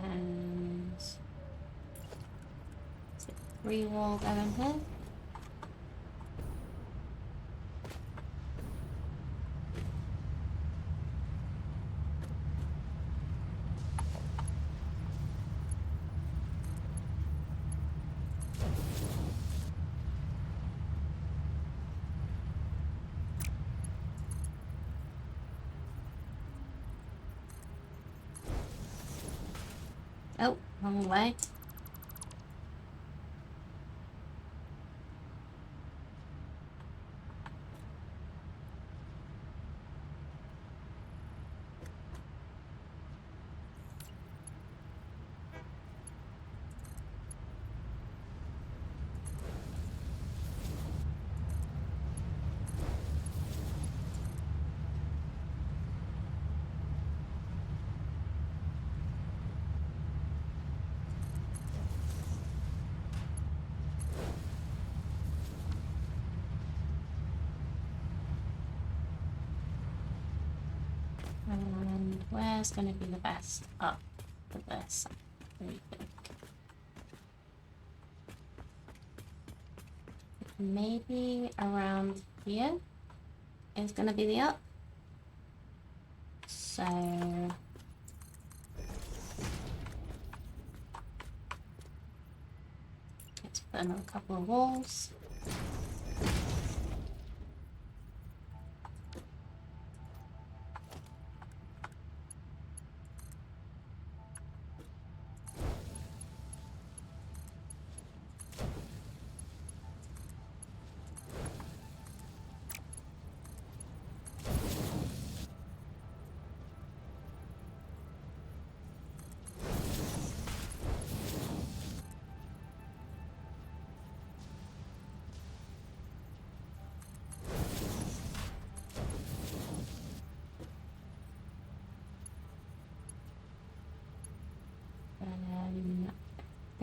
A: And is it 3 wall going here? Oh, wrong way. And where's going to be the best up for this? What do you think? Maybe around here is going to be the up. So let's put another couple of walls.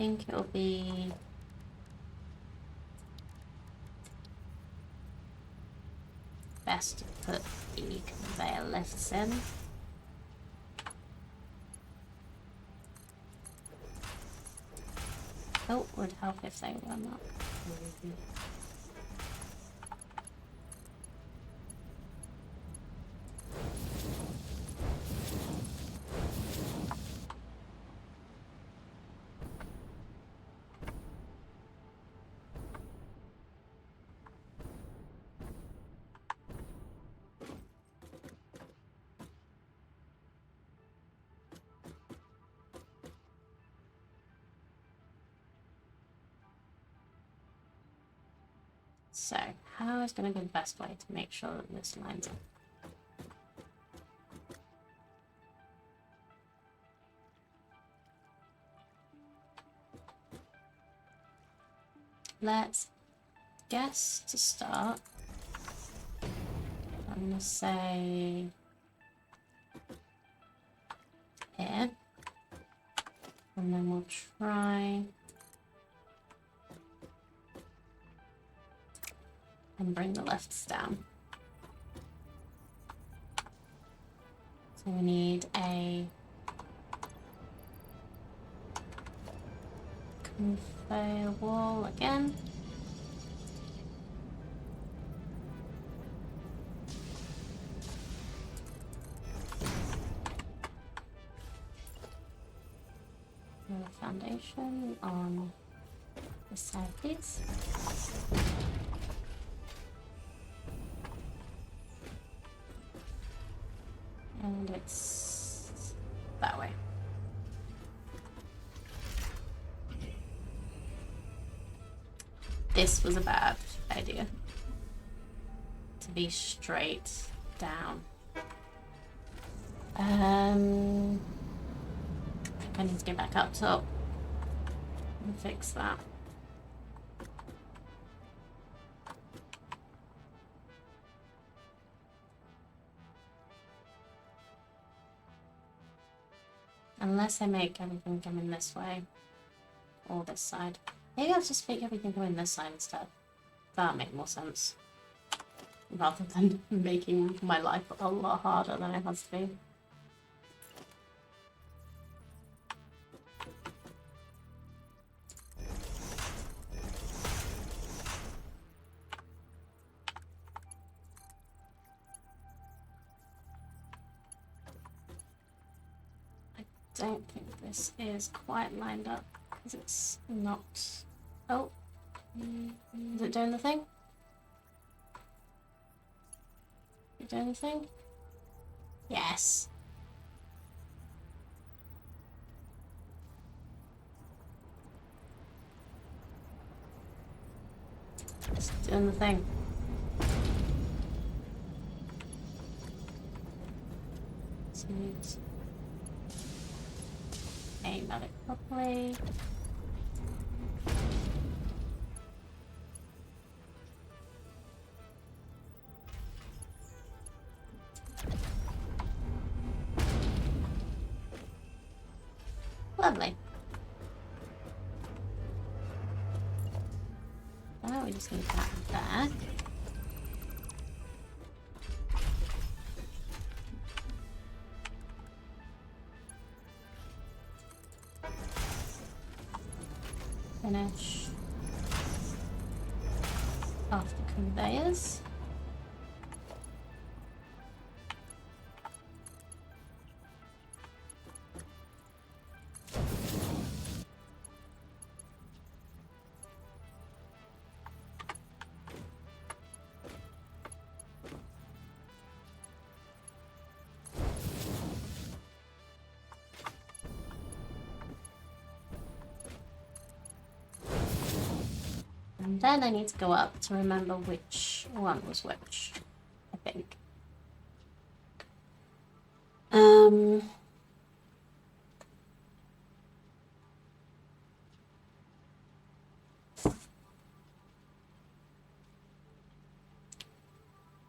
A: I think it'll be best to put the conveyor lifts in. Oh, would help if they were not. So, how is going to be the best way to make sure that this lines up? let's guess to start. I'm gonna say here, and then we'll try and bring the lefts down. So we need a conveyor wall again. And a foundation on this side, please. And it's that way. This was a bad idea. To be straight down. I think I need to go back up top and fix that. Unless I make everything come in this way. Or this side. Maybe I'll just make everything go in this side instead. That'll make more sense. Rather than making my life a lot harder than it has to be. I don't think this is quite lined up because it's not. Oh, is it doing the thing? Is it doing the thing? Yes. It's doing the thing. Smooth. Aim at it properly. Lovely. Now we just need that back. Finish off the conveyors. And then I need to go up to remember which one was which, I think.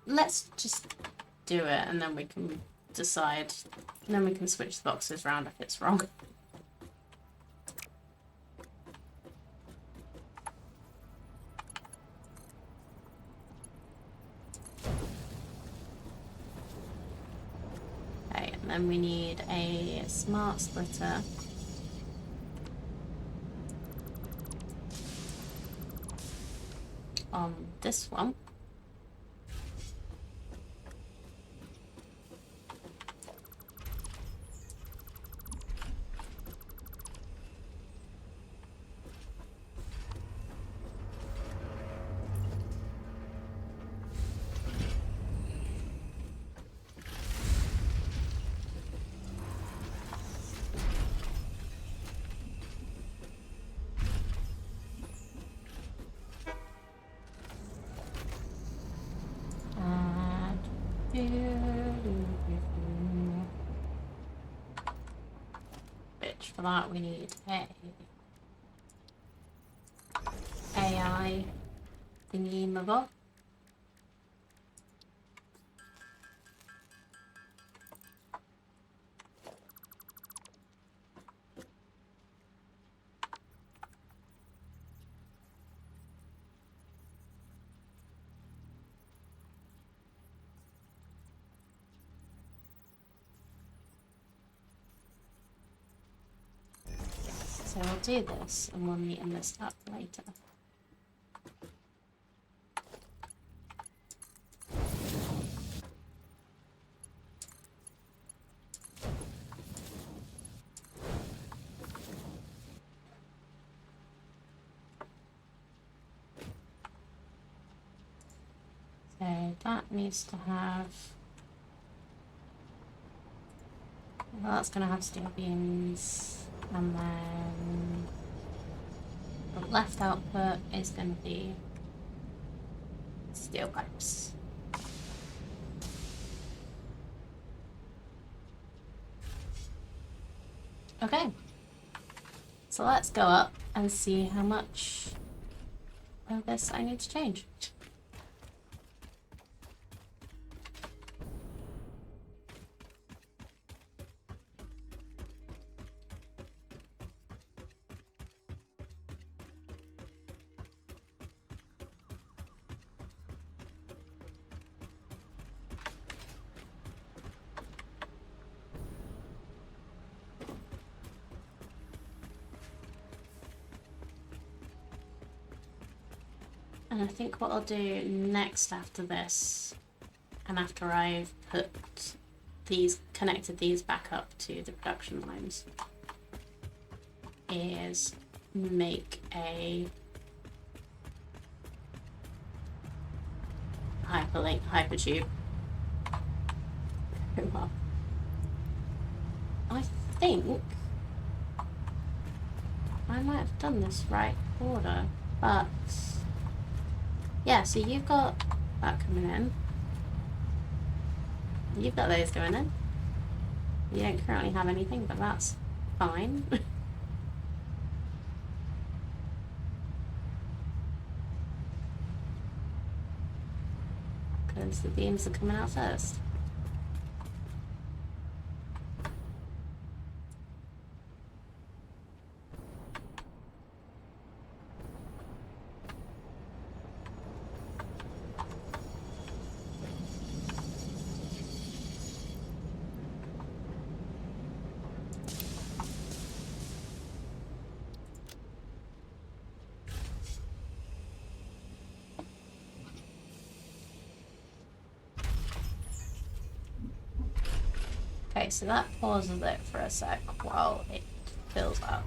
A: Let's just do it and then we can decide, and then we can switch the boxes around if it's wrong. And then we need a smart splitter on this one. Which for that we need a AI thingy mabob. So we'll do this and we'll neaten this up later. So that needs to have, well, that's going to have steel beams, and then the left output is going to be steel pipes. Okay, so let's go up and see how much of this I need to change. And I think what I'll do next after this, and after I've put these, connected these back up to the production lines, is make a hyperlink hypertube. Well, I think I might have done this right order, but yeah, so you've got that coming in. You've got those going in. You don't currently have anything, but that's fine. Because the beams are coming out first. Okay, so that pauses it for a sec while it fills up.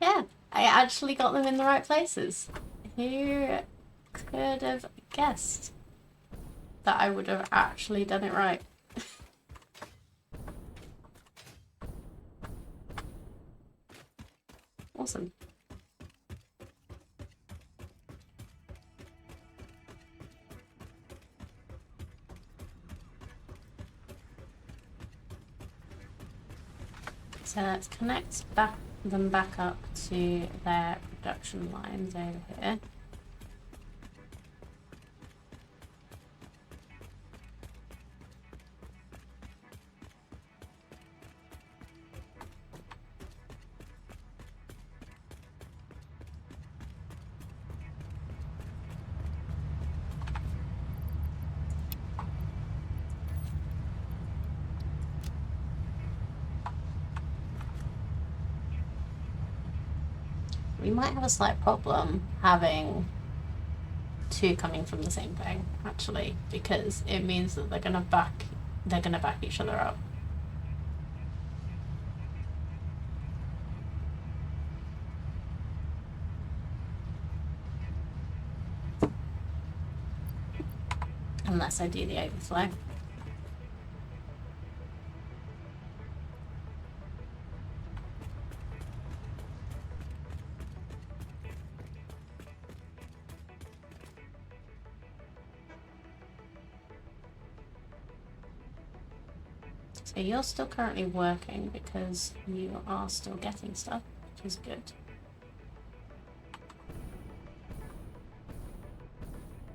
A: Yeah, I actually got them in the right places. Who could have guessed that I would have actually done it right? Awesome. So let's connect them back up to their production lines over here. We might have a slight problem having two coming from the same thing, actually, because it means that they're gonna back each other up. And unless I do the overflow. So you're still currently working because you are still getting stuff, which is good.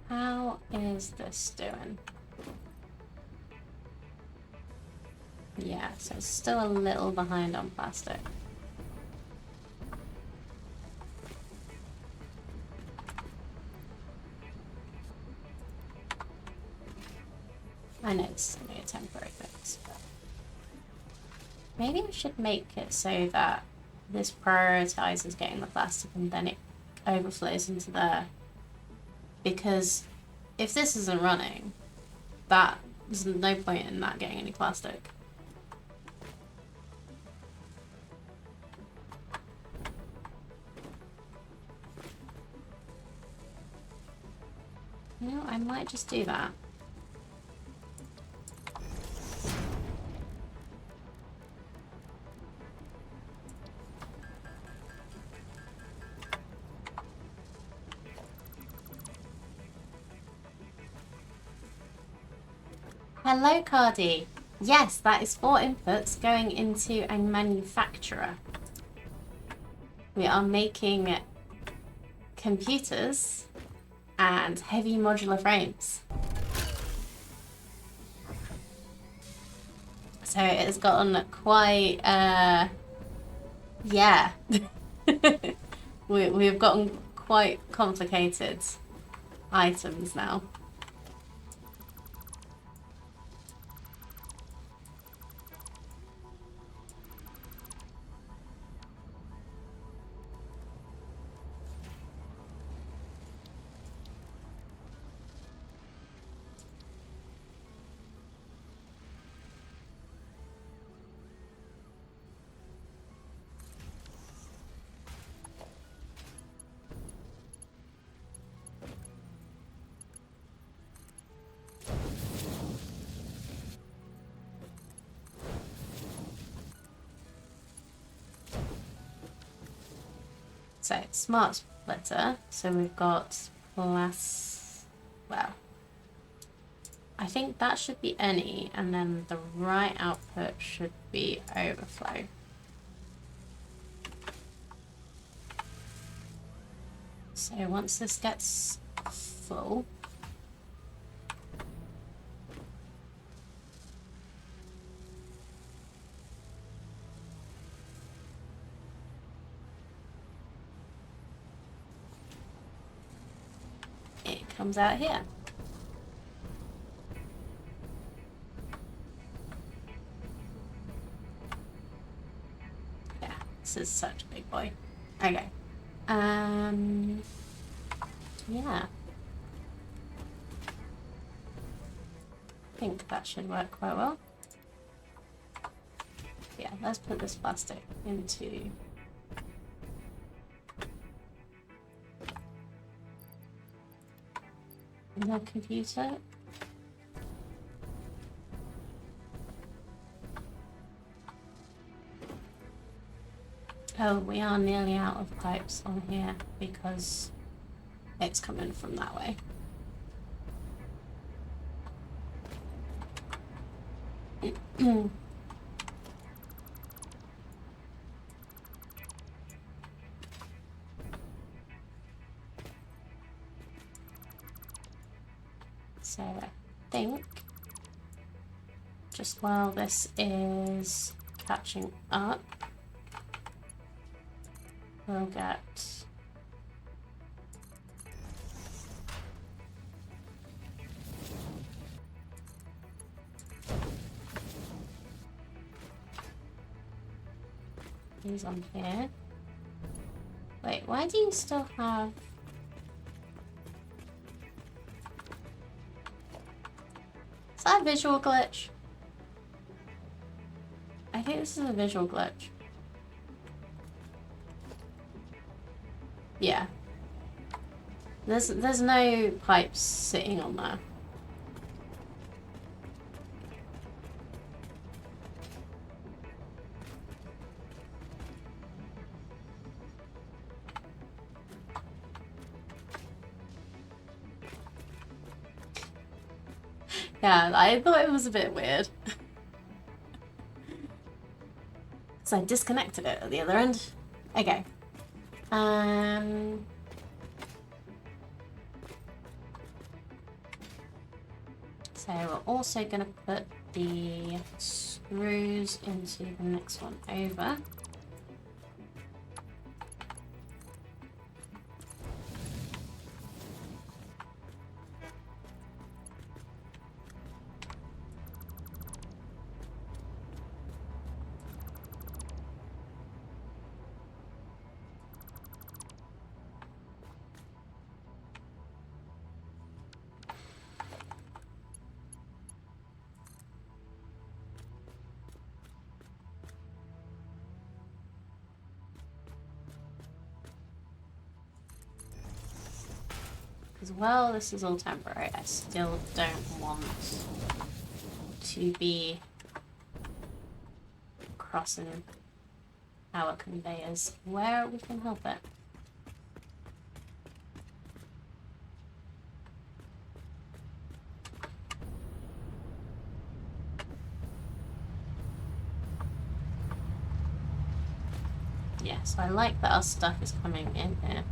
A: How is this doing? Yeah, so it's still a little behind on plastic. I know this is only a temporary fix, but maybe I should make it so that this prioritizes getting the plastic and then it overflows into there. Because if this isn't running, there's no point in that getting any plastic. You know, I might just do that. Hello, Cardi. Yes, that is 4 inputs going into a manufacturer. We are making computers and heavy modular frames. So it has gotten quite, yeah. We've gotten quite complicated items now. So smart splitter. So we've got well, I think that should be any, and then the right output should be overflow. So once this gets full, it comes out here. Yeah, this is such a big boy. Okay. Yeah. I think that should work quite well. Yeah, let's put this plastic into the computer. Oh, we are nearly out of pipes on here because it's coming from that way. So I think just while this is catching up, we'll get these on here. Wait, why do you still have... Is that a visual glitch? I think this is a visual glitch. Yeah. There's no pipes sitting on there. Yeah, I thought it was a bit weird. So I disconnected it at the other end. Okay. So we're also going to put the screws into the next one over. As well, this is all temporary. I still don't want to be crossing our conveyors where we can help it. Yeah, so I like that our stuff is coming in here.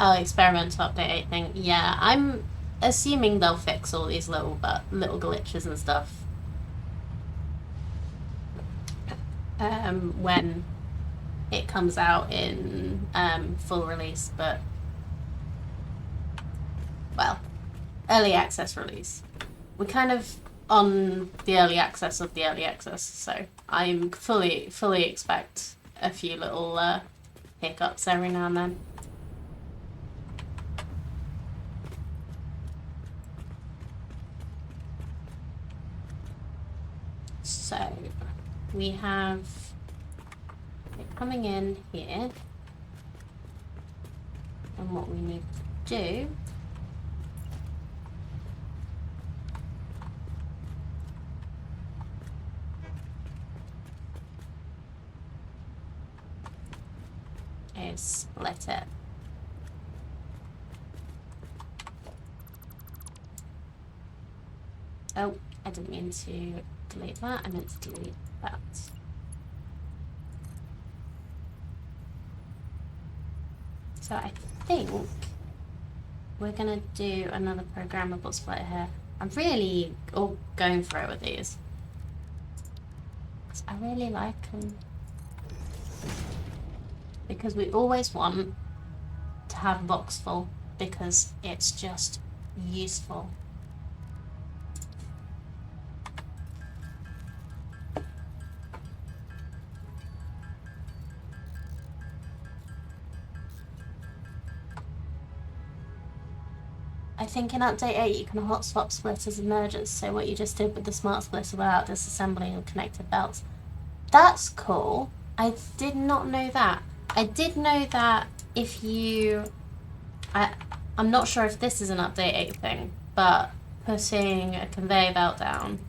A: Oh, experimental update 8 thing. Yeah, I'm assuming they'll fix all these little glitches and stuff when it comes out in full release, but well, early access release. We're kind of on the early access of the early access, so I'm fully expect a few little hiccups every now and then. So we have it coming in here, and what we need to do is split it. Oh, I didn't mean to delete that, I meant to delete that. So I think we're gonna do another programmable split here. I'm really all going for it with these. I really like them. Because we always want to have a box full, because it's just useful. I think in update 8 you can hot swap splitters and mergers, so what you just did with the smart splitter without disassembling and connected belts. That's cool. I did not know that. I did know that if you... I'm not sure if this is an update 8 thing, but putting a conveyor belt down,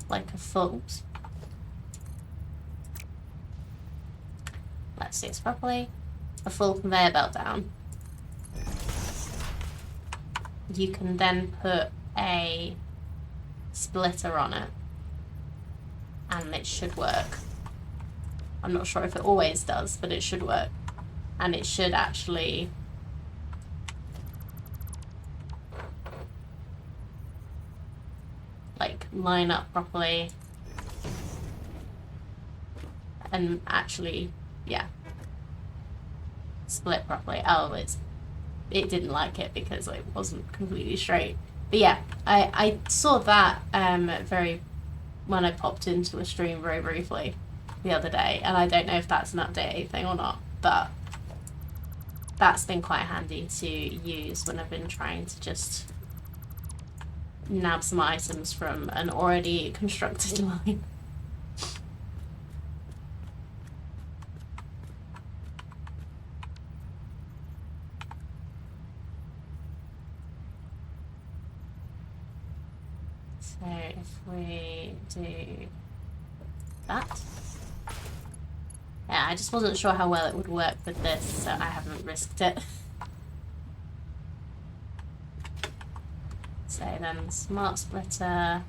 A: like a full... Let's do this properly. A full conveyor belt down. You can then put a splitter on it, and it should work. I'm not sure if it always does, but it should work. And it should actually like line up properly and actually, yeah, split properly. Oh, it didn't like it because it wasn't completely straight. But yeah, I saw that when I popped into a stream very briefly the other day, and I don't know if that's an update thing or not, but that's been quite handy to use when I've been trying to just nab some items from an already constructed line. So if we do that. Yeah, I just wasn't sure how well it would work with this, so I haven't risked it. So then smart splitter.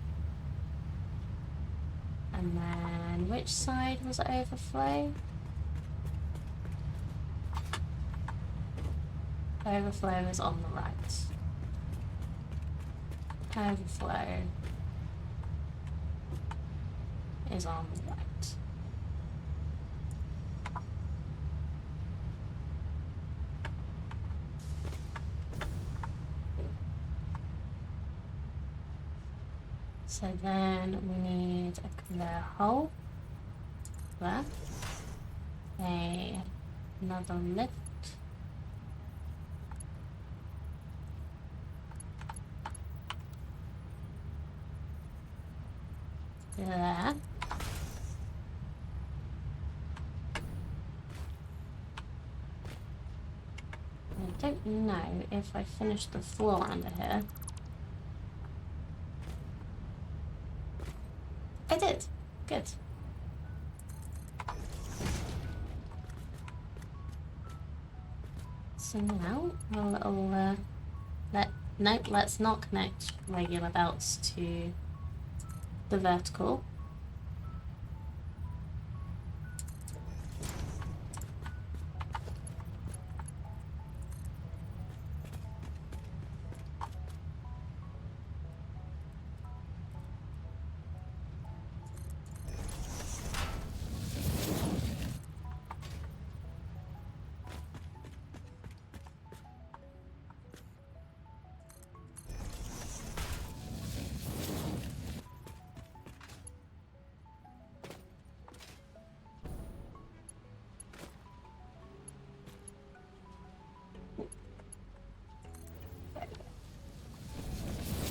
A: And then which side was it overflow? Overflow is on the right. Overflow is on the right. So then we need a clear hole there. Another lift. There. I don't know if I finished the floor under here. I did. Good. So now a little nope, let's not connect regular belts to the vertical.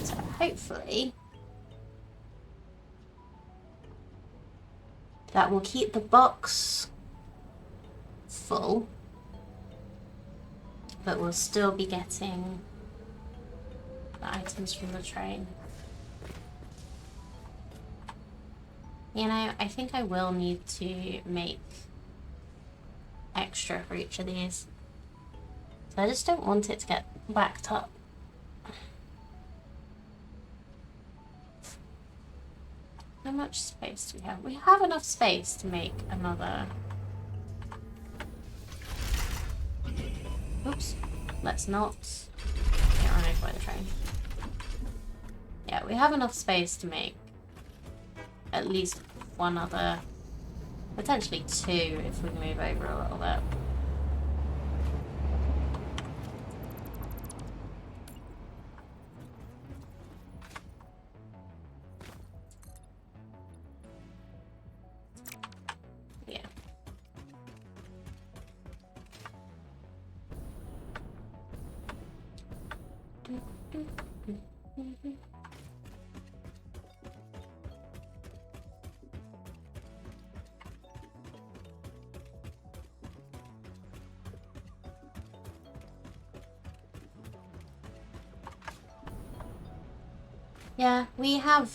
A: So hopefully that will keep the box full, but we'll still be getting the items from the train. You know, I think I will need to make extra for each of these. So I just don't want it to get backed up. How much space do we have? We have enough space to make another. Oops. Let's not get run over by the train. Yeah, we have enough space to make at least one other, potentially two if we move over a little bit. Yeah. Yeah, we have.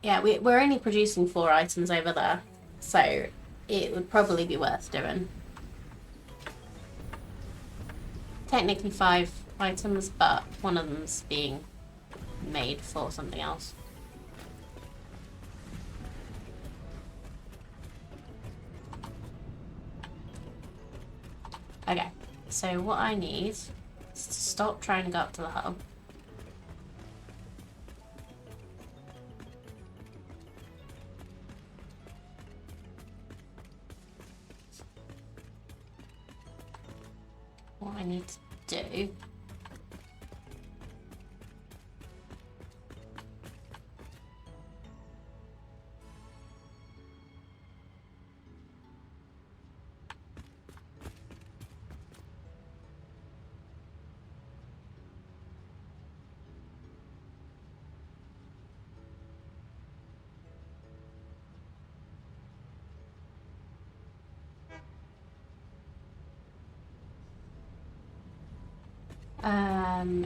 A: Yeah, we're only producing 4 items over there, so it would probably be worth doing. Technically 5 items, but one of them's being made for something else. Okay, so what I need is to stop trying to go up to the hub. What I need to do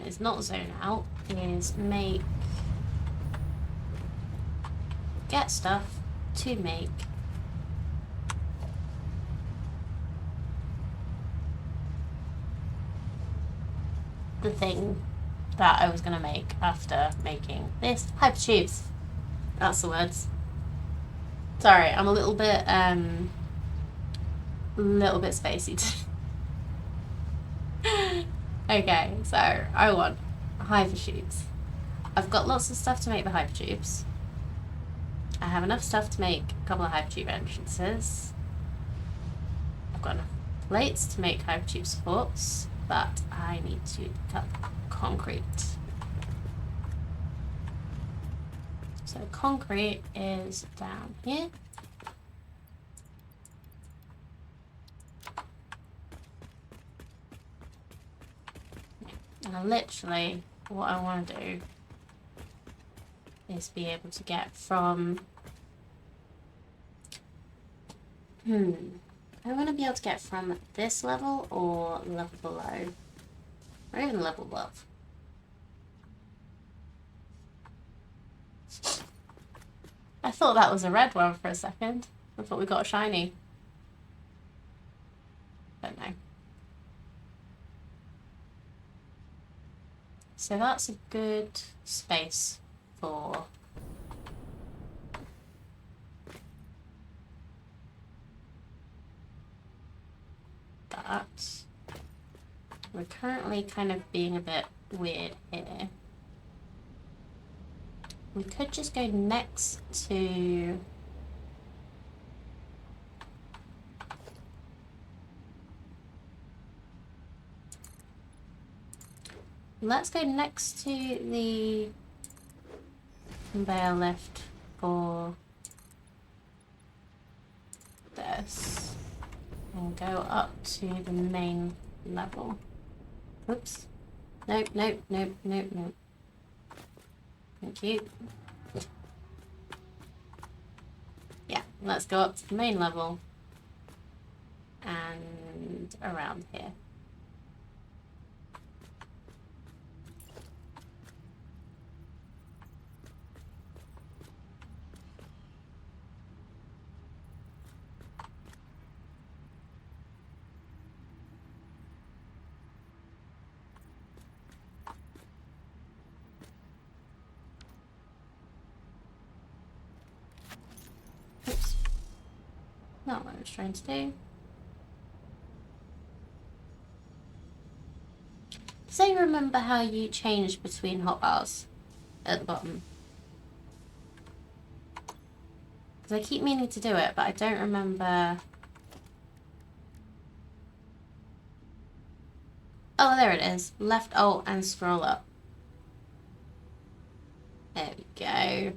A: is not zone out, is get stuff to make the thing that I was going to make after making this. Hypertubes. That's the words. Sorry, I'm a little bit spacey today. Okay, so I want hypertubes. I've got lots of stuff to make the hypertubes. I have enough stuff to make a couple of hypertube entrances. I've got enough plates to make hypertube supports, but I need to cut concrete. So concrete is down here. And literally what I want to do is be able to get from I want to be able to get from this level or level below, or even level above. I thought that was a red one for a second. I thought we got a shiny. But no. So that's a good space for that. We're currently kind of being a bit weird here. We could just go next to let's go next to the conveyor lift for this and go up to the main level. Oops. Nope, nope, nope, nope, nope. Thank you. Yeah, let's go up to the main level and around here. Oops. Not what I was trying to do. So you remember how you changed between hotbars at the bottom? Because I keep meaning to do it, but I don't remember. Oh, there it is. Left Alt and scroll up. There we go.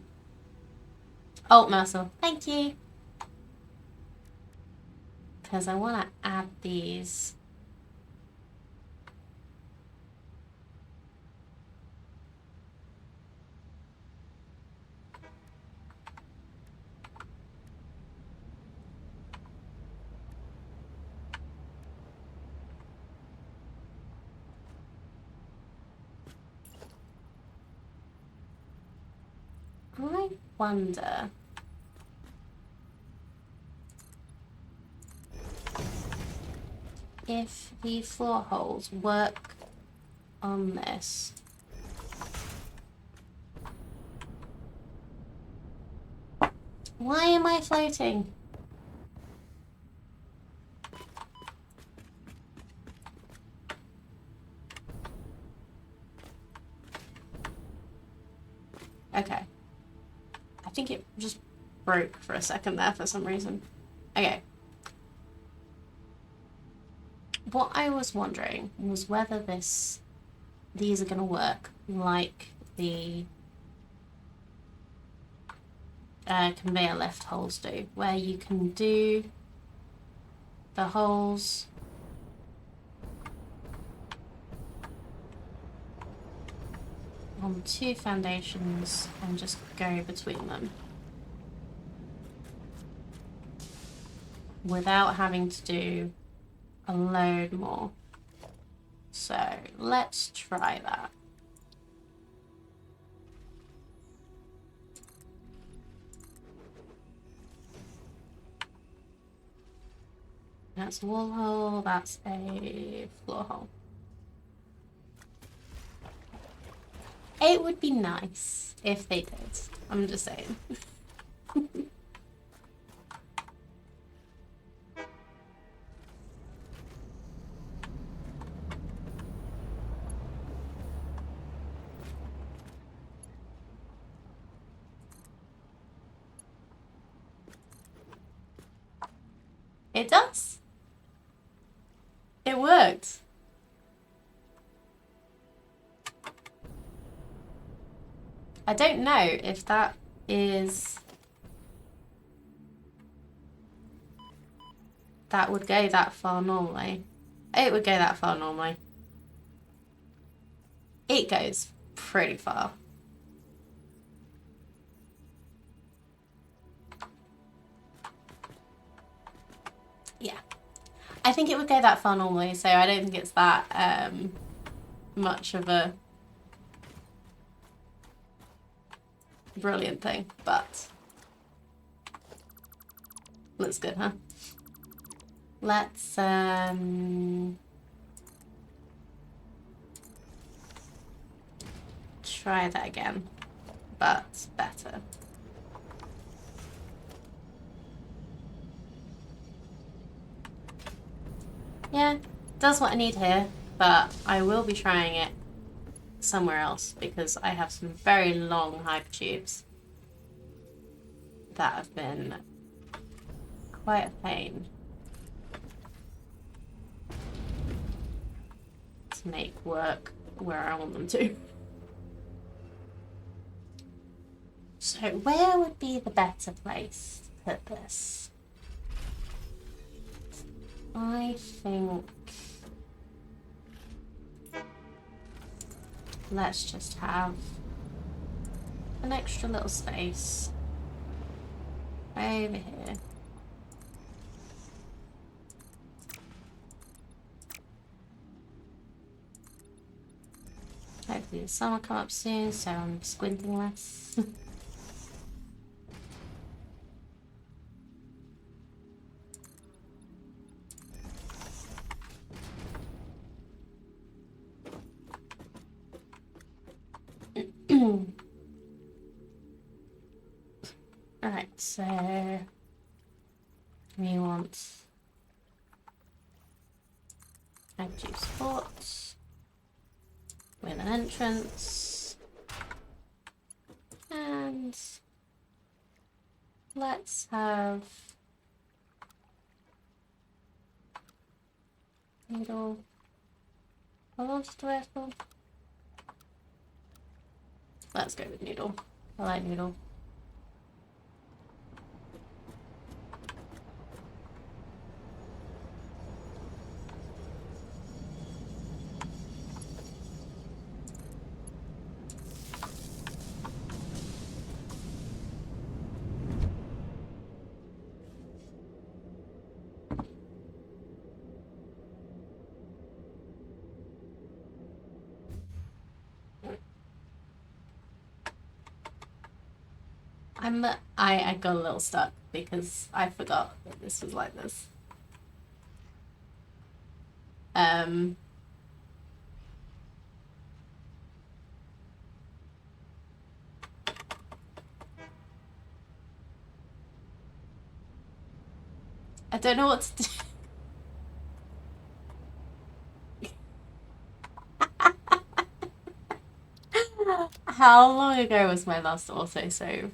A: Alt muscle. Thank you. Because I want to add these. I wonder if the floor holes work on this. Why am I floating? Okay. I think it just broke for a second there for some reason. Okay. What I was wondering was whether these are going to work like the conveyor lift holes do, where you can do the holes on two foundations and just go between them without having to do a load more. So let's try that. That's a wall hole, that's a floor hole. It would be nice if they did. I'm just saying. It does. It worked. I don't know if that is... That would go that far normally. It would go that far normally. It goes pretty far. Yeah. I think it would go that far normally, so I don't think it's that much of a brilliant thing, but looks good, huh? Let's try that again, but better. Yeah, does what I need here, but I will be trying it somewhere else because I have some very long hypertubes that have been quite a pain to make work where I want them to. So where would be the better place to put this? I think let's just have an extra little space over here. Hopefully the sun will come up soon, so I'm squinting less. Alright, so we want active sports with an entrance, and let's have noodle. How long's the way for? Let's go with noodle. I like noodle. I got a little stuck because I forgot that this was like this. I don't know what to do. How long ago was my last autosave?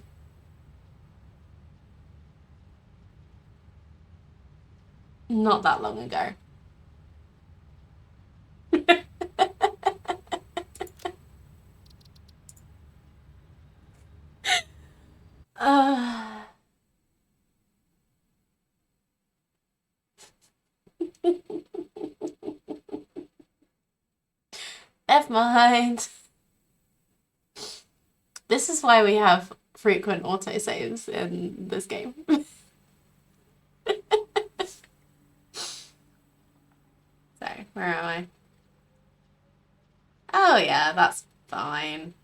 A: Not that long ago. Never mind. This is why we have frequent autosaves in this game. So, where am I? Oh yeah, that's fine.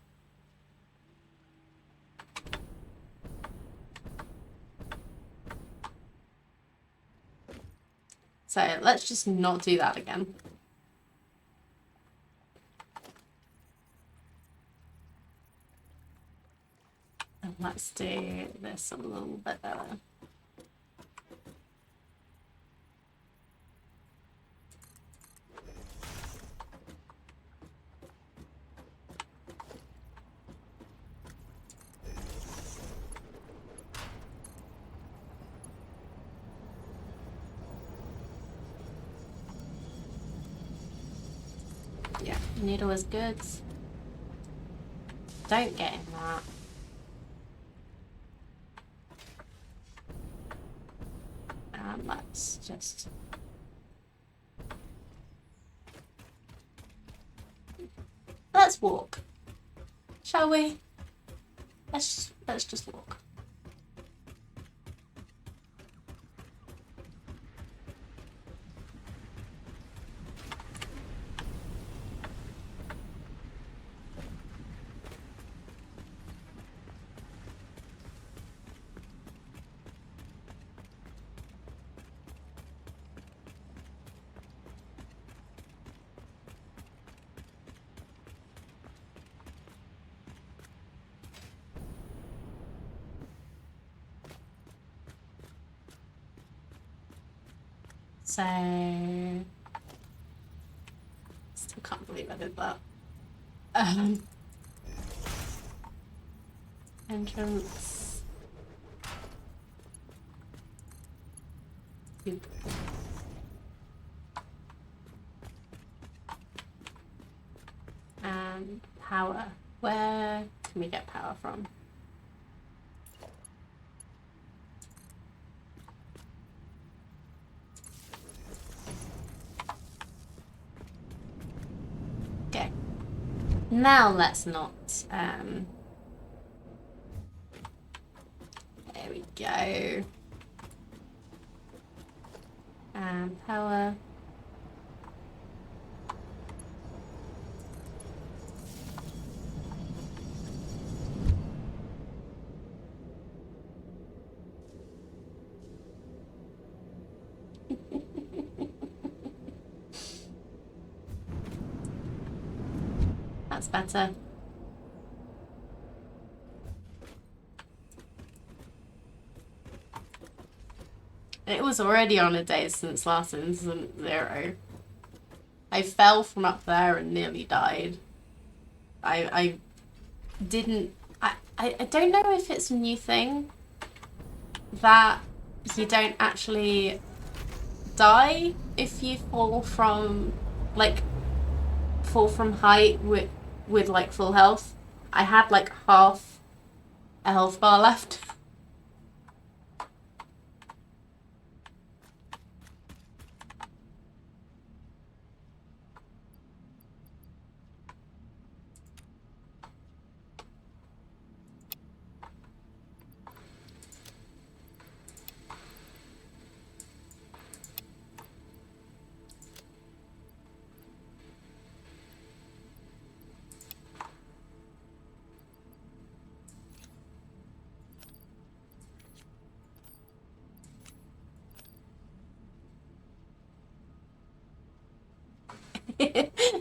A: So let's just not do that again. Let's do this a little bit better. Yeah, needle is good. Don't get in that. And let's just... Let's walk. Shall we? Let's just walk. So, still can't believe I did that. Entrance. Oop. And power. Where can we get power from? Okay. Now let's not. There we go. And power. That's better. It was already on a day since last incident 0. I fell from up there and nearly died. I didn't... I don't know if it's a new thing that you don't actually die if you fall from, like, height with like full health. I had like half a health bar left.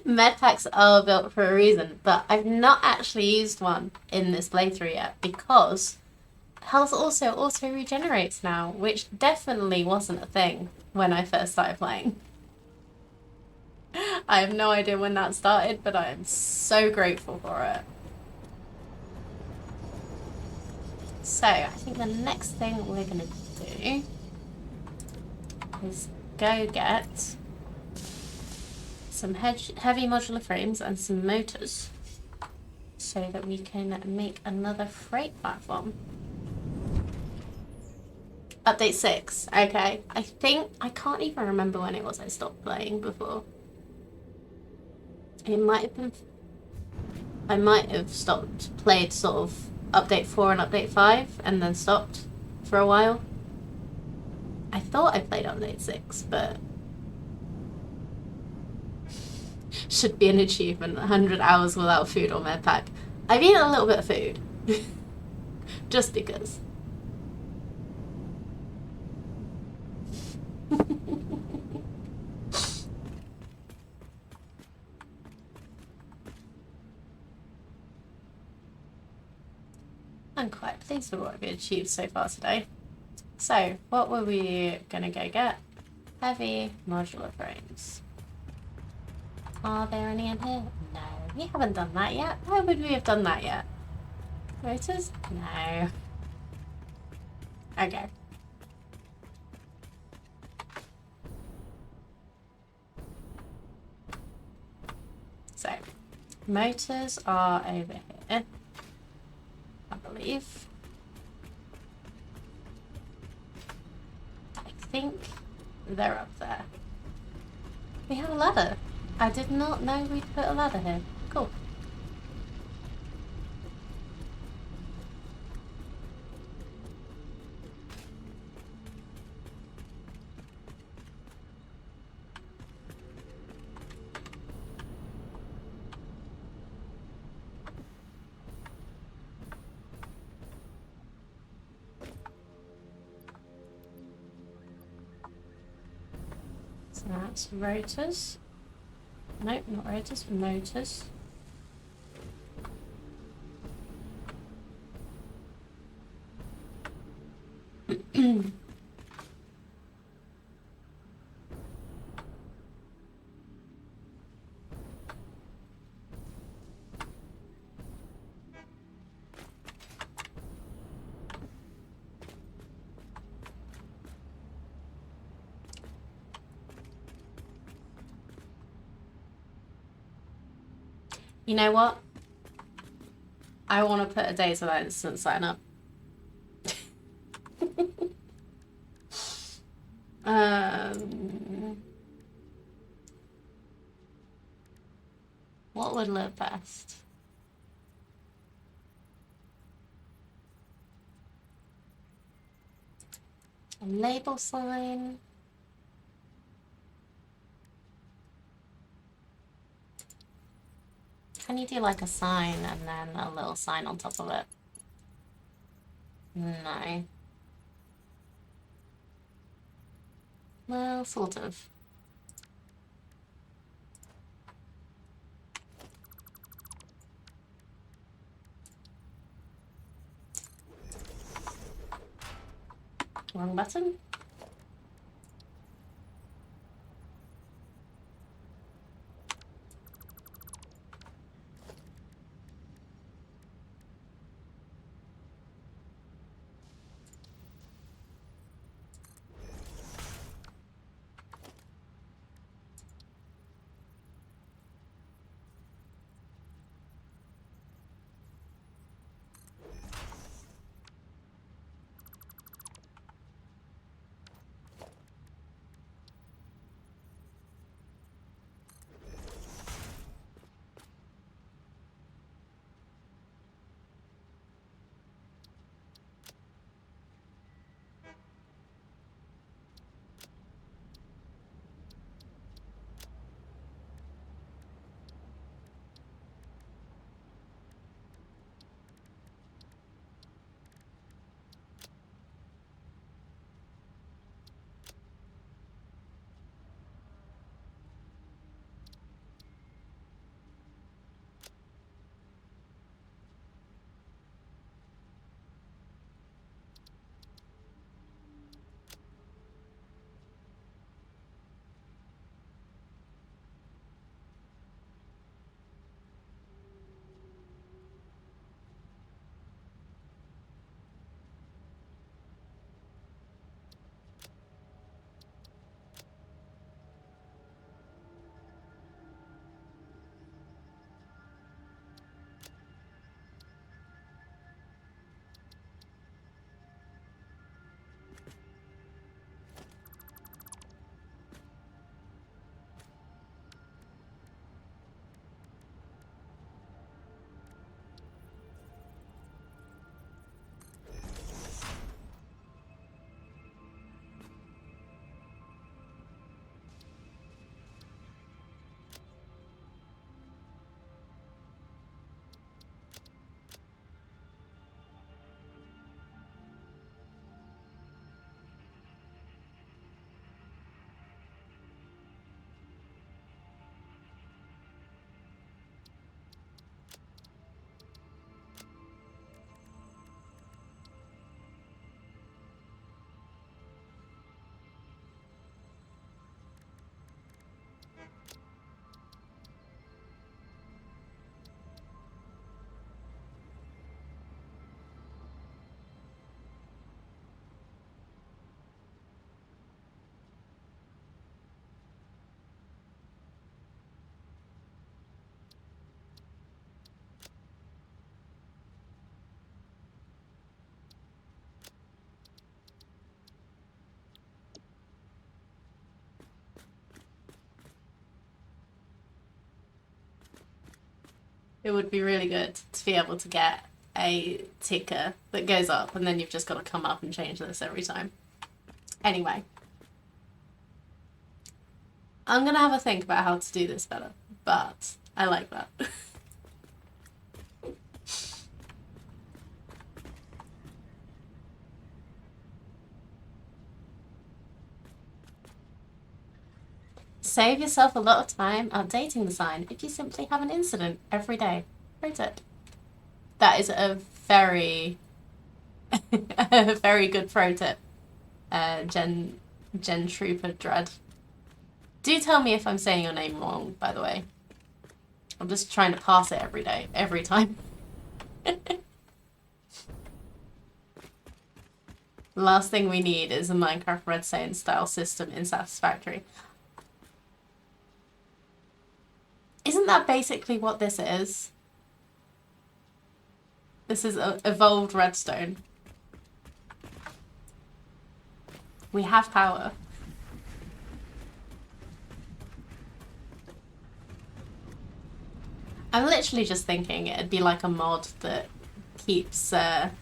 A: Med packs are built for a reason, but I've not actually used one in this playthrough yet because health also auto regenerates now, which definitely wasn't a thing when I first started playing. I have no idea when that started, but I am so grateful for it. So, I think the next thing we're going to do is go get some heavy modular frames and some motors so that we can make another freight platform. Update 6. Okay. I can't even remember when it was I stopped playing before. It might have been... I might have played sort of update 4 and update 5 and then stopped for a while. I thought I played update 6, but... Should be an achievement. 100 hours without food or med pack. I've eaten a little bit of food. Just because. I'm quite pleased with what we've achieved so far today. So, what were we gonna go get? Heavy modular frames. Are there any in here? No, we haven't done that yet. Why would we have done that yet? Motors? No. Okay. So, motors are over here, I believe. I think they're up there. We have a ladder. I did not know we'd put a ladder here. Cool. So that's rotors. Nope, not rotors, motors. You know what? I want to put a data instance sign up. What would look best? A label sign. Can you do like a sign and then a little sign on top of it? No. Well, sort of. Wrong button. It would be really good to be able to get a ticker that goes up, and then you've just got to come up and change this every time. Anyway, I'm going to have a think about how to do this better, but I like that. Save yourself a lot of time updating the sign if you simply have an incident every day. Pro tip. That is a very, a very good pro tip, Gen Trooper Dread. Do tell me if I'm saying your name wrong, by the way. I'm just trying to pass it every day, every time. The last thing we need is a Minecraft Redstone style system in Satisfactory. Isn't that basically what this is? This is evolved redstone. We have power. I'm literally just thinking it'd be like a mod that keeps that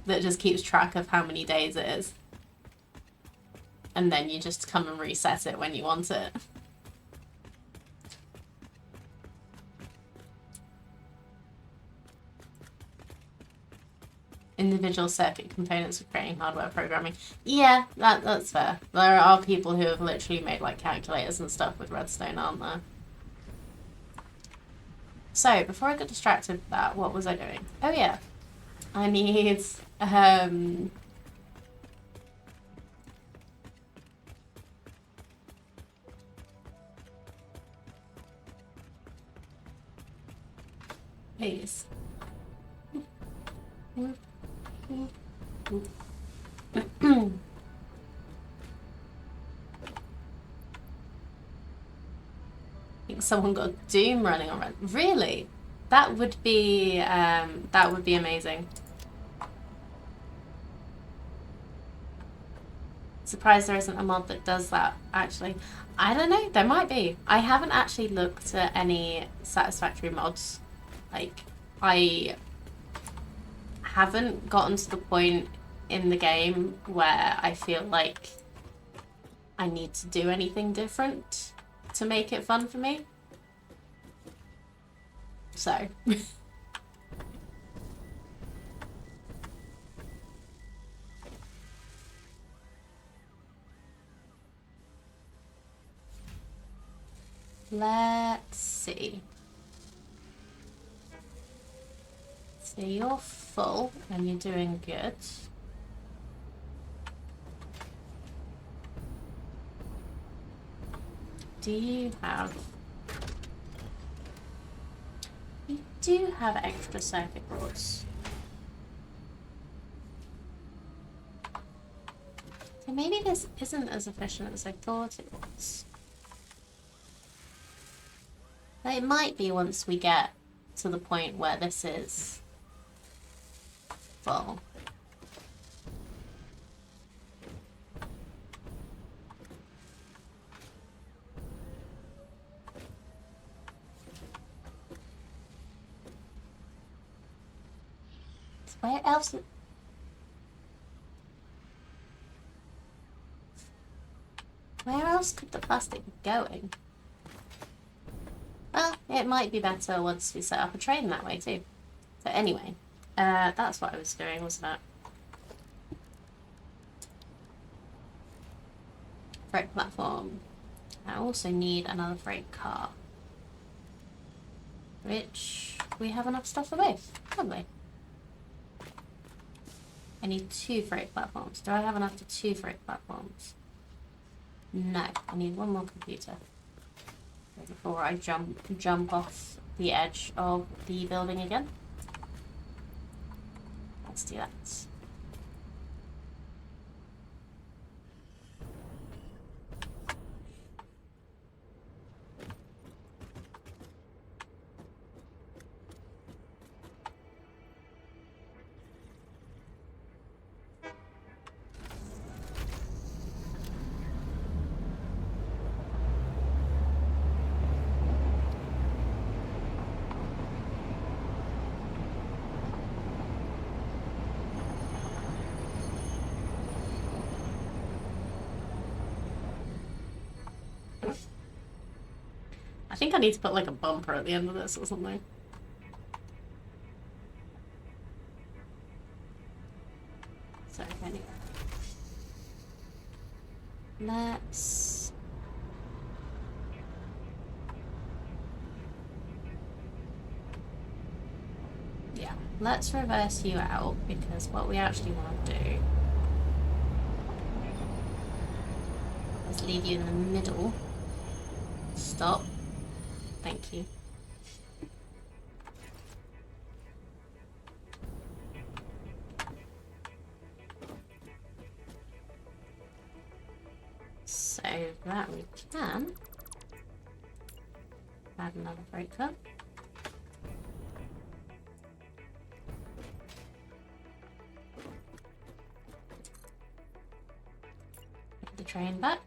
A: just keeps track of how many days it is. And then you just come and reset it when you want it. Individual circuit components for creating hardware programming. Yeah, that's fair. There are people who have literally made like calculators and stuff with redstone, aren't there? So, before I got distracted with that, what was I doing? Oh yeah. I need please. I think someone got Doom running on red. Really? That would be amazing. Surprised there isn't a mod that does that, actually. I don't know, there might be. I haven't actually looked at any Satisfactory mods. Like, I haven't gotten to the point in the game where I feel like I need to do anything different to make it fun for me. So. Let's see. So you're full and you're doing good. Do you have... You do have extra circuit boards. So maybe this isn't as efficient as I thought it was. But it might be once we get to the point where this is full. Where else? Where else could the plastic be going? Well, it might be better once we set up a train that way too. So anyway, that's what I was doing, wasn't it? Freight platform. I also need another freight car. Which we have enough stuff for both, probably. I need 2 freight platforms. Do I have enough for 2 freight platforms? No, I need 1 more computer. Before I jump off the edge of the building again. Let's do that. think I need to put like a bumper at the end of this or something. So anyway. Let's... yeah, let's reverse you out, because what we actually want to do is leave you in the middle. Stop. Thank you. So that we can add another breaker. Put the train back.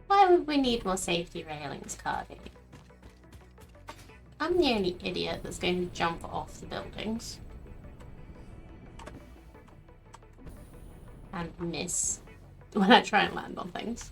A: Why would we need more safety railings, Cardi? I'm the only idiot that's going to jump off the buildings and miss when I try and land on things.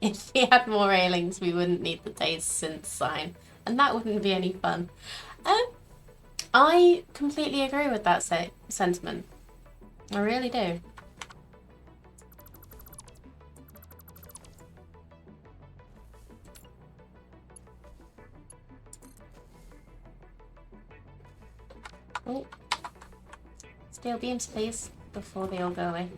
A: If we had more railings, we wouldn't need the days since sign, and that wouldn't be any fun. I completely agree with that sentiment. I really do. Oh. Steel beams, please, before they all go away.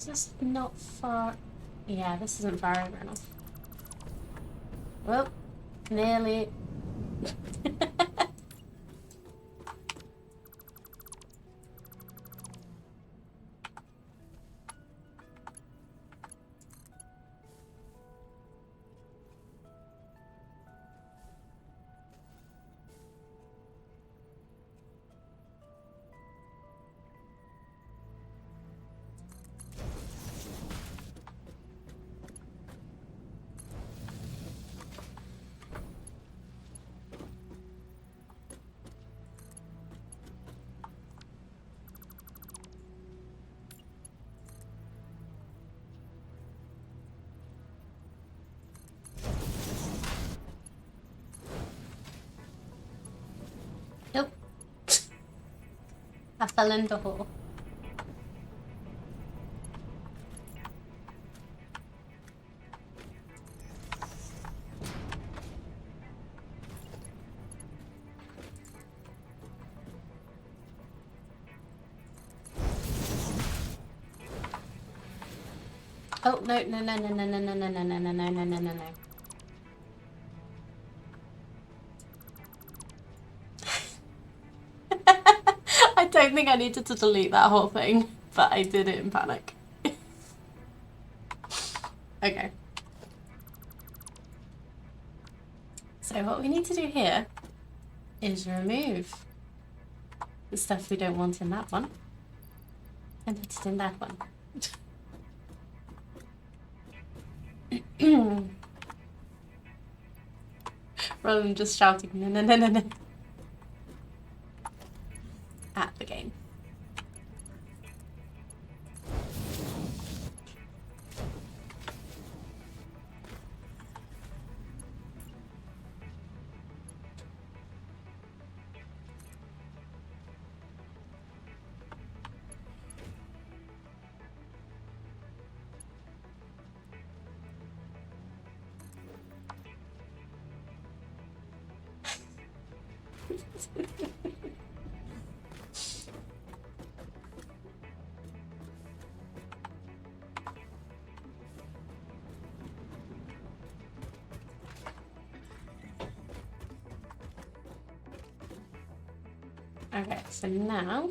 A: This is not far. Yeah, this isn't far over enough. Well, nearly. Nope. I fell in the hole. Oh no no no no no no no no no no no no no no no no. I don't think I needed to delete that whole thing, but I did it in panic. Okay. So what we need to do here is remove the stuff we don't want in that one and put it in that one. Rather than just shouting no no no no no at the game. Okay, so now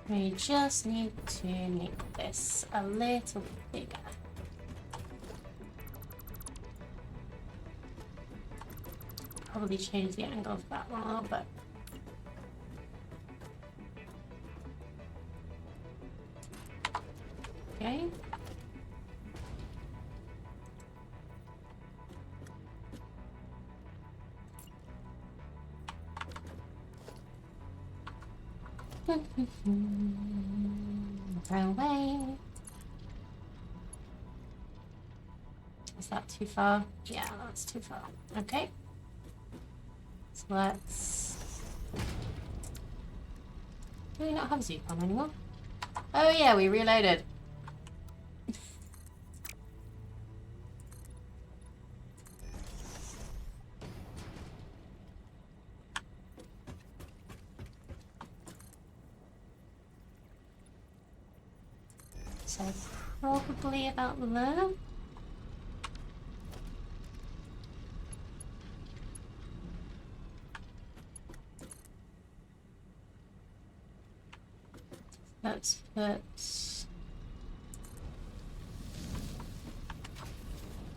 A: we just need to make this a little bigger. Probably change the angle of that one a little bit. Okay. Away. Is that too far? Yeah, that's too far. Okay. So let's... Do we not have Zupon anymore? Oh yeah, we reloaded. So probably about there. Let's put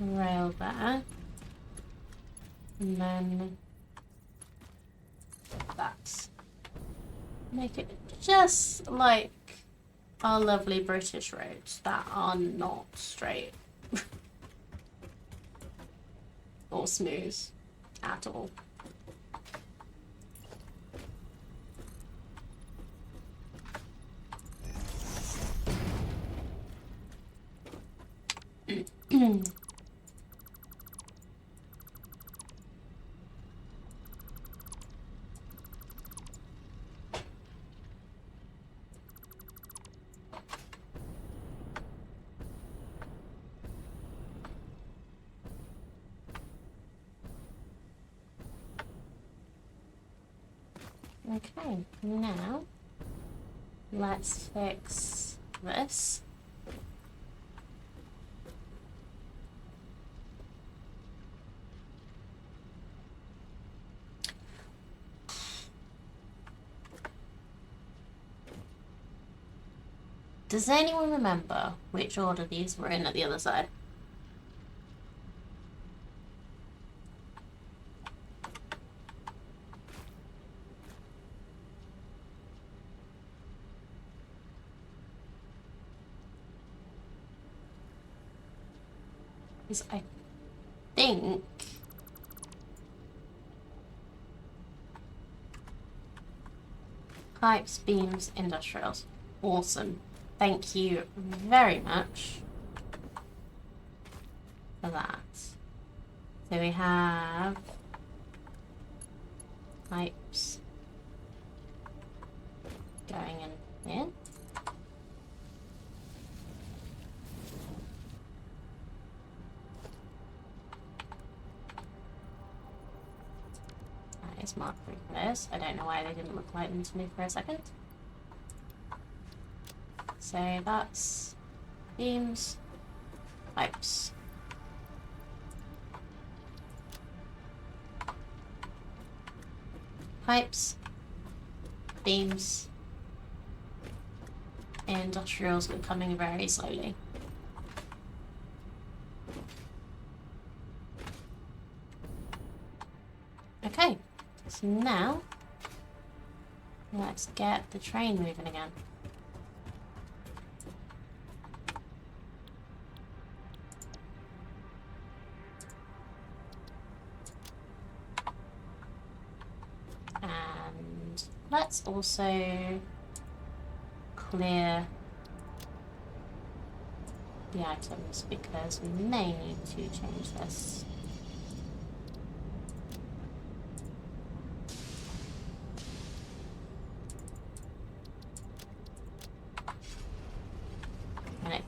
A: rail there, and then that. Make it just like our lovely British roads that are not straight or smooth at all. Okay, now let's fix this. Does anyone remember which order these were in at the other side? Because I think pipes, beams, industrials. Awesome. Thank you very much for that. So we have pipes going in here. That is marked for this. I don't know why they didn't look like them to me for a second. So that's beams, pipes. Pipes, beams, industrials are coming very slowly. Okay, so now let's get the train moving again. And let's also clear the items because we may need to change this.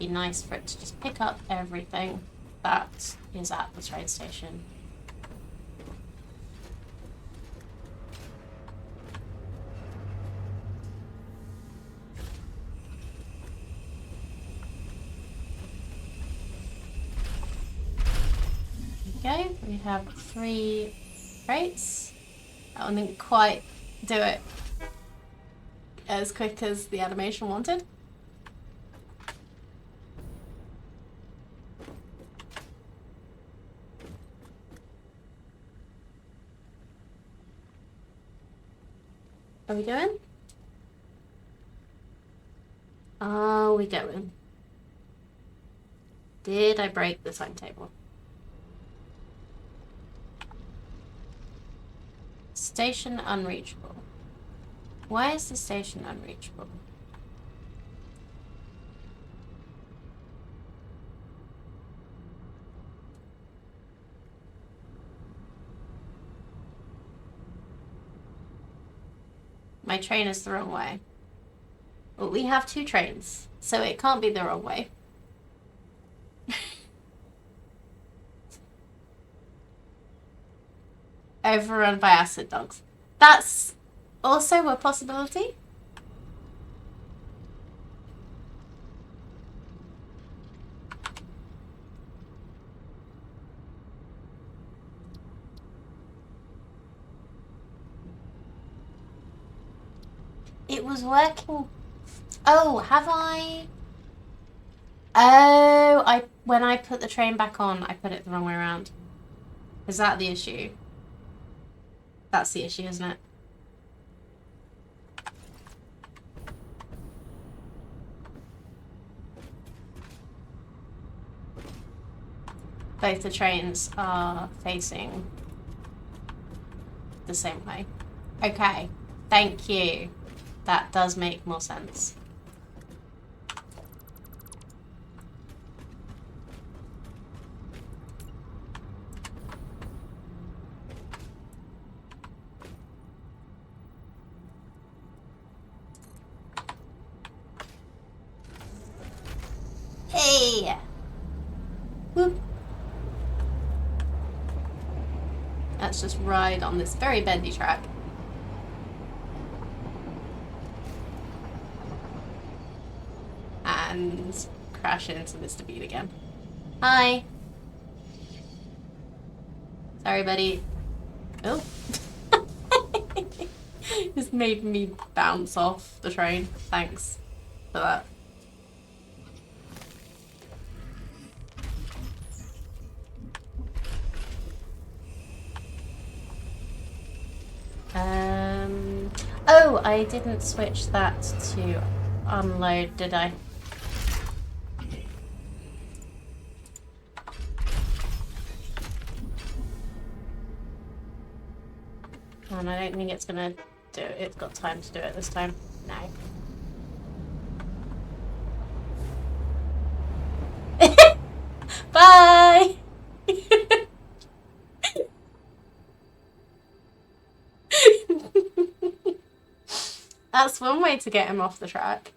A: be nice for it to just pick up everything that is at the train station. There we go. We have 3 crates. That one didn't quite do it as quick as the animation wanted. Are we going? Are we going? Did I break the timetable? Station unreachable. Why is the station unreachable? My train is the wrong way. Well, we have 2 trains, so it can't be the wrong way. Overrun by acid dogs. That's also a possibility. It was working. Oh, have I? Oh, when I put the train back on, I put it the wrong way around. Is that the issue? That's the issue, isn't it? Both the trains are facing the same way. Okay, thank you. That does make more sense. Hey! Whoop. Let's just ride on this very bendy track. And crash into Mr. Bean again. Hi! Sorry, buddy. Oh. Just made me bounce off the train. Thanks for that. Oh, I didn't switch that to unload, did I? And I don't think it's gonna do it. It's got time to do it this time. No. Bye! That's one way to get him off the track.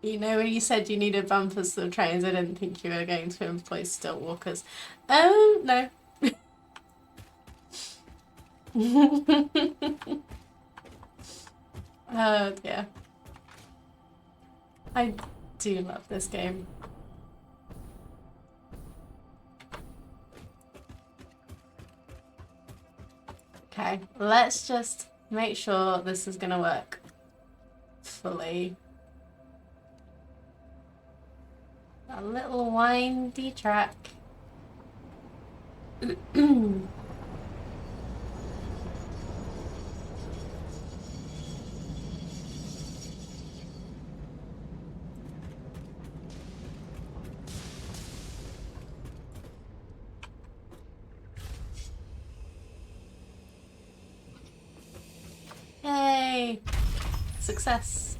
A: You know, when you said you needed bumpers for the trains, I didn't think you were going to employ stilt walkers. Oh, no. Oh, dear. I do love this game. Okay, let's just make sure this is gonna work fully. A little windy track. Yay! Success.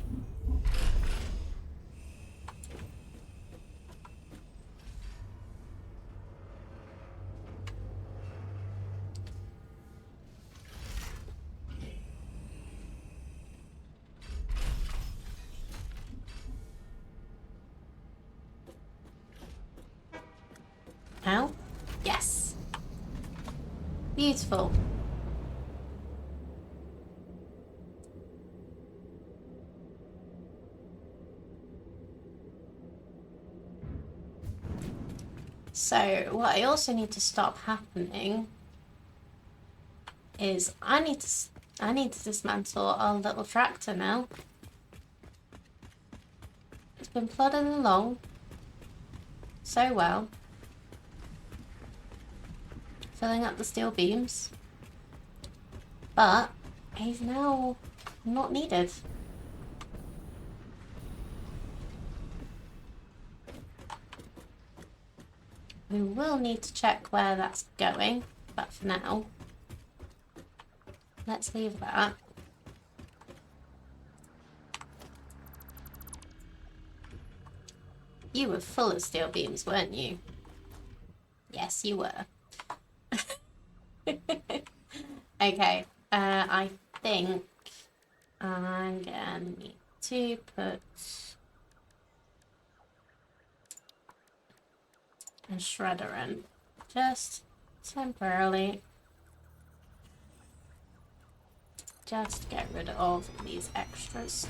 A: Beautiful. So what I also need to stop happening is I need to dismantle our little tractor now. It's been plodding along so well, filling up the steel beams, but he's now not needed. We will need to check where that's going, but for now, let's leave that. You were full of steel beams, weren't you? Yes, you were. Okay, I think I'm gonna need to put a shredder in, just temporarily, just to get rid of these extras.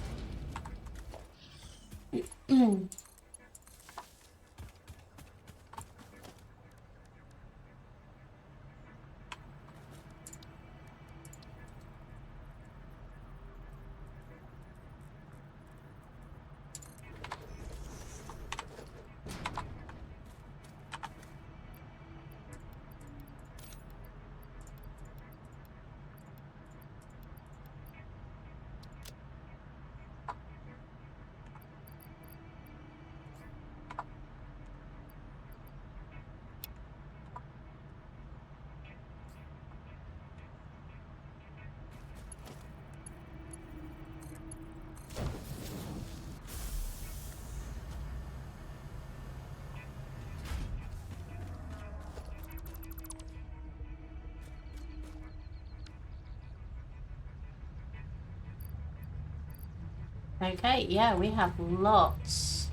A: Okay, yeah, we have lots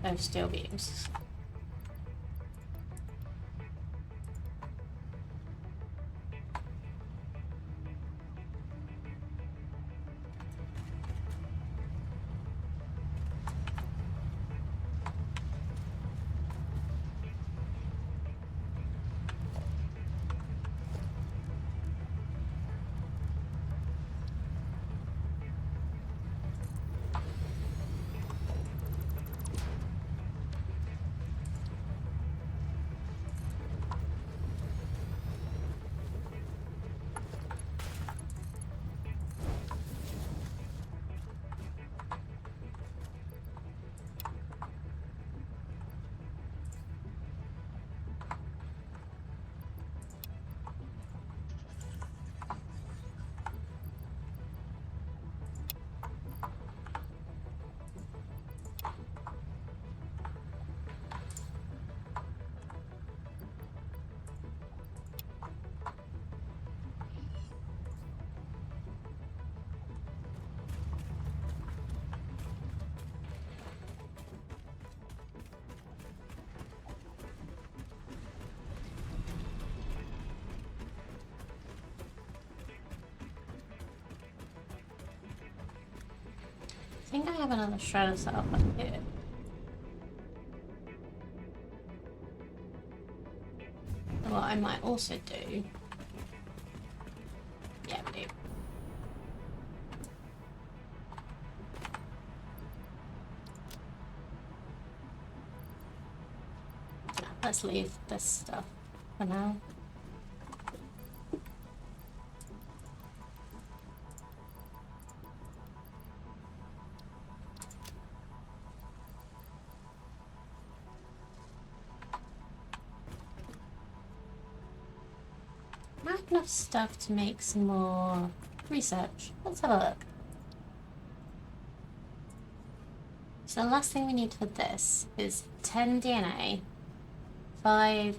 A: of steel beams. I think I have another shredder set up here. What I might also do... Yeah, we do. Let's leave this stuff for now. I have enough stuff to make some more research. Let's have a look. So the last thing we need for this is 10 DNA, 5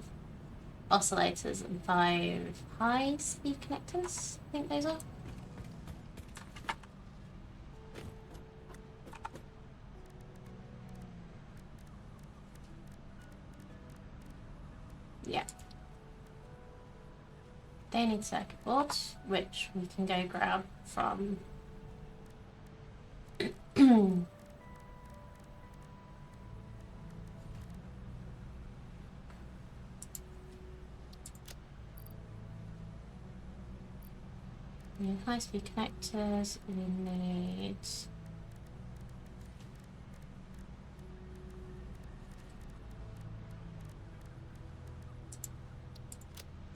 A: oscillators, and 5 high-speed connectors. I think those are. Yeah. They need circuit boards, which we can go grab from we need high-speed connectors, we need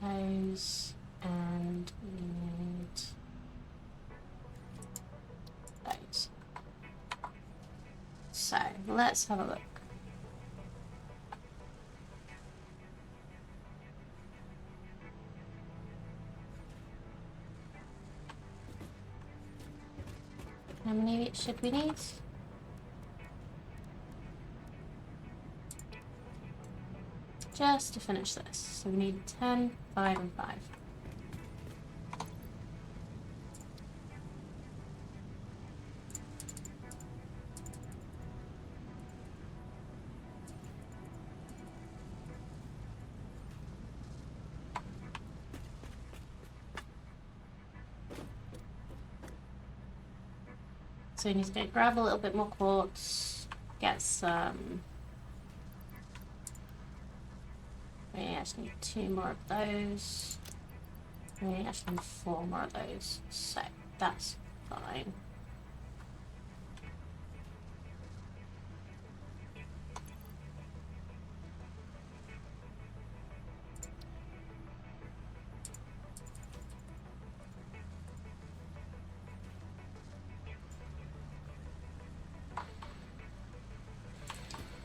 A: those, and we need those. So let's have a look. How many should we need? Just to finish this. So we need 10, 5, and 5. So we need to go grab a little bit more quartz, get some. We actually need 2 more of those. We actually need 4 more of those. So that's fine.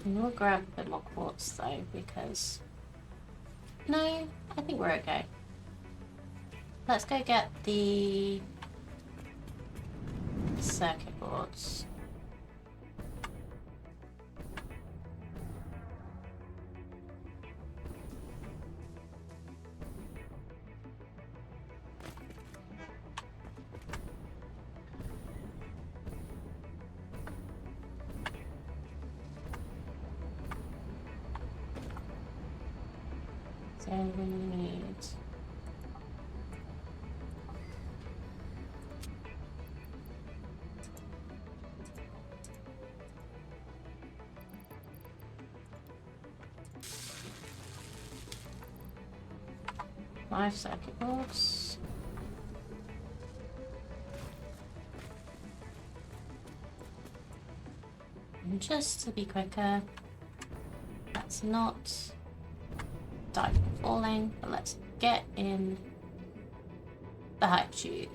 A: And we'll grab a bit more quartz though, because no, I think we're okay. Let's go get the circuit boards. So we need 5 circuit boards. And just to be quicker, let's not die from falling, but let's get in the high tube.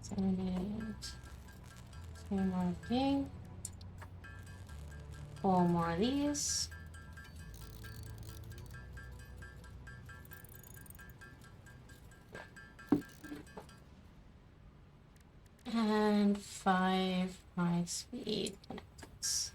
A: So we need 2 more of you, 4 more of these. And 5 high-speed connectors.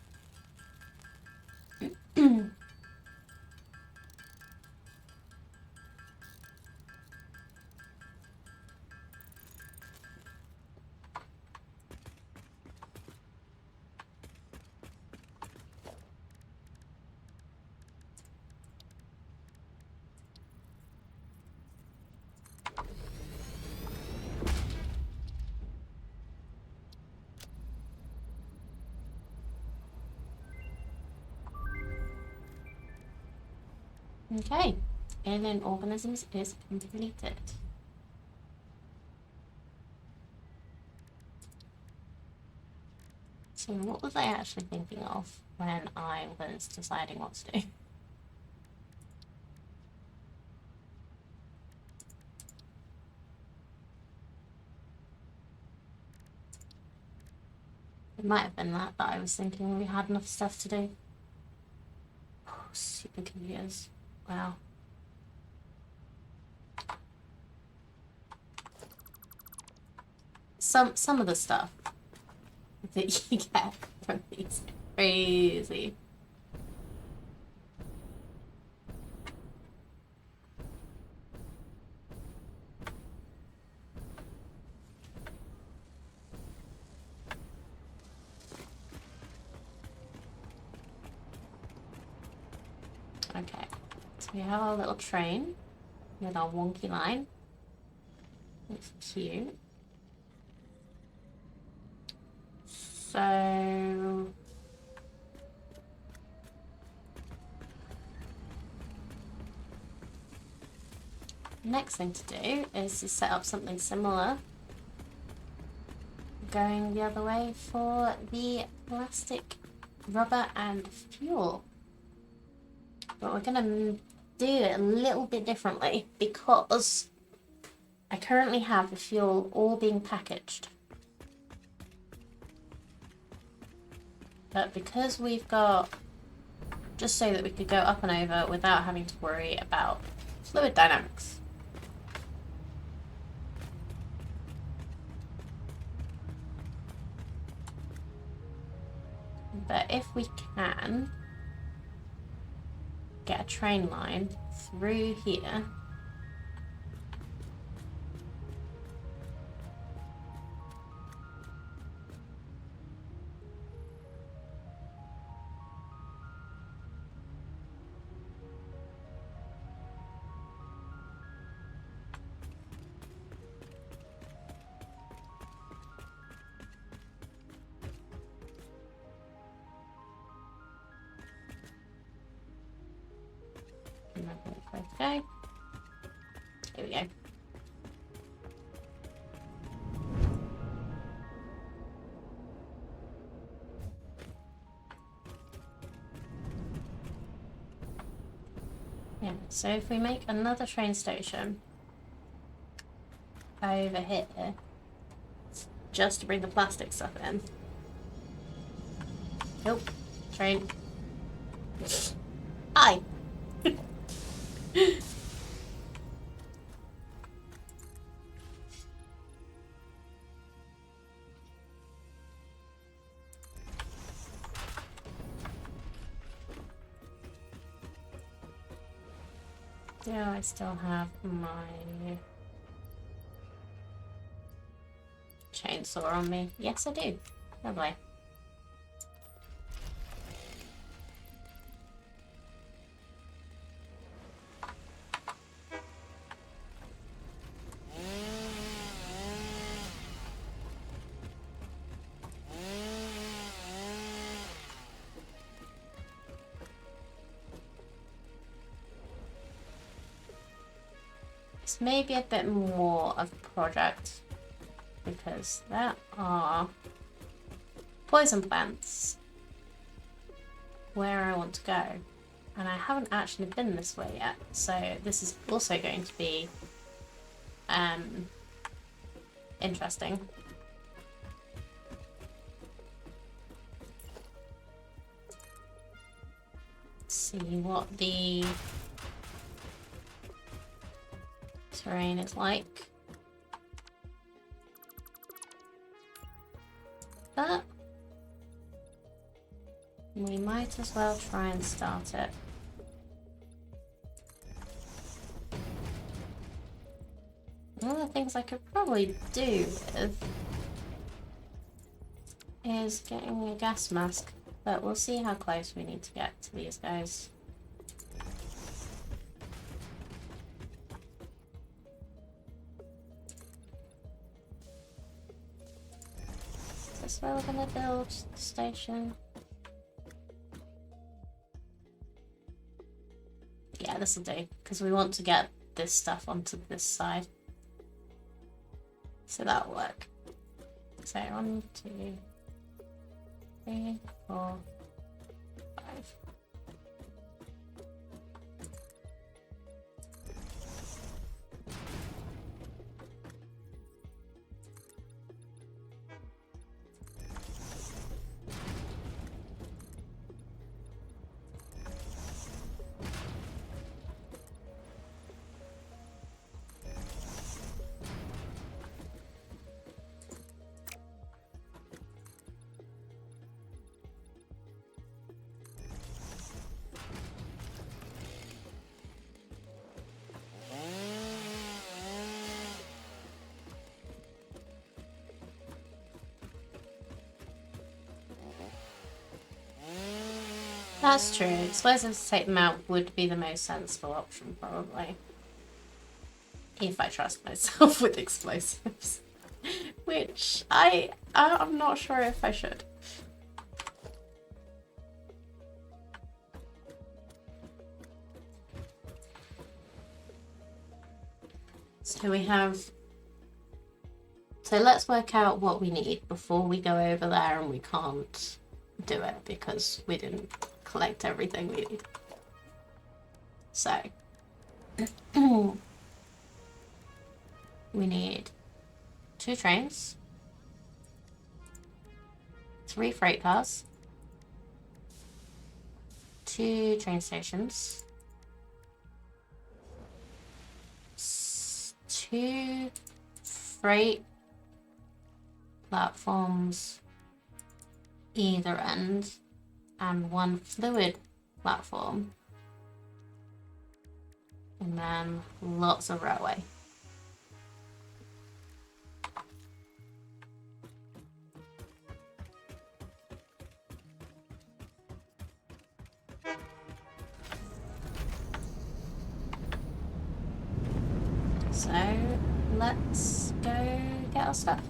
A: Okay, alien organisms is completed. So what was I actually thinking of when I was deciding what to do? It might have been that I was thinking we had enough stuff to do. Oh, supercomputers. Wow. Some of the stuff that you get from these is crazy. Okay, so we have our little train with our wonky line. It's cute. So next thing to do is to set up something similar going the other way for the plastic, rubber and fuel. But we're going to do it a little bit differently because I currently have the fuel all being packaged. But because we've got, just so that we could go up and over without having to worry about fluid dynamics. But if we can get a train line through here, okay, here we go. Yeah, so if we make another train station over here, just to bring the plastic stuff in. Nope, train. Hi! Do I still have my chainsaw on me? Yes, I do. Lovely. This may be a bit more of a project because there are poison plants where I want to go, and I haven't actually been this way yet, so this is also going to be interesting. Let's see what the terrain is like. But we might as well try and start it. One of the things I could probably do with is getting a gas mask, but we'll see how close we need to get to these guys. Is this where we're gonna build the station? Yeah, this'll do, because we want to get this stuff onto this side. So that'll work. So 1, 2, 3, 4, 5. That's true. Explosives to take them out would be the most sensible option, probably. If I trust myself with explosives. Which I'm not sure if I should. So we have... So let's work out what we need before we go over there and we can't do it because we didn't collect everything we need. So... we need 2 trains, 3 freight cars, 2 train stations, 2 freight platforms either end, and 1 fluid platform, and then lots of railway. So let's go get our stuff.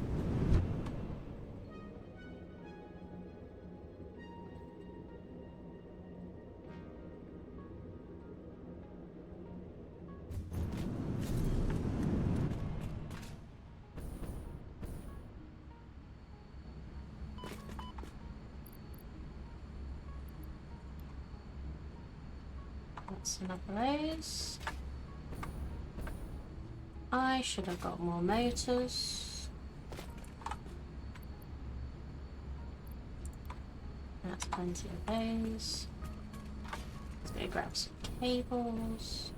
A: That's enough of those. I should have got more motors. That's plenty of those. Let's go grab some cables.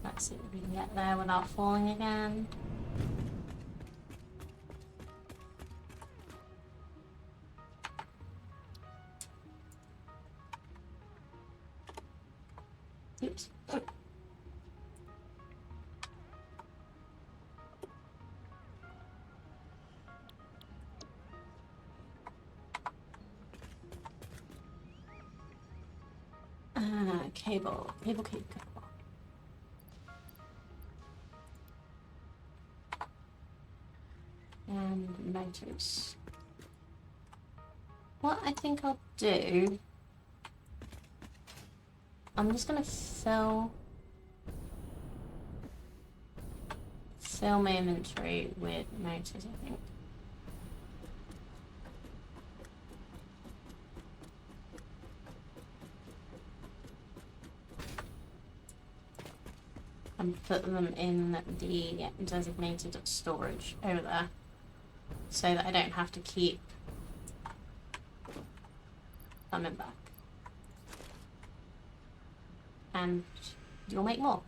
A: Let's see if we can get there without falling again. Oops. Cable. And motors. What I think I'll do, I'm just gonna fill my inventory with motors, I think. And put them in the designated storage over there so that I don't have to keep coming back. And you'll make more.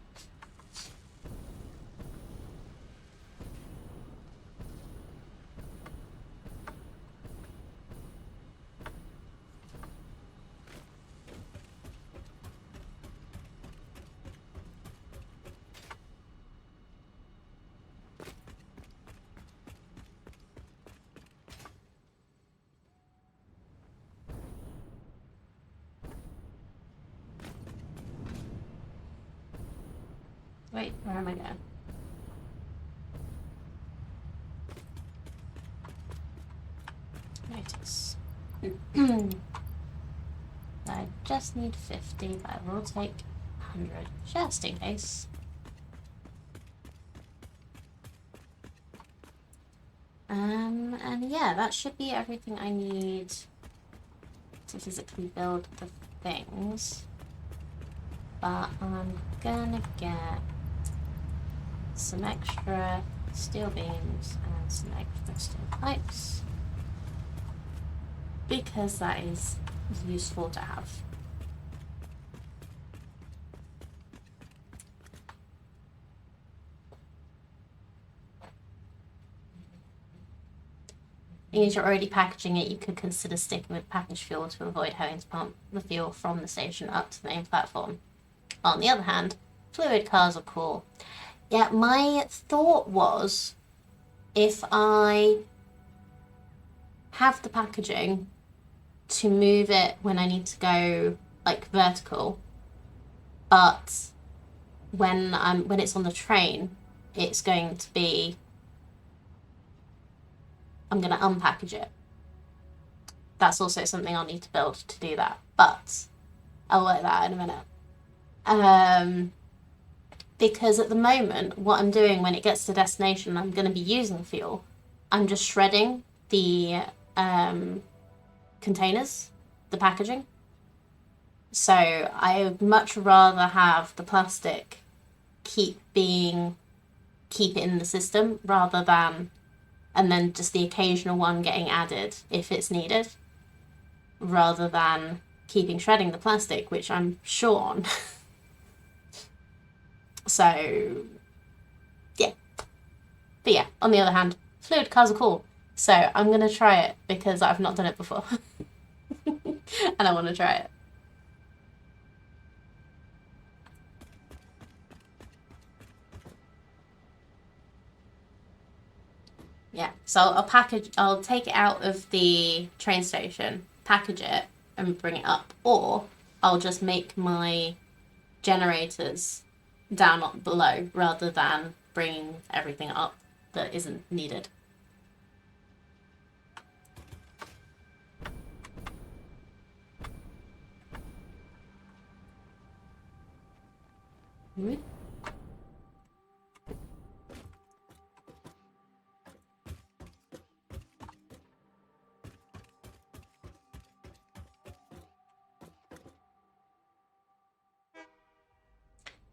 A: Wait, where am I going? Notice. I just need 50, but I will take 100 just in case. And yeah, that should be everything I need to physically build the things. But I'm gonna get some extra steel beams and some extra steel pipes because that is useful to have. And as you're already packaging it, you could consider sticking with packaged fuel to avoid having to pump the fuel from the station up to the main platform. On the other hand, fluid cars are cool. Yeah, my thought was if I have the packaging to move it when I need to go like vertical, but when it's on the train, it's going to be, I'm going to unpackage it. That's also something I'll need to build to do that, but I'll work that out in a minute. Because at the moment, what I'm doing when it gets to destination, I'm going to be using fuel. I'm just shredding the containers, the packaging. So I would much rather have the plastic keep it in the system rather than, and then just the occasional one getting added if it's needed, rather than keeping shredding the plastic, which I'm short on. So yeah. But yeah, on the other hand, fluid cars are cool. So I'm going to try it because I've not done it before. And I want to try it. Yeah, so I'll take it out of the train station, package it, and bring it up. Or I'll just make my generators down below rather than bringing everything up that isn't needed. Mm-hmm.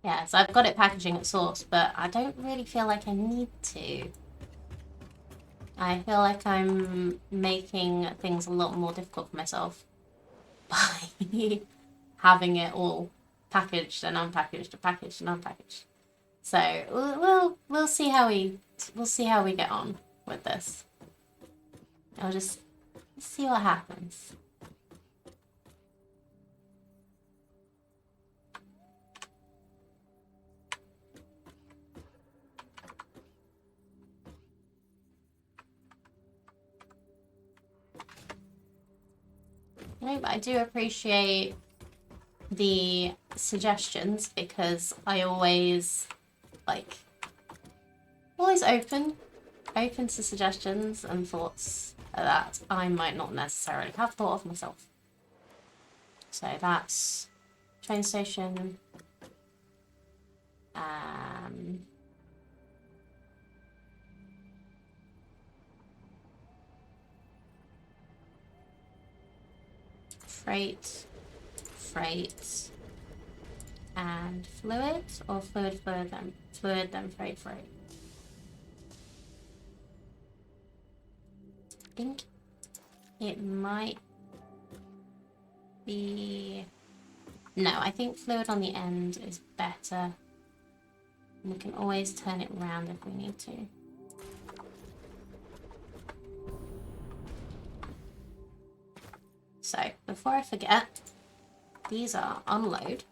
A: Yeah, so I've got it packaging at source, but I don't really feel like I need to. I feel like I'm making things a lot more difficult for myself by having it all packaged and unpackaged and packaged and unpackaged. So we'll see how we get on with this. I'll just see what happens. But I do appreciate the suggestions because I always open to suggestions and thoughts that I might not necessarily have thought of myself. So that's train station. Freight, and fluid, or fluid, then freight. I think it might be... No, I think fluid on the end is better. We can always turn it around if we need to. So, before I forget, these are unload.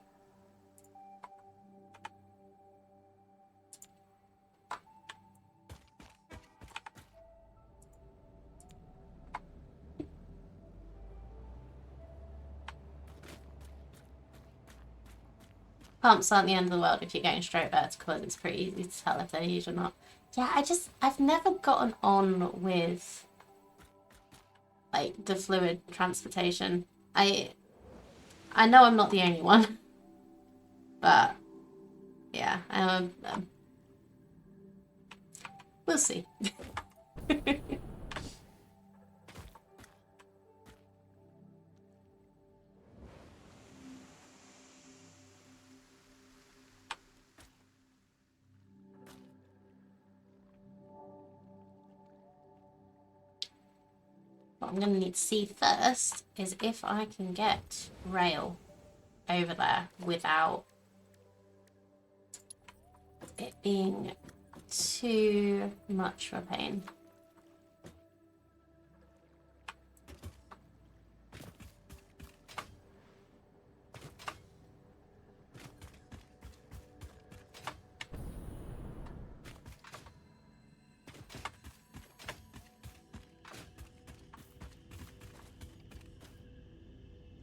A: Pumps aren't the end of the world if you're going straight vertical, and it's pretty easy to tell if they're huge or not. Yeah, I've never gotten on with like the fluid transportation. I know I'm not the only one, but yeah, we'll see. What I'm going to need to see first is if I can get rail over there without it being too much of a pain.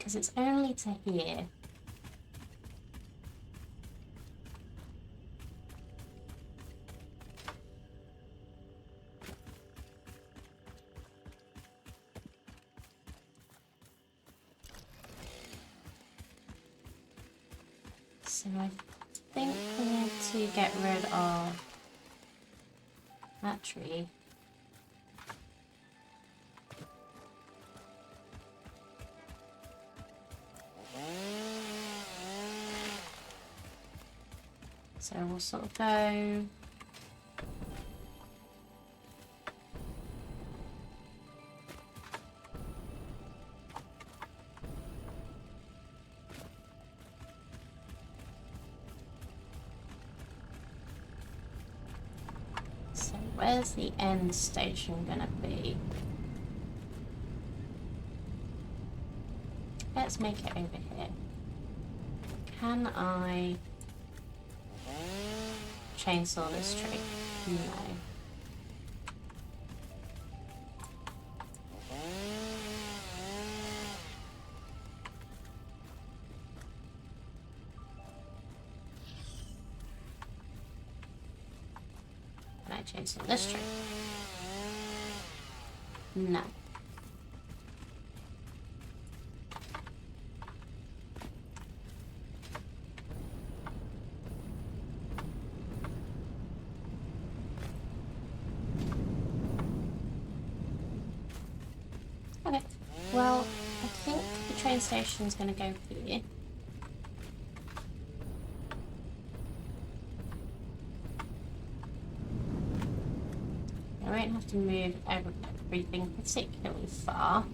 A: because it's only to here. So I think we need to get rid of that tree. So we'll sort of go where's the end station gonna be? Let's make it over here. Can I chainsaw this tree? No. Can I chainsaw this tree? No. Okay, well, I think the train station is going to go here. I won't have to move everything particularly far.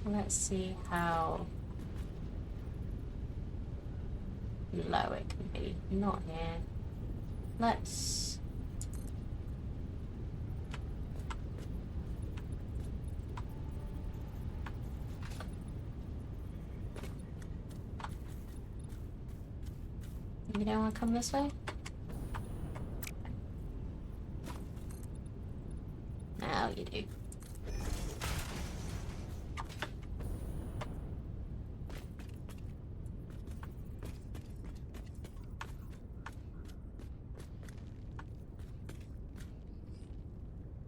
A: Let's see how low it can be. Not here. Let's... You don't want to come this way? Now you do.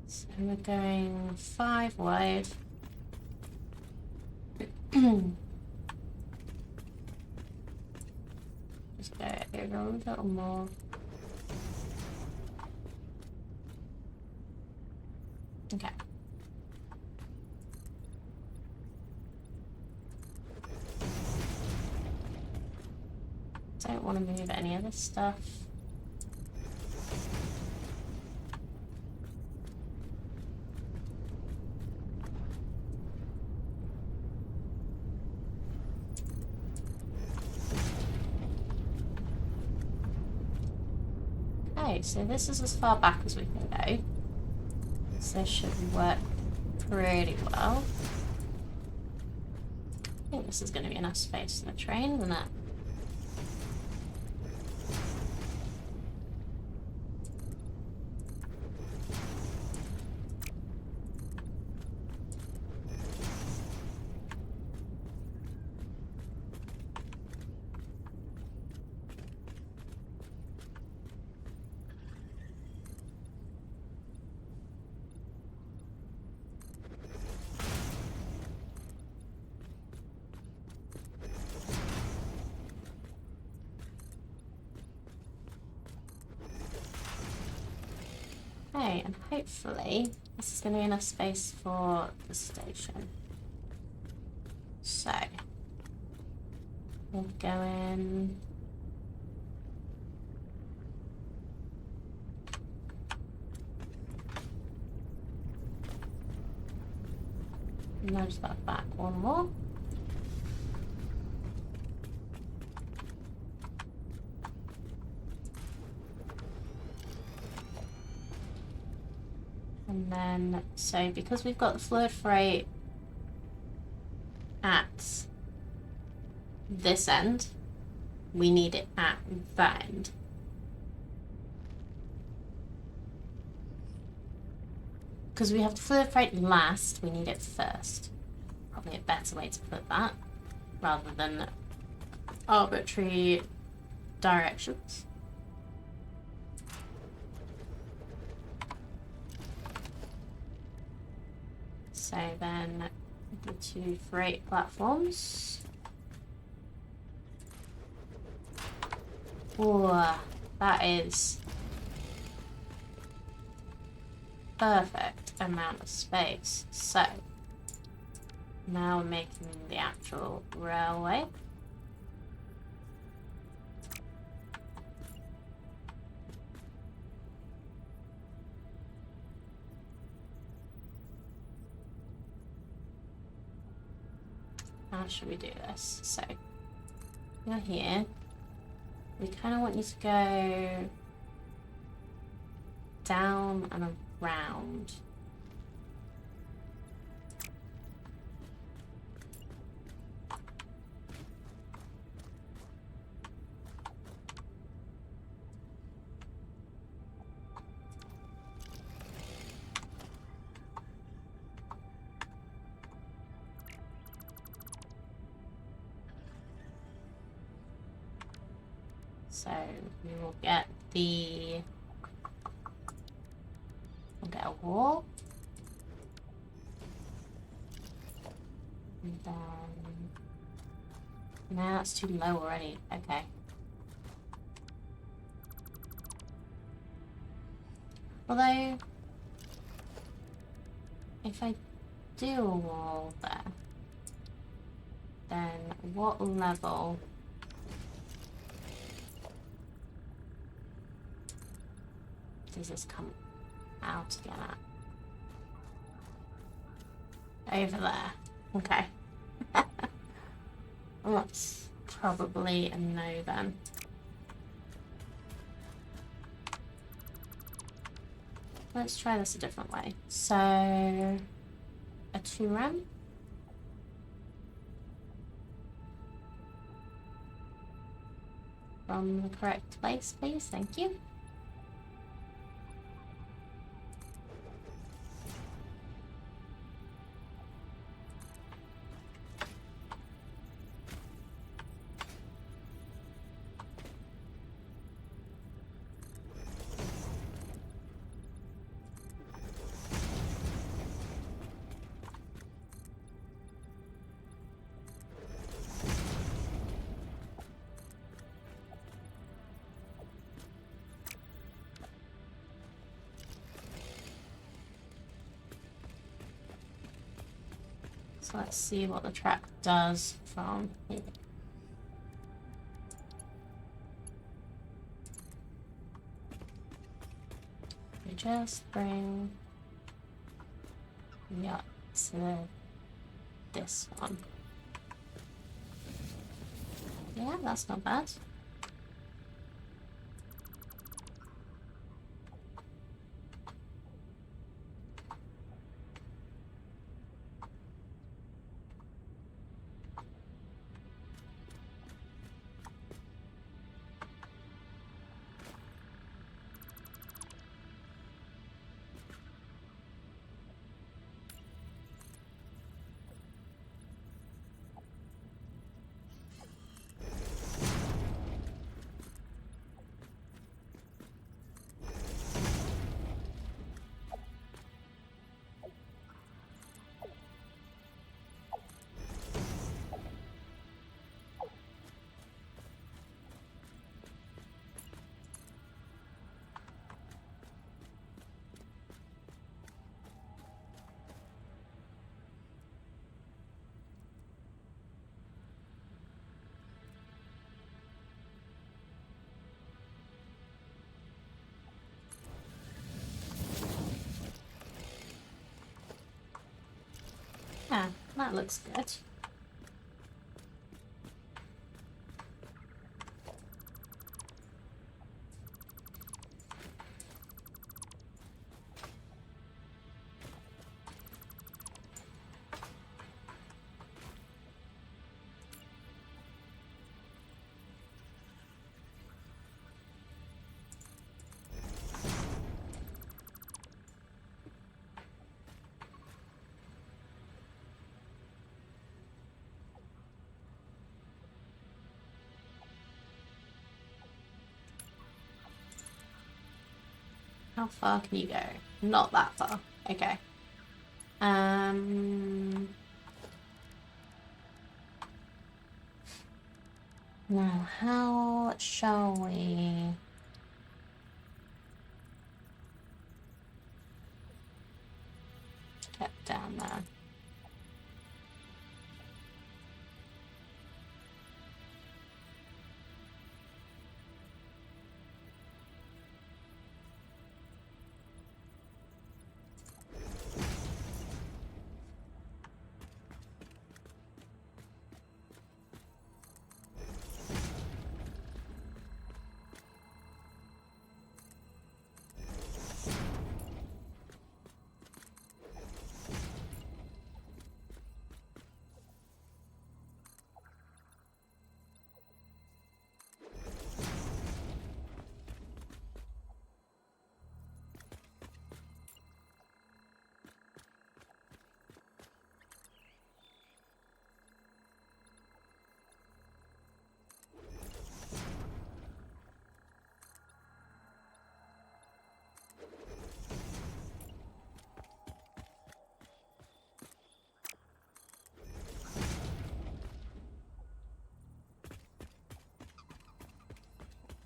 A: So we're going 5 wide. Just go over a little more. Okay. Don't want to move any other stuff. Okay, so this is as far back as we can go. So this should work pretty well. I think this is going to be enough space for the train, isn't it? Okay, and hopefully this is going to be enough space for the station. So, we'll go in. Nudge that back one more. And then, so because we've got the fluid freight at this end, we need it at that end. because we have to flip freight last, we need it first. Probably a better way to put that, rather than arbitrary directions. So then the 2 freight platforms. Oh, that is perfect amount of space. So now we're making the actual railway. How should we do this? So you're here. We kind of want you to go down and around. So we will get we'll get a wall. And then, no, that's too low already. Okay. Although, if I do a wall there, then what level does this come out again at? Over there. Okay. That's probably a no then. Let's try this a different way. So, a 2-rem. From the correct place, please. Thank you. So let's see what the track does from here. We just bring yeah to this one. Yeah, that's not bad. Yeah, that looks good. How far can you go? Not that far. Okay. Now, how shall we... get down there?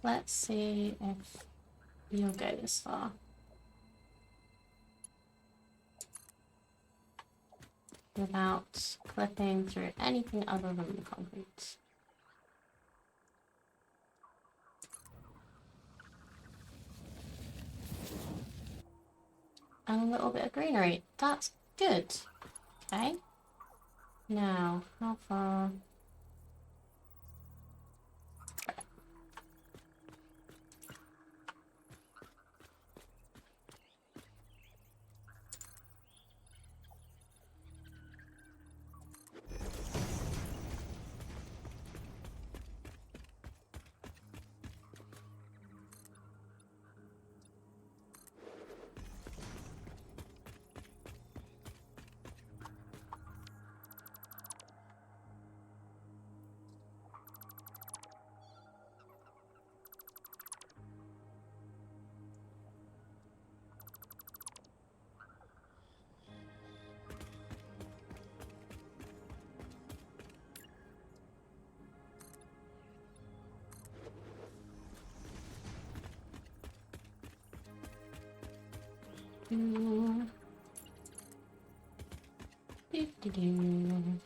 A: Let's see if you'll go this far. Without clipping through anything other than the concrete. And a little bit of greenery. That's good. Okay. Now, how far? Do-do-do.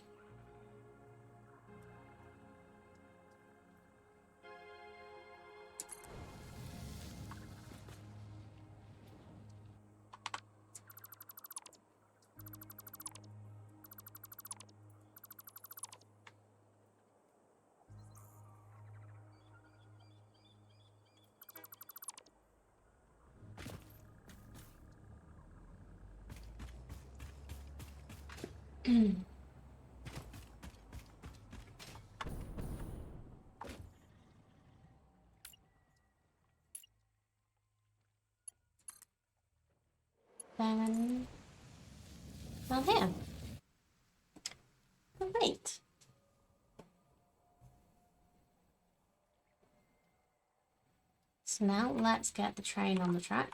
A: Then down here. Great. So now let's get the train on the track.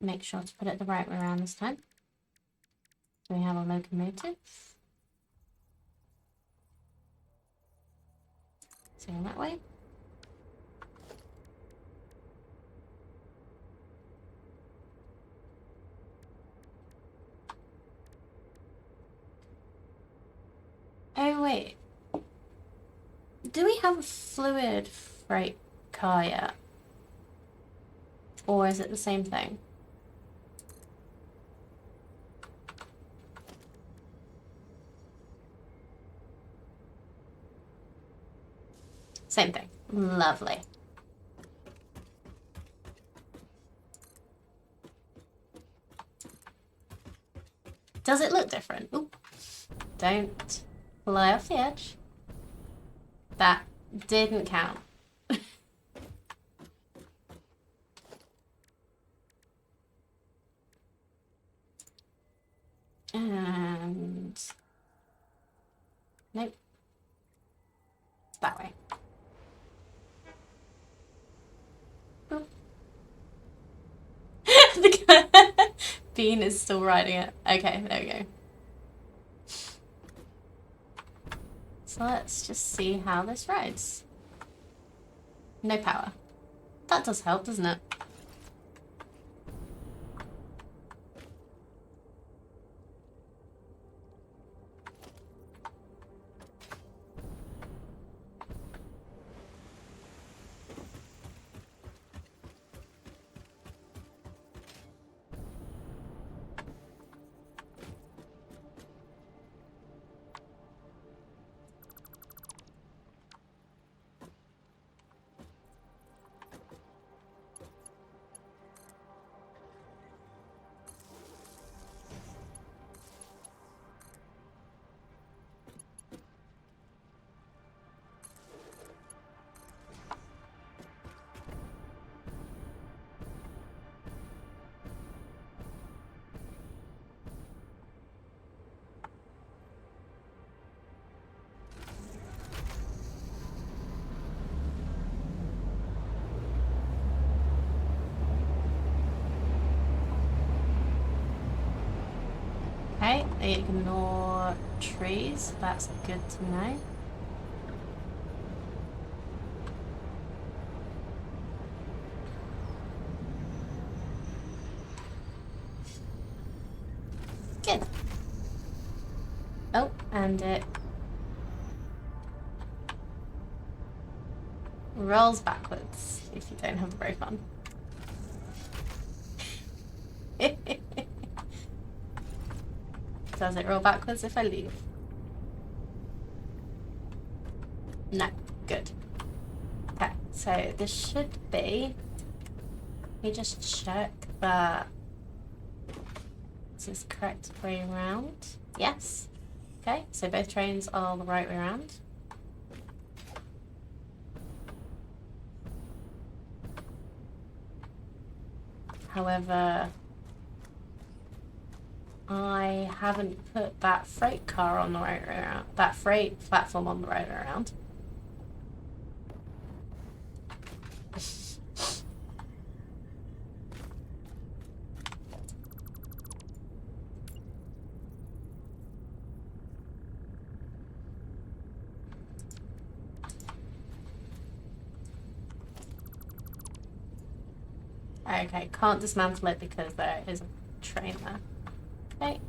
A: Make sure to put it the right way around this time. So we have a locomotive. So in that way. Oh wait. Do we have a fluid freight car yet? Or is it the same thing? Same thing. Lovely. Does it look different? Ooh. Don't fly off the edge. That didn't count. And... nope. Bean is still riding it. Okay, there we go. So let's just see how this rides. No power. That does help, doesn't it? Okay, they ignore trees. That's good to know. Good. Oh, and it rolls backwards if you don't have the brake on. Does it roll backwards if I leave? No. Good. Okay, so this should be... Let me just check that this is the correct way around. Yes. Okay, so both trains are the right way around. However, I haven't put that freight car on the right way around, that freight platform on the right way around. Okay, can't dismantle it because there is a train there. Okay.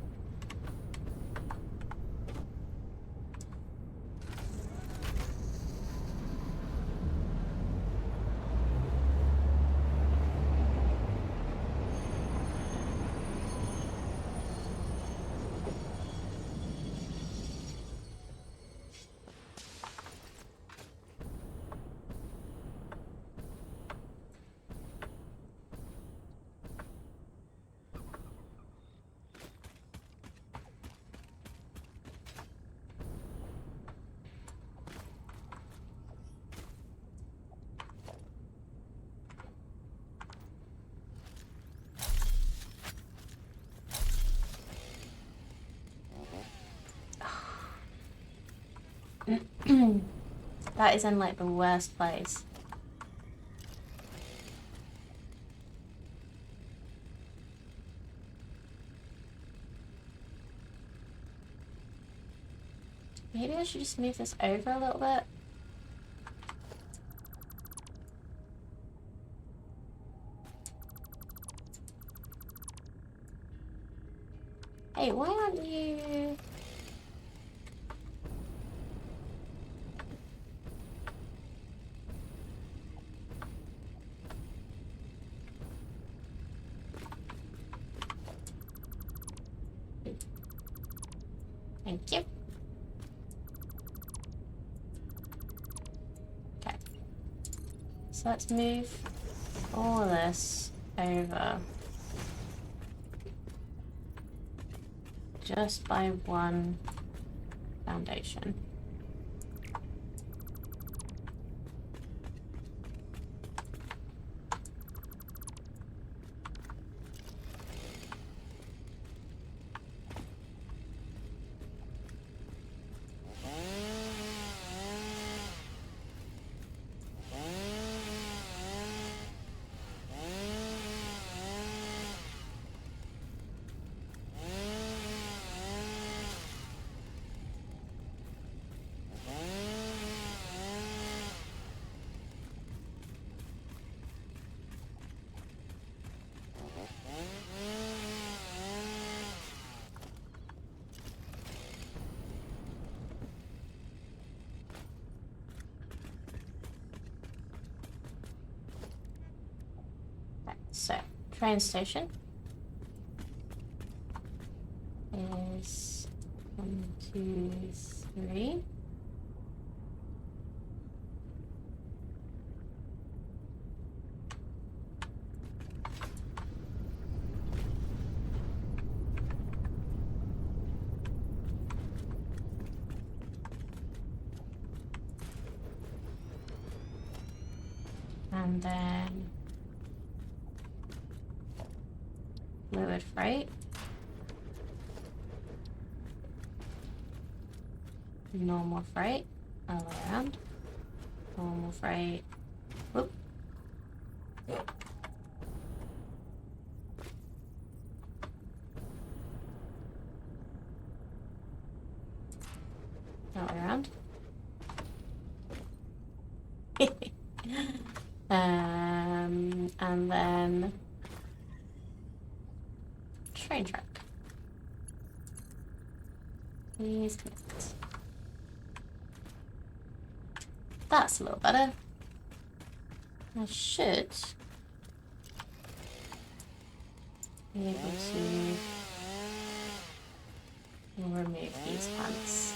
A: That is in like the worst place. Maybe I should just move this over a little bit. Hey, why aren't you... Thank you. Okay. So let's move all of this over just by one foundation. So, train station is 1, 2, 3. And then fluid freight. Normal freight, all the way around. Normal freight. Whoop. All the way around. And then train track. Please connect. That's a little better. I should be able to remove these pants.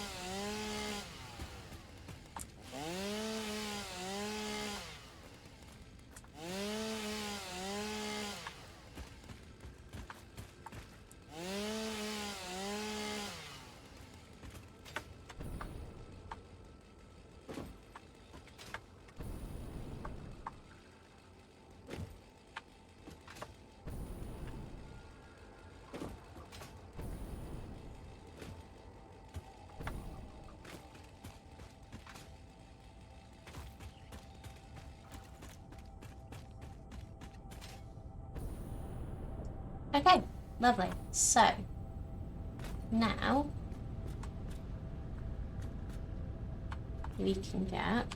A: Okay, lovely. So, now we can get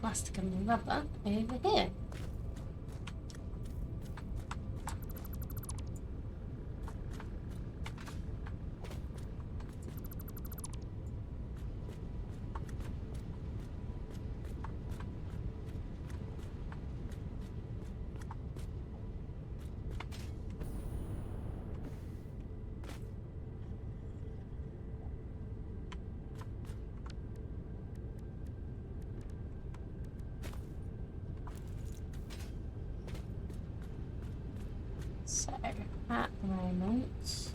A: plastic and rubber over here. So, at the moment,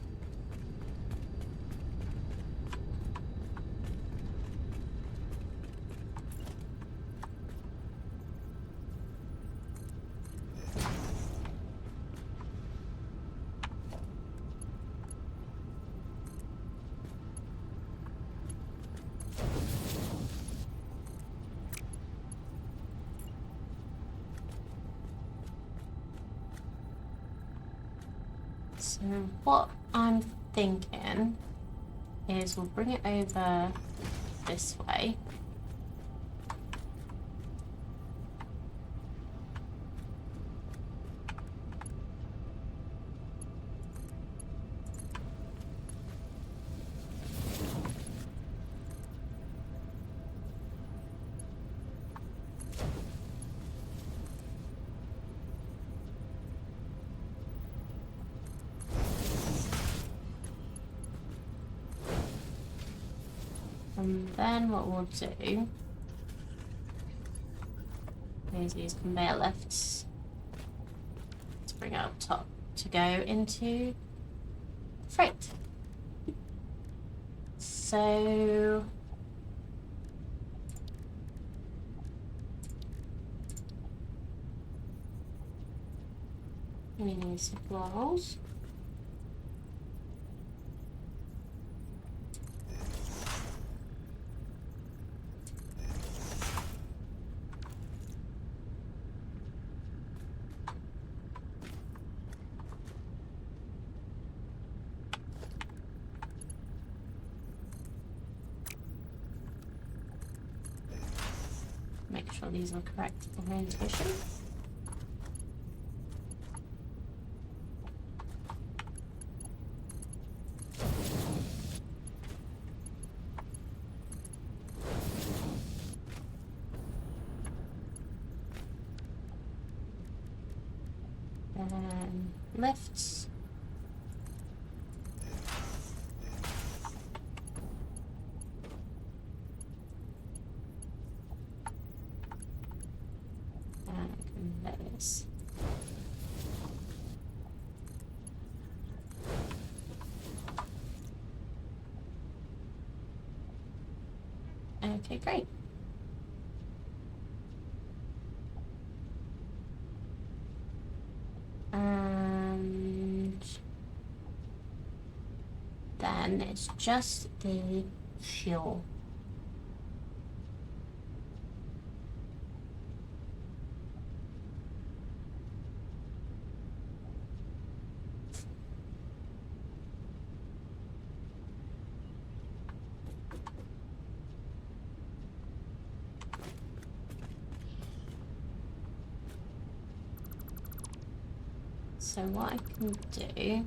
A: so what I'm thinking is we'll bring it over this way. And then what we'll do is use conveyor lifts to bring it up top to go into freight. So we need some walls. Make sure these are correct orientation. lifts. And conveyors. Okay, great. And then it's just the fuel. So what I can do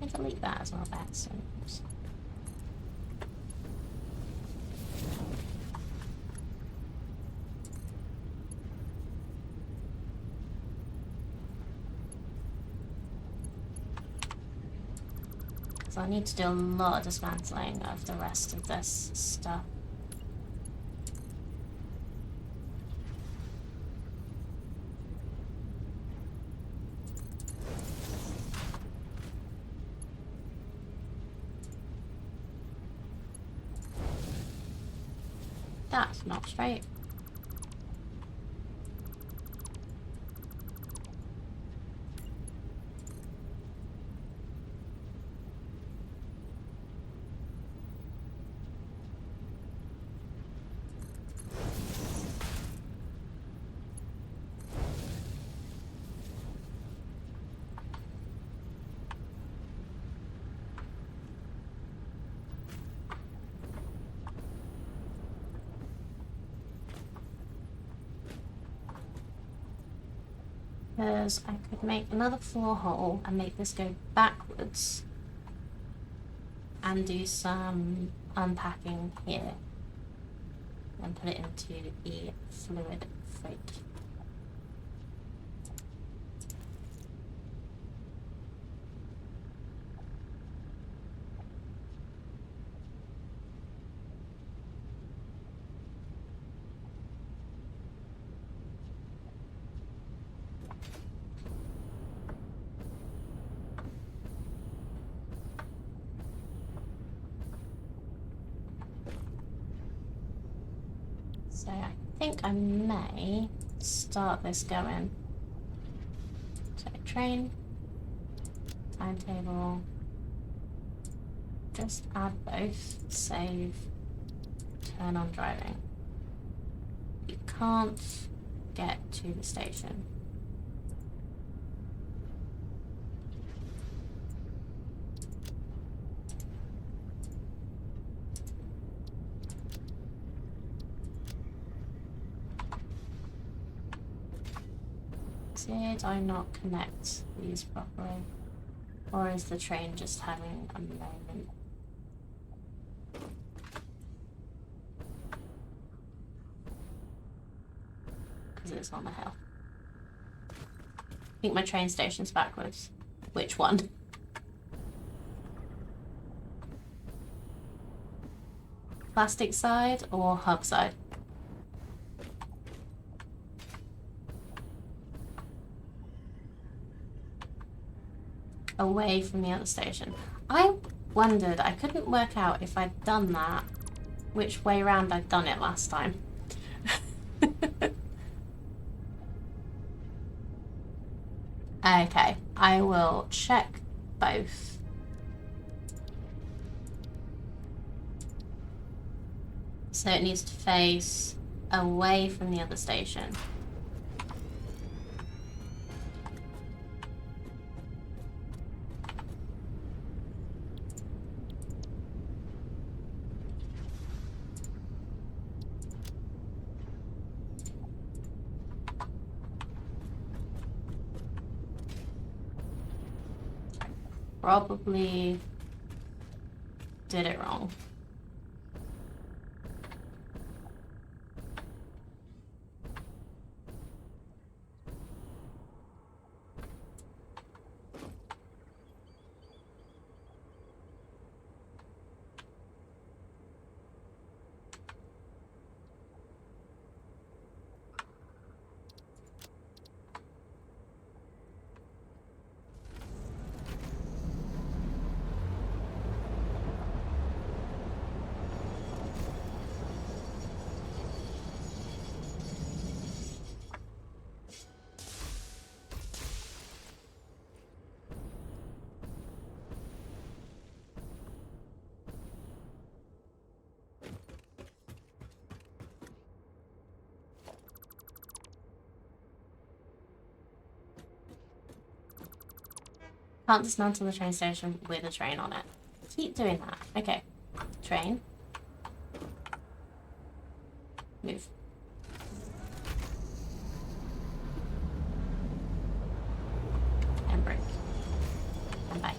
A: I delete that as well by accident. So I need to do a lot of dismantling of the rest of this stuff. That's not straight. Because I could make another floor hole and make this go backwards and do some unpacking here and put it into the fluid freight. So I think I may start this going. So train, timetable, just add both, save, turn on driving. You can't get to the station. Did I not connect these properly? Or is the train just having a moment? Because it's on the hill. I think my train station's backwards. Which one? Plastic side or hub side? Away from the other station. I wondered, I couldn't work out if I'd done that, which way round I'd done it last time. Okay, I will check both. So it needs to face away from the other station. Probably did it wrong. Can't dismantle the train station with a train on it. Keep doing that. Okay. Train. Move. And brake. And bike.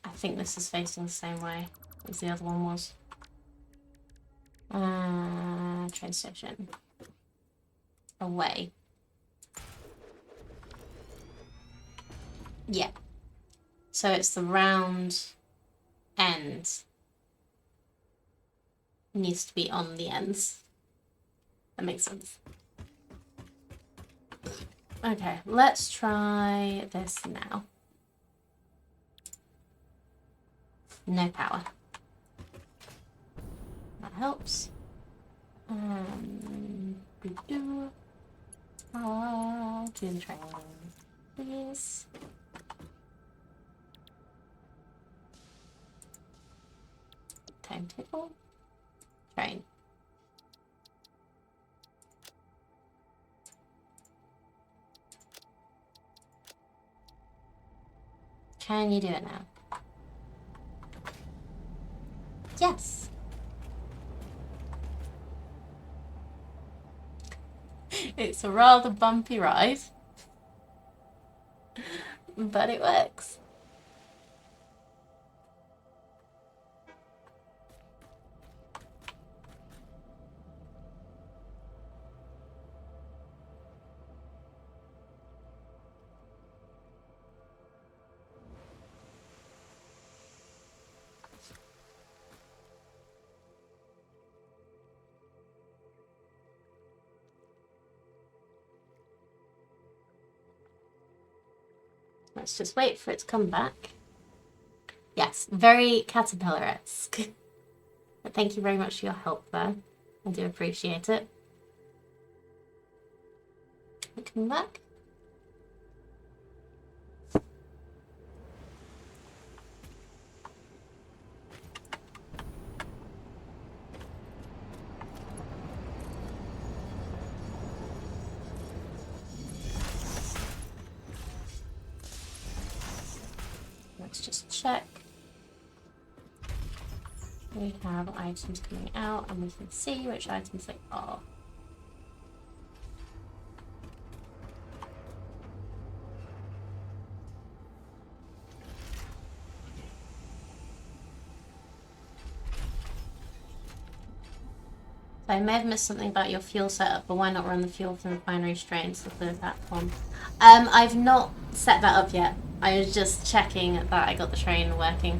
A: I think this is facing the same way as the other one was. Train station. Away. Yeah. So it's the round end. Needs to be on the ends. That makes sense. Okay, let's try this now. No power. That helps. Do the train, please. Timetable. Train. Can you do it now? Yes. It's a rather bumpy ride, but it works. Let's just wait for it to come back. Yes, very caterpillar-esque. But thank you very much for your help there. I do appreciate it. Come back. Let's just check. We have items coming out and we can see which items they are. So I may have missed something about your fuel setup, but why not run the fuel from the binary strain to the platform? I've not set that up yet. I was just checking that I got the train working.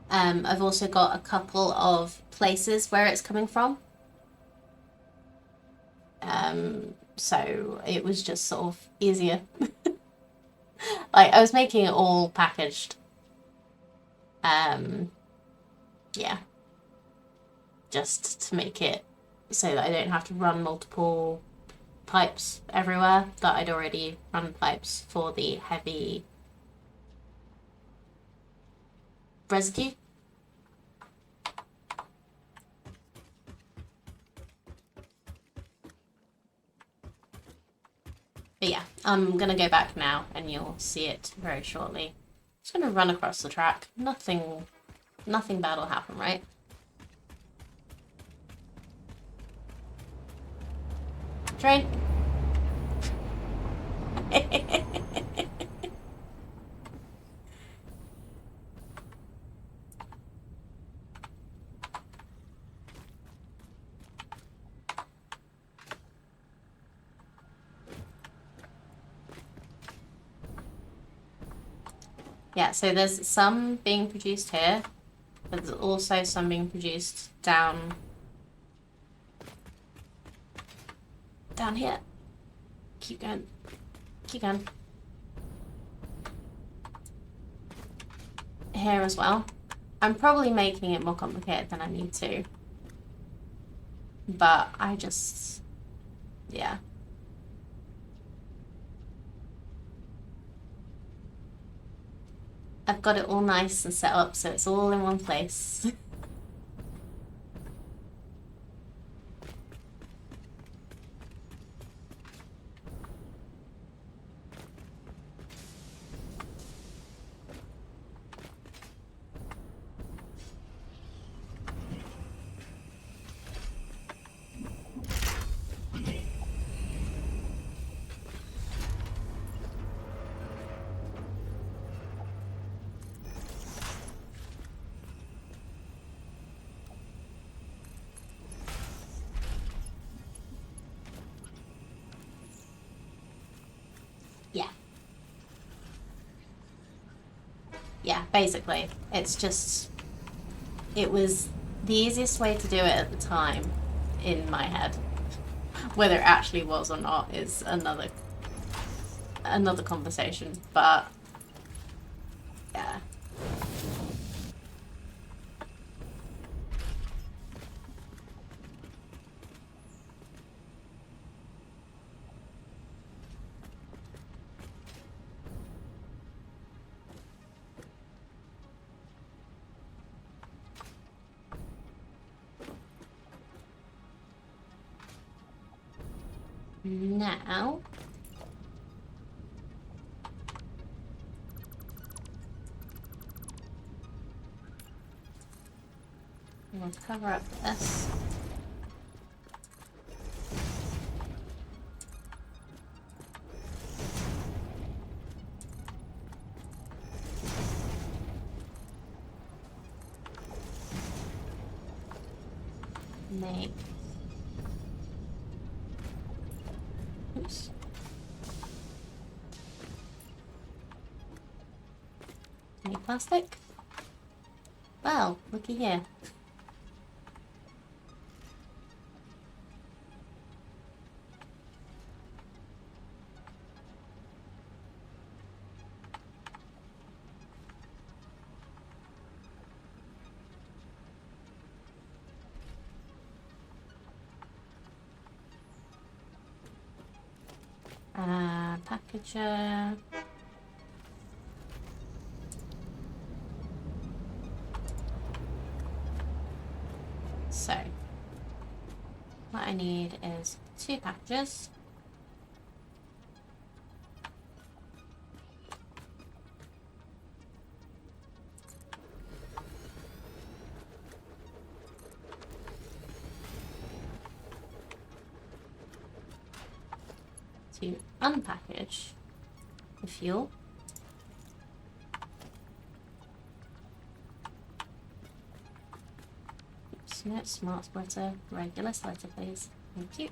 A: I've also got a couple of places where it's coming from. So it was just sort of easier. Like, I was making it all packaged. Yeah. Just to make it so that I don't have to run multiple pipes everywhere, that I'd already run pipes for the heavy residue. But yeah, I'm gonna go back now and you'll see it very shortly. Just gonna run across the track. Nothing bad will happen, right? Train. Yeah, so there's some being produced here, but there's also some being produced down here. Keep going. Keep going. Here as well. I'm probably making it more complicated than I need to. But I just... yeah. I've got it all nice and set up so it's all in one place. Yeah. Yeah, basically. It's just... It was the easiest way to do it at the time, in my head. Whether it actually was or not is another conversation, but... Yeah. Now... We'll cover up this. Make... Oops. Any plastic? Well, looky here. Packager. So, what I need is 2 packages. To unpackage the fuel. Oops, no, smart splitter, regular splitter, please. Thank you.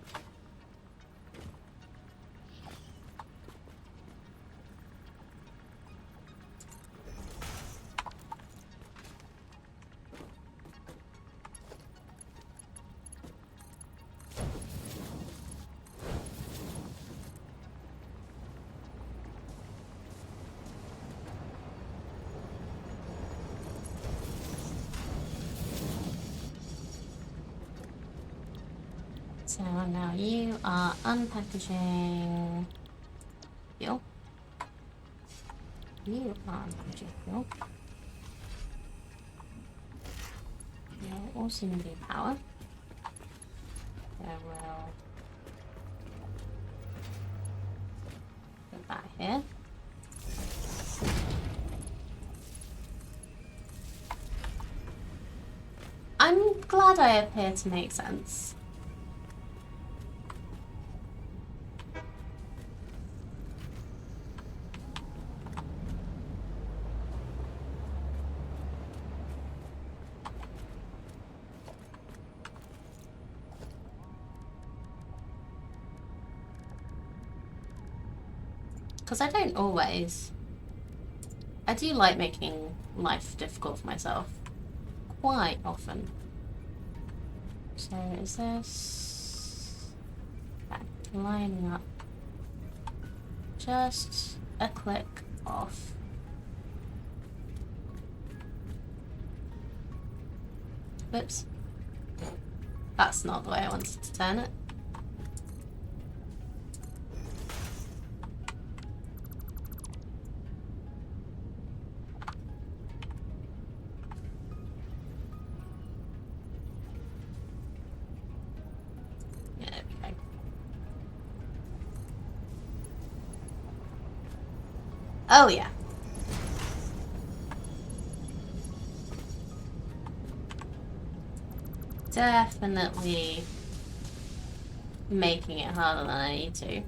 A: So now you are unpackaging fuel. You are unpackaging fuel. You'll also need power. So we'll put that here. I'm glad I appear to make sense. Because I don't always. I do like making life difficult for myself. Quite often. So is this... Okay, lining up. Just a click off. Whoops. That's not the way I wanted to turn it. Oh, yeah. Definitely making it harder than I need to.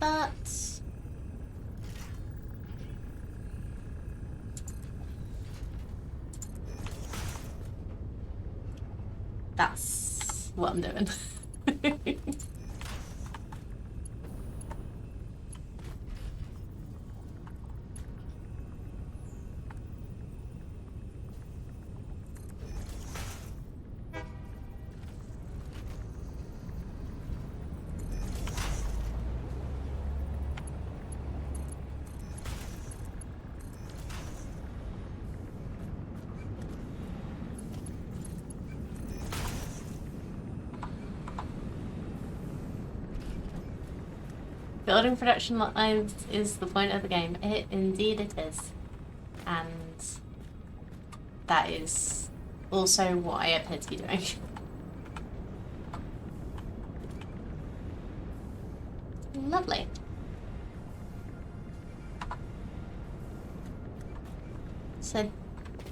A: But that's what I'm doing. Building production lines is the point of the game. Indeed it is. And that is also what I appear to be doing. Lovely. So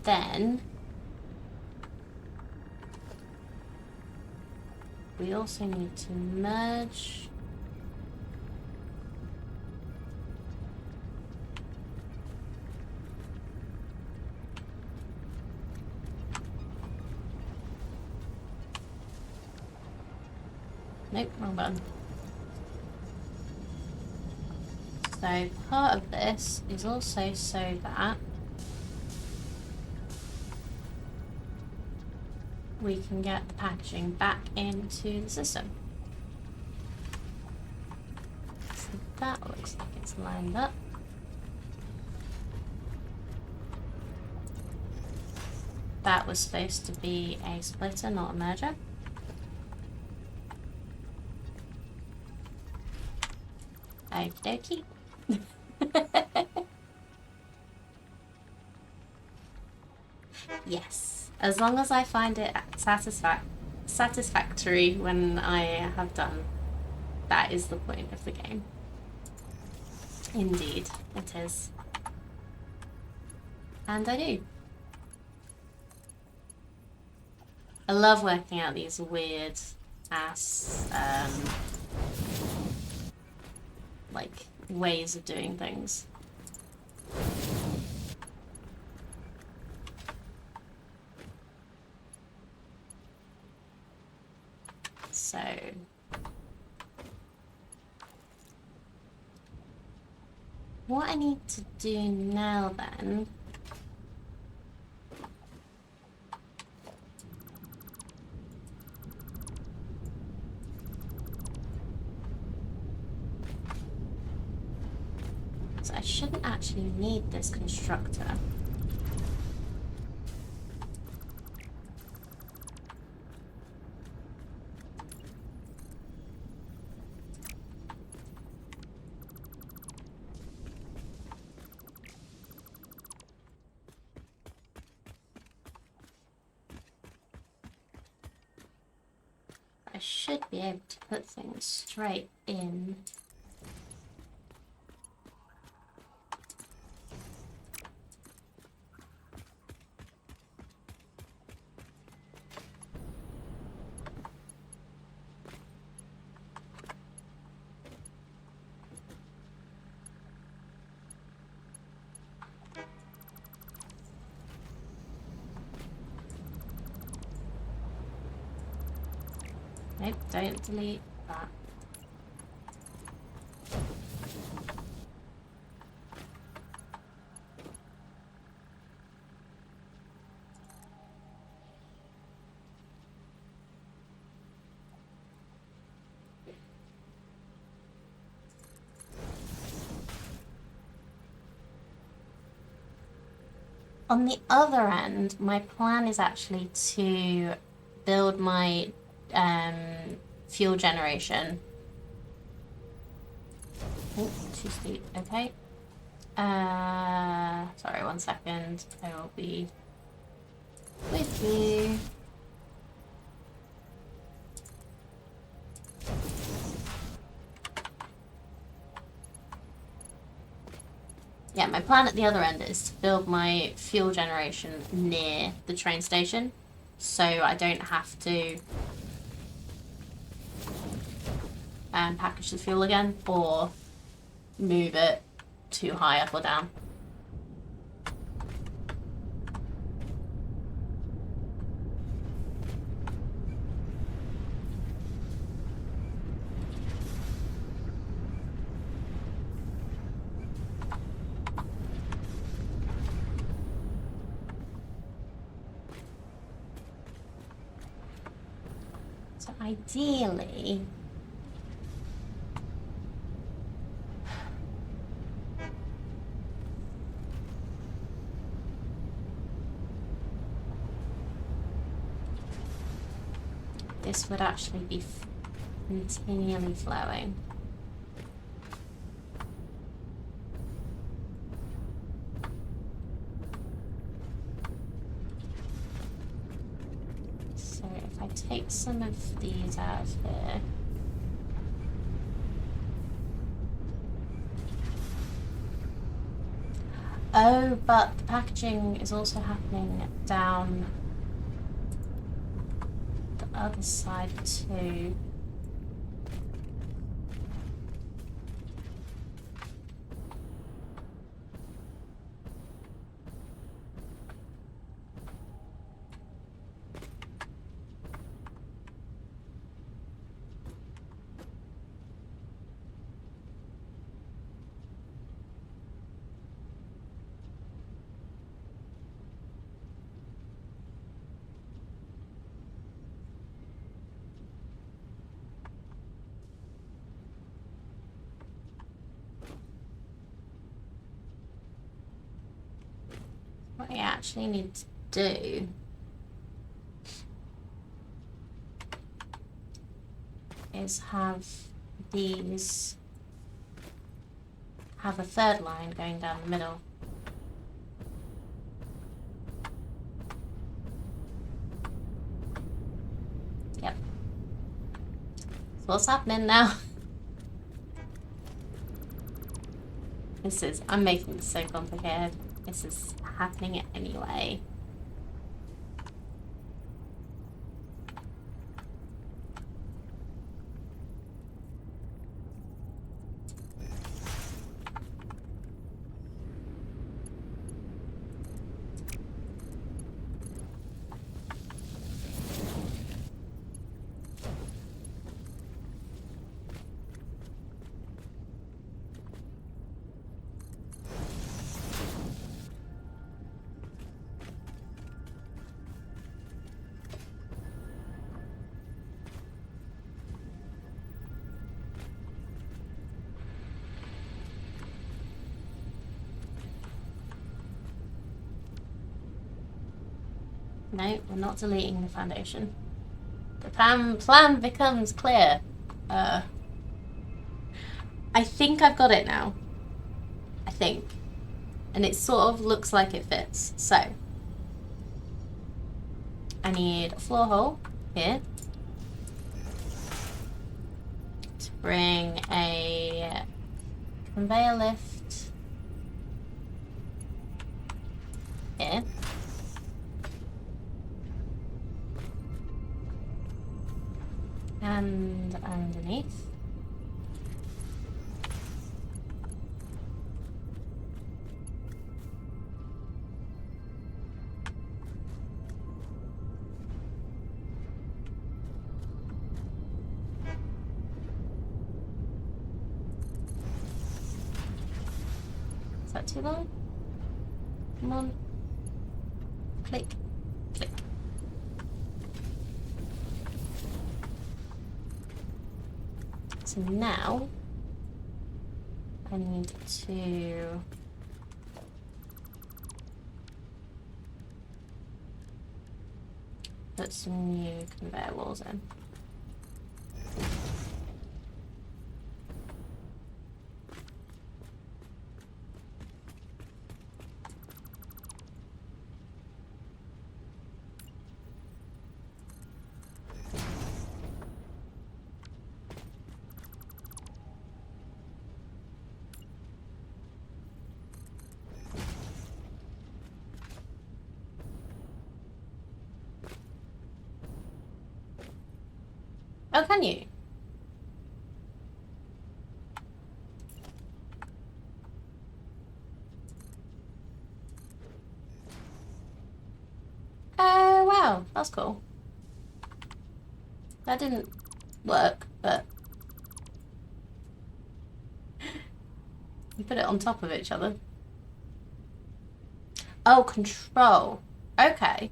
A: then we also need to merge. Nope, wrong button. So part of this is also so that we can get the packaging back into the system. So that looks like it's lined up. That was supposed to be a splitter, not a merger. Okie dokie. Yes, as long as I find it satisfactory when I have done, that is the point of the game. Indeed, it is. And I do. I love working out these weird ass, like, ways of doing things. So what I need to do now then is I shouldn't actually need this constructor. I should be able to put things straight in. Nope, don't delete that. On the other end, my plan is actually to build my fuel generation. Oh, too steep. Okay. Sorry, 1 second. I will be with you. yeah, my plan at the other end is to build my fuel generation near the train station, so I don't have to package the fuel again or move it too high up or down. So ideally, this would actually be continually flowing. So if I take some of these out of here, oh, but the packaging is also happening down the other side too. What I actually need to do is have these have a third line going down the middle. Yep. So what's happening now? I'm making this so complicated. This is happening anyway. No, we're not deleting the foundation. The plan becomes clear. I think I've got it now. I think. And it sort of looks like it fits. So, I need a floor hole here to bring a conveyor lift here. And underneath. Is that too long? Come on. Click. Click. So now I need to put some new conveyor walls in. Oh, can you? Oh, wow. That's cool. That didn't work, but you put it on top of each other. Oh, control. Okay.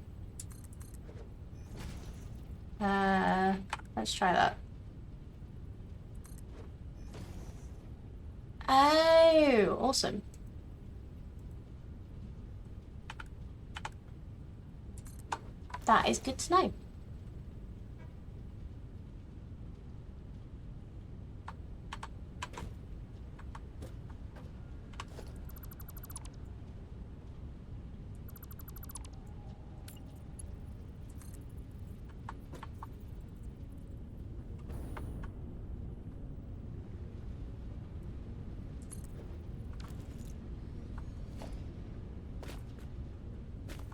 A: Let's try that. Oh, awesome. That is good to know.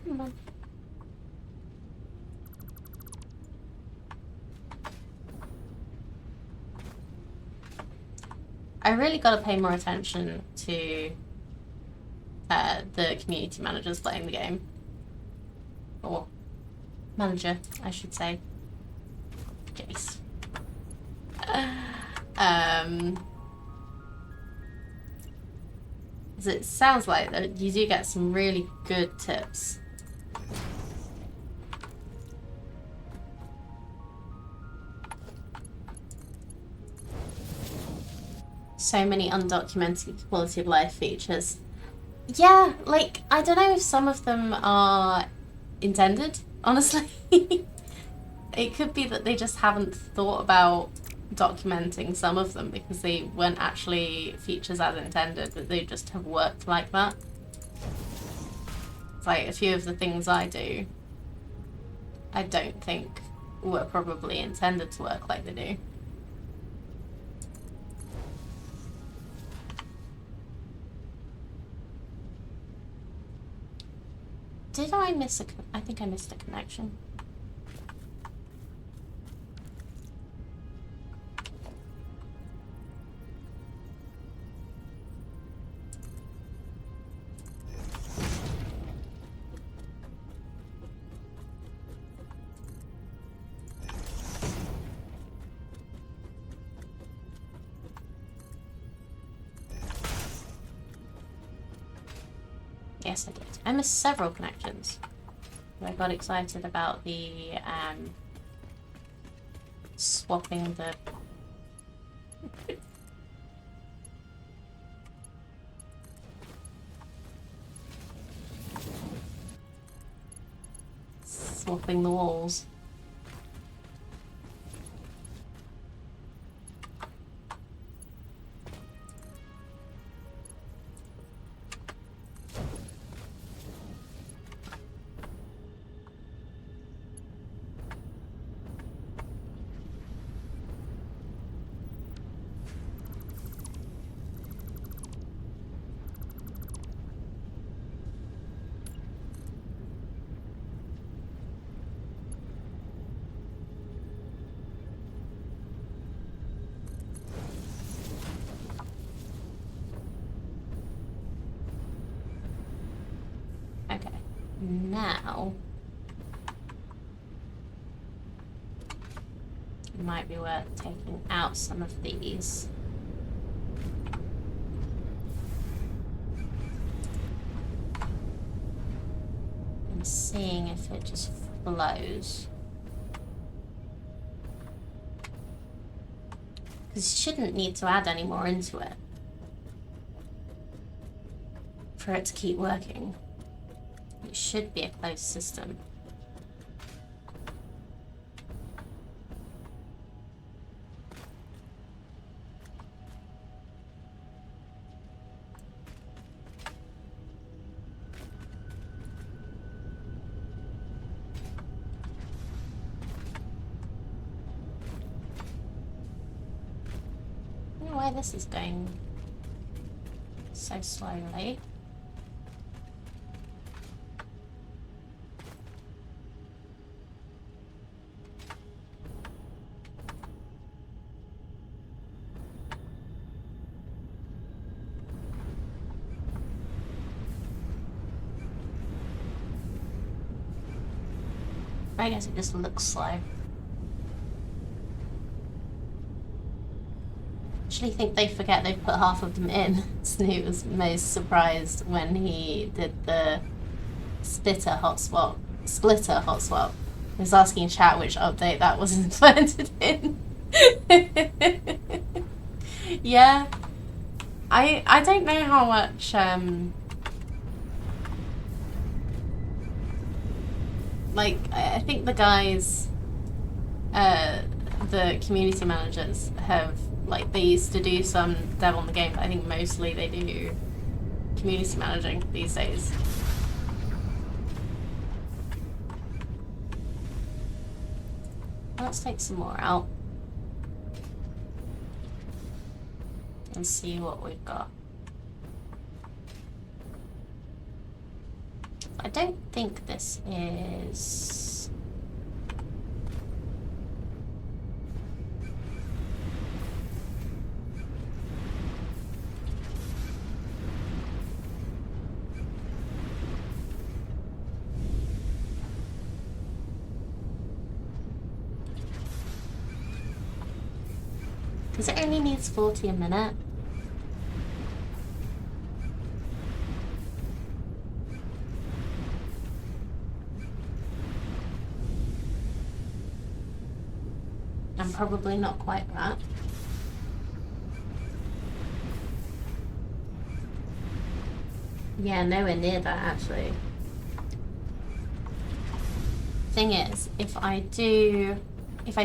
A: Come on. I really got to pay more attention to the community managers playing the game. Or manager, I should say. Jace. It sounds like that you do get some really good tips. So many undocumented quality of life features. Yeah, like, I don't know if some of them are intended, honestly. It could be that they just haven't thought about documenting some of them because they weren't actually features as intended, but they just have worked like that. It's like a few of the things I do, I don't think were probably intended to work like they do. Did I miss I think I missed a connection. Yes, I did. I missed several connections. I got excited about the swapping the swapping the walls. Okay, now it might be worth taking out some of these. And seeing if it just flows. Because you shouldn't need to add any more into it for it to keep working. It should be a closed system. I don't know why this is going so slowly. I guess it just looks slow. Actually think they forget they put half of them in. Snoop was most surprised when he did the splitter hot swap. He was asking chat which update that was implemented in. Yeah. I don't know how much like I think the guys the community managers have, like, they used to do some dev on the game, but I think mostly they do community managing these days. Let's take some more out and see what we've got. I don't think this is... Because it only needs 40 a minute. I'm probably not quite that. Yeah, nowhere near that actually. Thing is, if I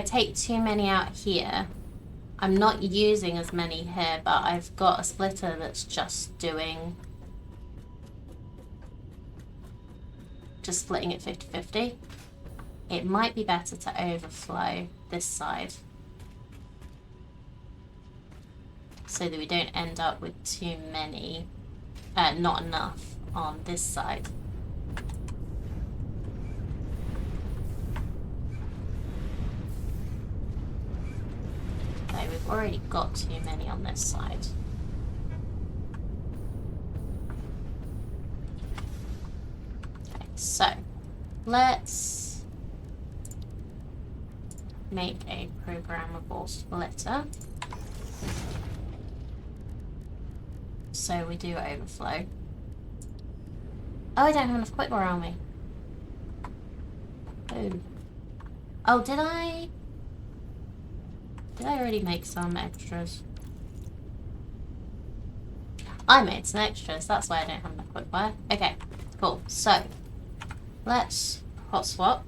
A: take too many out here, I'm not using as many here, but I've got a splitter that's just splitting it 50-50. It might be better to overflow this side so that we don't end up with too many, not enough on this side. Okay, we've already got too many on this side. Okay, so let's make a programmable splitter. So we do overflow. Oh, I don't have enough quick around me. Oh. Oh, did I already make some extras? I made some extras, that's why I don't have enough quick wire. Okay, cool. So, let's hot swap.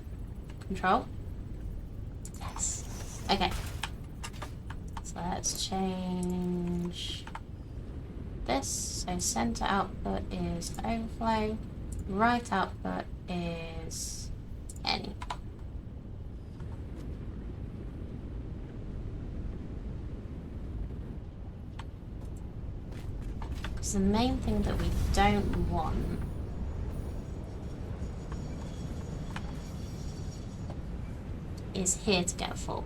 A: Control. Yes. Okay. So let's change this. So center output is overflow. Right output is any. So the main thing that we don't want is here to get full.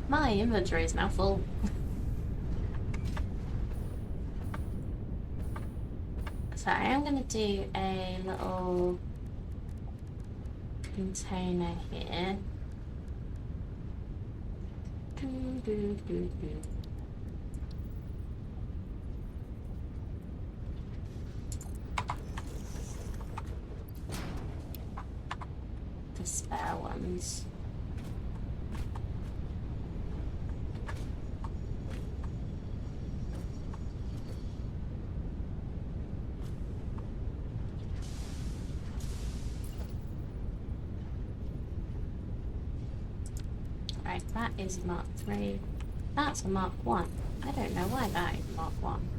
A: My inventory is now full. So I am going to do a little container here. spare ones. Right, that is Mark 3. That's a Mark 1. I don't know why that is Mark 1.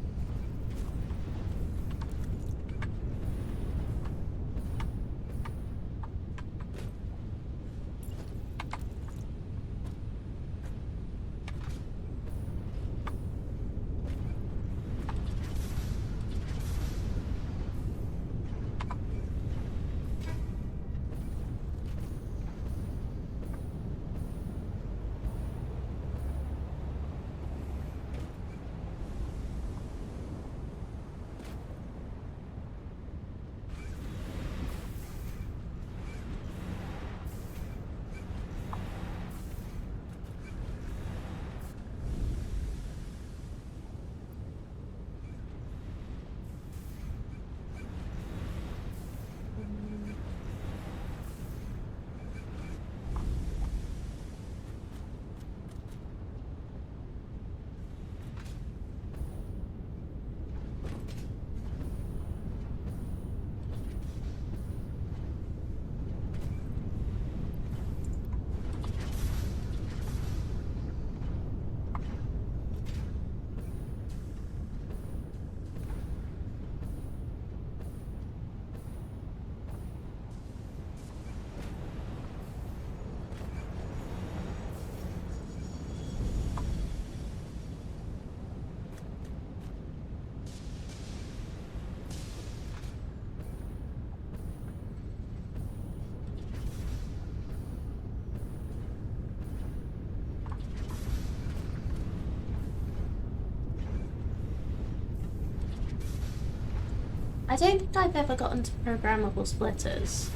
A: I don't think I've ever gotten to programmable splitters.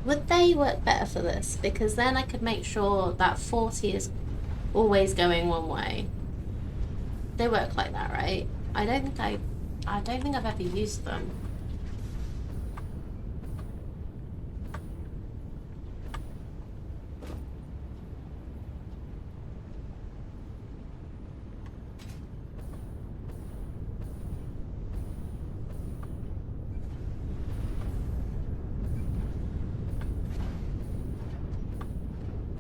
A: Would they work better for this? Because then I could make sure that 40 is always going one way. They work like that, right? I don't think I've ever used them.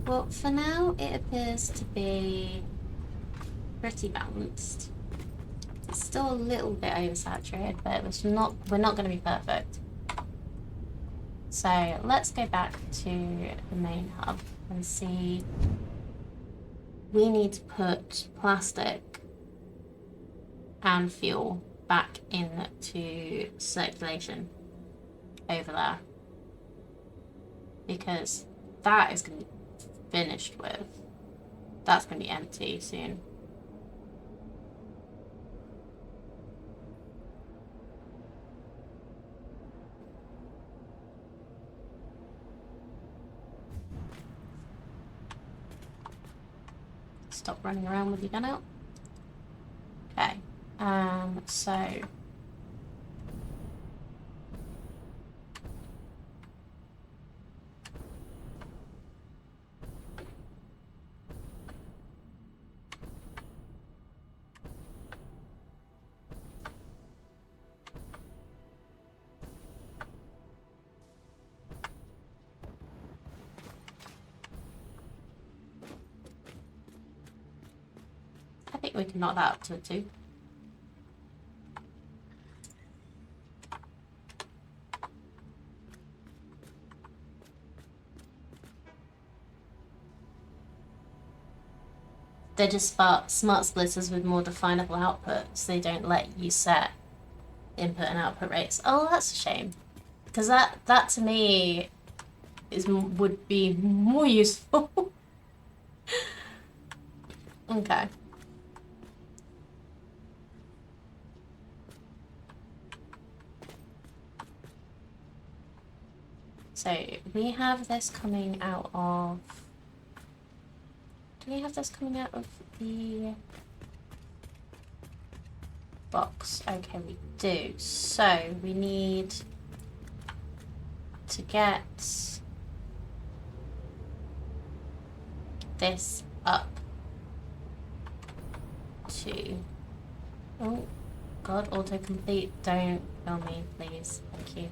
A: Well, for now, it appears to be pretty balanced. It's still a little bit oversaturated, but we're not going to be perfect. So let's go back to the main hub and see. We need to put plastic and fuel back into circulation over there, because that is going to be finished with. That's going to be empty soon. Stop running around with your gun out. Okay. So I think we can knock that up to a 2. They're just smart splitters with more definable outputs. They don't let you set input and output rates. Oh, that's a shame. Because that to me would be more useful. Okay. So we have this coming out of. Do we have this coming out of the box? Okay, we do. So we need to get this up to... Oh, God, autocomplete. Don't kill me, please. Thank you.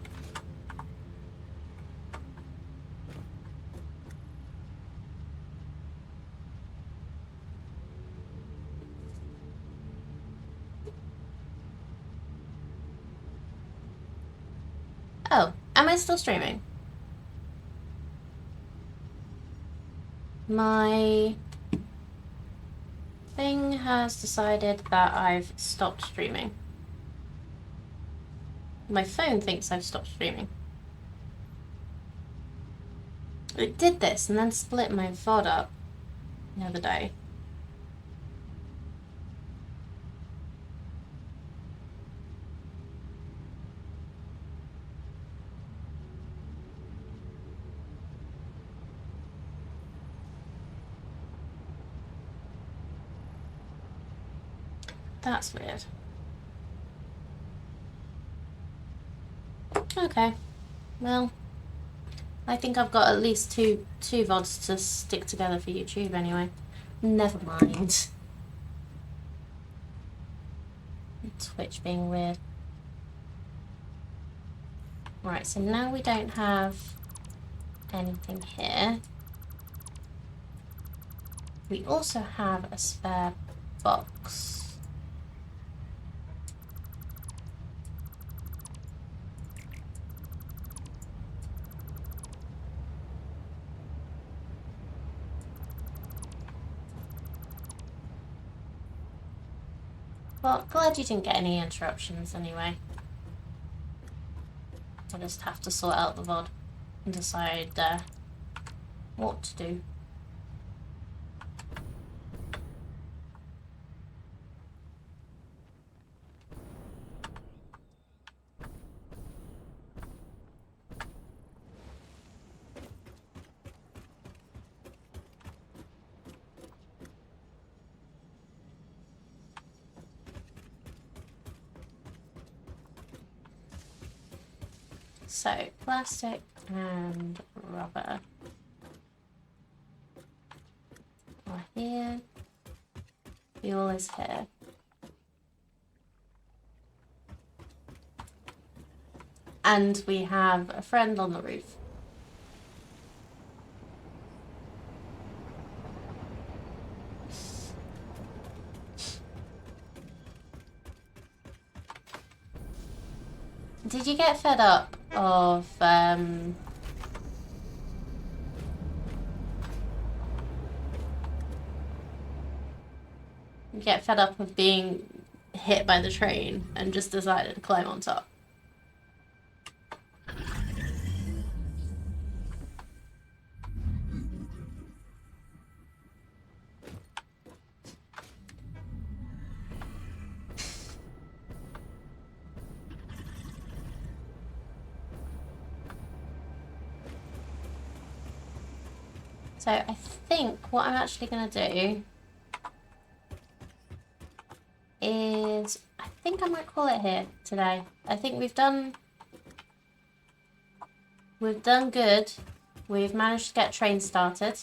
A: Oh, am I still streaming? My thing has decided that I've stopped streaming. My phone thinks I've stopped streaming. It did this and then split my VOD up the other day. That's weird. Okay, well, I think I've got at least two VODs to stick together for YouTube anyway. Never mind. Twitch being weird. Right, so now we don't have anything here. We also have a spare box. Well, glad you didn't get any interruptions anyway. I'll just have to sort out the VOD and decide what to do. So, plastic and rubber are here. Fuel is here. And we have a friend on the roof. Did you get fed up of being hit by the train and just decided to climb on top? So I think what I'm actually going to do is, I think I might call it here today. I think we've done good. We've managed to get trains started.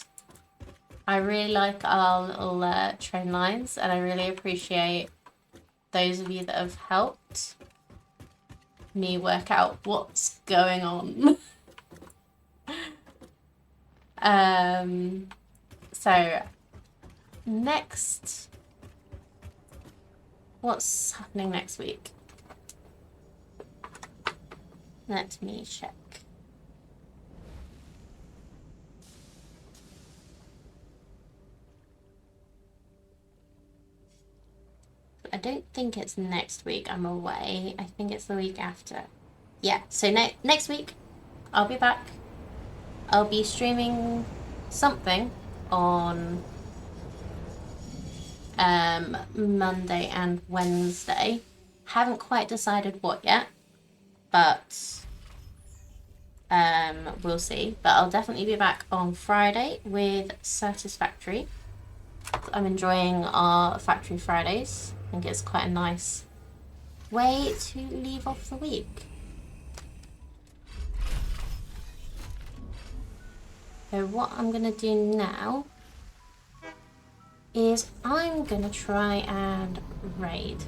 A: I really like our little train lines, and I really appreciate those of you that have helped me work out what's going on. So next, what's happening next week? Let me check. I don't think it's next week. I'm away. I think it's the week after. Yeah, so next week I'll be back. I'll be streaming something on Monday and Wednesday. Haven't quite decided what yet, but we'll see. But I'll definitely be back on Friday with Satisfactory. I'm enjoying our Factory Fridays. I think it's quite a nice way to leave off the week. So what I'm going to do now is I'm gonna try and raid